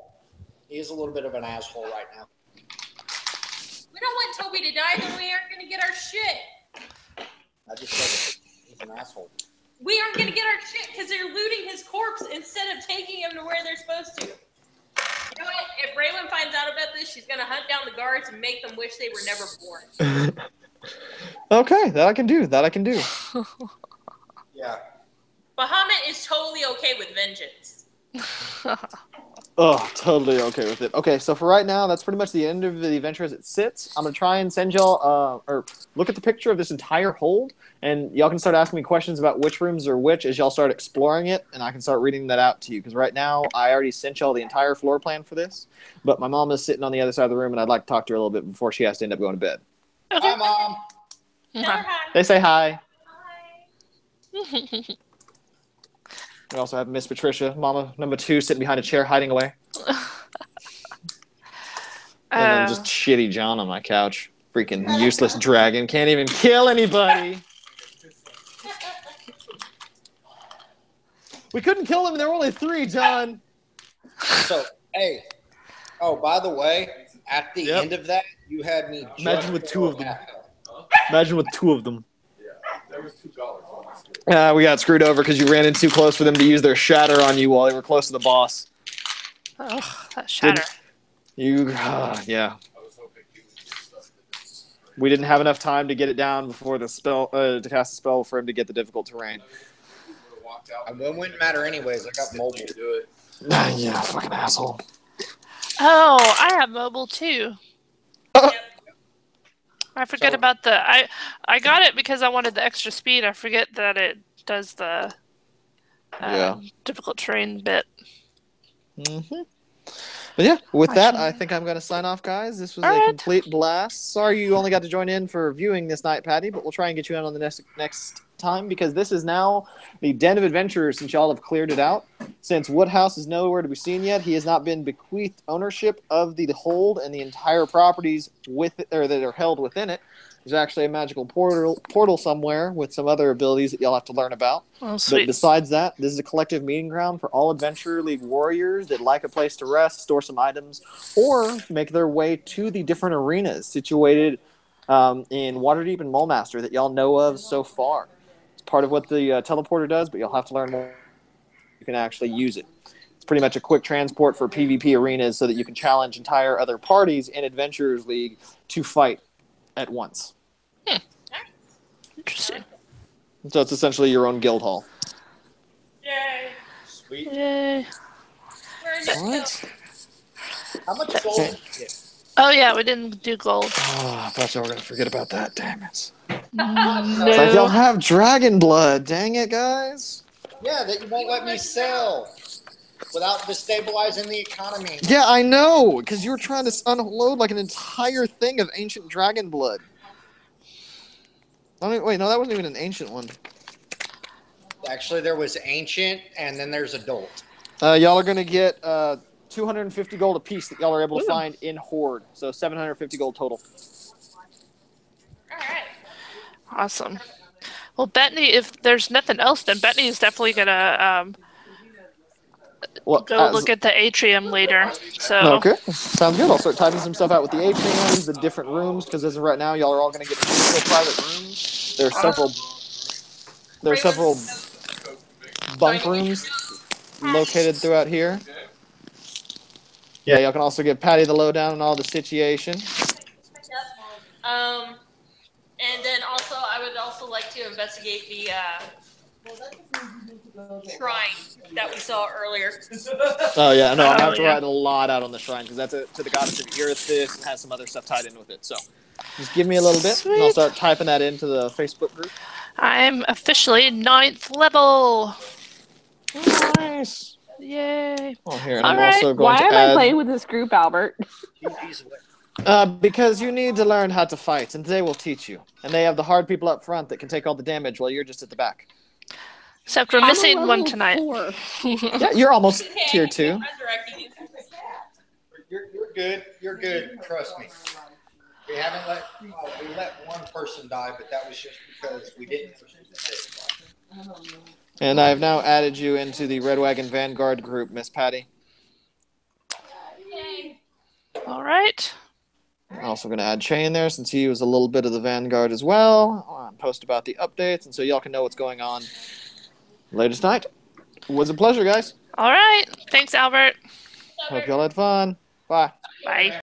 He is a little bit of an asshole right now. We don't want Toby to die, then we aren't going to get our shit. I just said he's an asshole. We aren't going to get our shit because they're looting his corpse instead of taking him to where they're supposed to. You know what? If Raylan finds out about this, she's going to hunt down the guards and make them wish they were never born. Okay, that I can do. Yeah. Bahamut is totally okay with vengeance. Oh, totally okay with it. Okay, so for right now, that's pretty much the end of the adventure as it sits. I'm going to try and send y'all, or look at the picture of this entire hold, and y'all can start asking me questions about which rooms are which as y'all start exploring it, and I can start reading that out to you. Because right now, I already sent y'all the entire floor plan for this, but my mom is sitting on the other side of the room, and I'd like to talk to her a little bit before she has to end up going to bed. Okay. Hi, Mom. Tell her hi. They say hi. Hi. We also have Miss Patricia, Mama number 2, sitting behind a chair, hiding away. And then just shitty John on my couch. Freaking useless dragon. Can't even kill anybody. We couldn't kill them. There were only 3, John. So, hey. Oh, by the way, at the end of that, you had me. Imagine with 2 of them. Imagine with 2 of them. There was $2. We got screwed over because you ran in too close for them to use their shatter on you while they were close to the boss. Oh, that shatter. Yeah. We didn't have enough time to get it down before the spell to cast a spell for him to get the difficult terrain. It wouldn't matter anyways. I got mobile to do it. Yeah, fucking asshole. Oh, I have mobile too. I forget about the I got it because I wanted the extra speed. I forget that it does the difficult terrain bit. Mm-hmm. But yeah, with that, I think I'm going to sign off, guys. This was a complete blast. Sorry you only got to join in for viewing this night, Patty, but we'll try and get you in on the next time because this is now the Den of Adventurers since y'all have cleared it out. Since Woodhouse is nowhere to be seen yet, he has not been bequeathed ownership of the hold and the entire properties that are held within it. There's actually a magical portal somewhere with some other abilities that y'all have to learn about. Oh, sweet. But besides that, this is a collective meeting ground for all Adventure League warriors that like a place to rest, store some items, or make their way to the different arenas situated in Waterdeep and Mulmaster that y'all know of so far. It's part of what the teleporter does, but you'll have to learn more. You can actually use it. It's pretty much a quick transport for PvP arenas so that you can challenge entire other parties in Adventurers League to fight at once. Interesting. So it's essentially your own guild hall. Yay. Sweet. Yay. What? How much gold did you get? Oh yeah, we didn't do gold. Oh, I thought y'all were going to forget about that. Damn it. No. It's like y'all have dragon blood. Dang it, guys. Yeah, that you won't let me sell without destabilizing the economy. Yeah, I know, because you were trying to unload like an entire thing of ancient dragon blood. Wait, no, that wasn't even an ancient one. Actually, there was ancient, and then there's adult. Y'all are going to get 250 gold apiece that y'all are able to find in Horde. So 750 gold total. All right. Awesome. Well, Bethany, if there's nothing else, then Bethany is definitely going to go look at the atrium later. So okay, sounds good. I'll start typing some stuff out with the atriums, the different rooms, because as of right now, y'all are all going to get individual private rooms. There are several bunk rooms located throughout here. Yeah, y'all can also give Patty the lowdown on all the situation. And then also, I would also like to investigate the shrine that we saw earlier. Oh yeah, no, I'm gonna have to write a lot out on the shrine because that's to the goddess of Erithis and has some other stuff tied in with it. So just give me a little bit, and I'll start typing that into the Facebook group. I'm officially 9th level. Nice. Yay. Oh, here, and I'm also going to add... Why am I playing with this group, Albert? Because you need to learn how to fight, and they will teach you. And they have the hard people up front that can take all the damage while you're just at the back. Except we're missing one tonight. Yeah, you're almost tier 2. You're good. You're good. Trust me. We haven't we let one person die, but that was just because we didn't. And I have now added you into the Red Wagon Vanguard group, Miss Patty. All right. I'm also going to add Shay in there since he was a little bit of the Vanguard as well. I'll post about the updates, and so y'all can know what's going on later tonight. It was a pleasure, guys. All right. Thanks, Albert. Hope y'all had fun. Bye. Bye.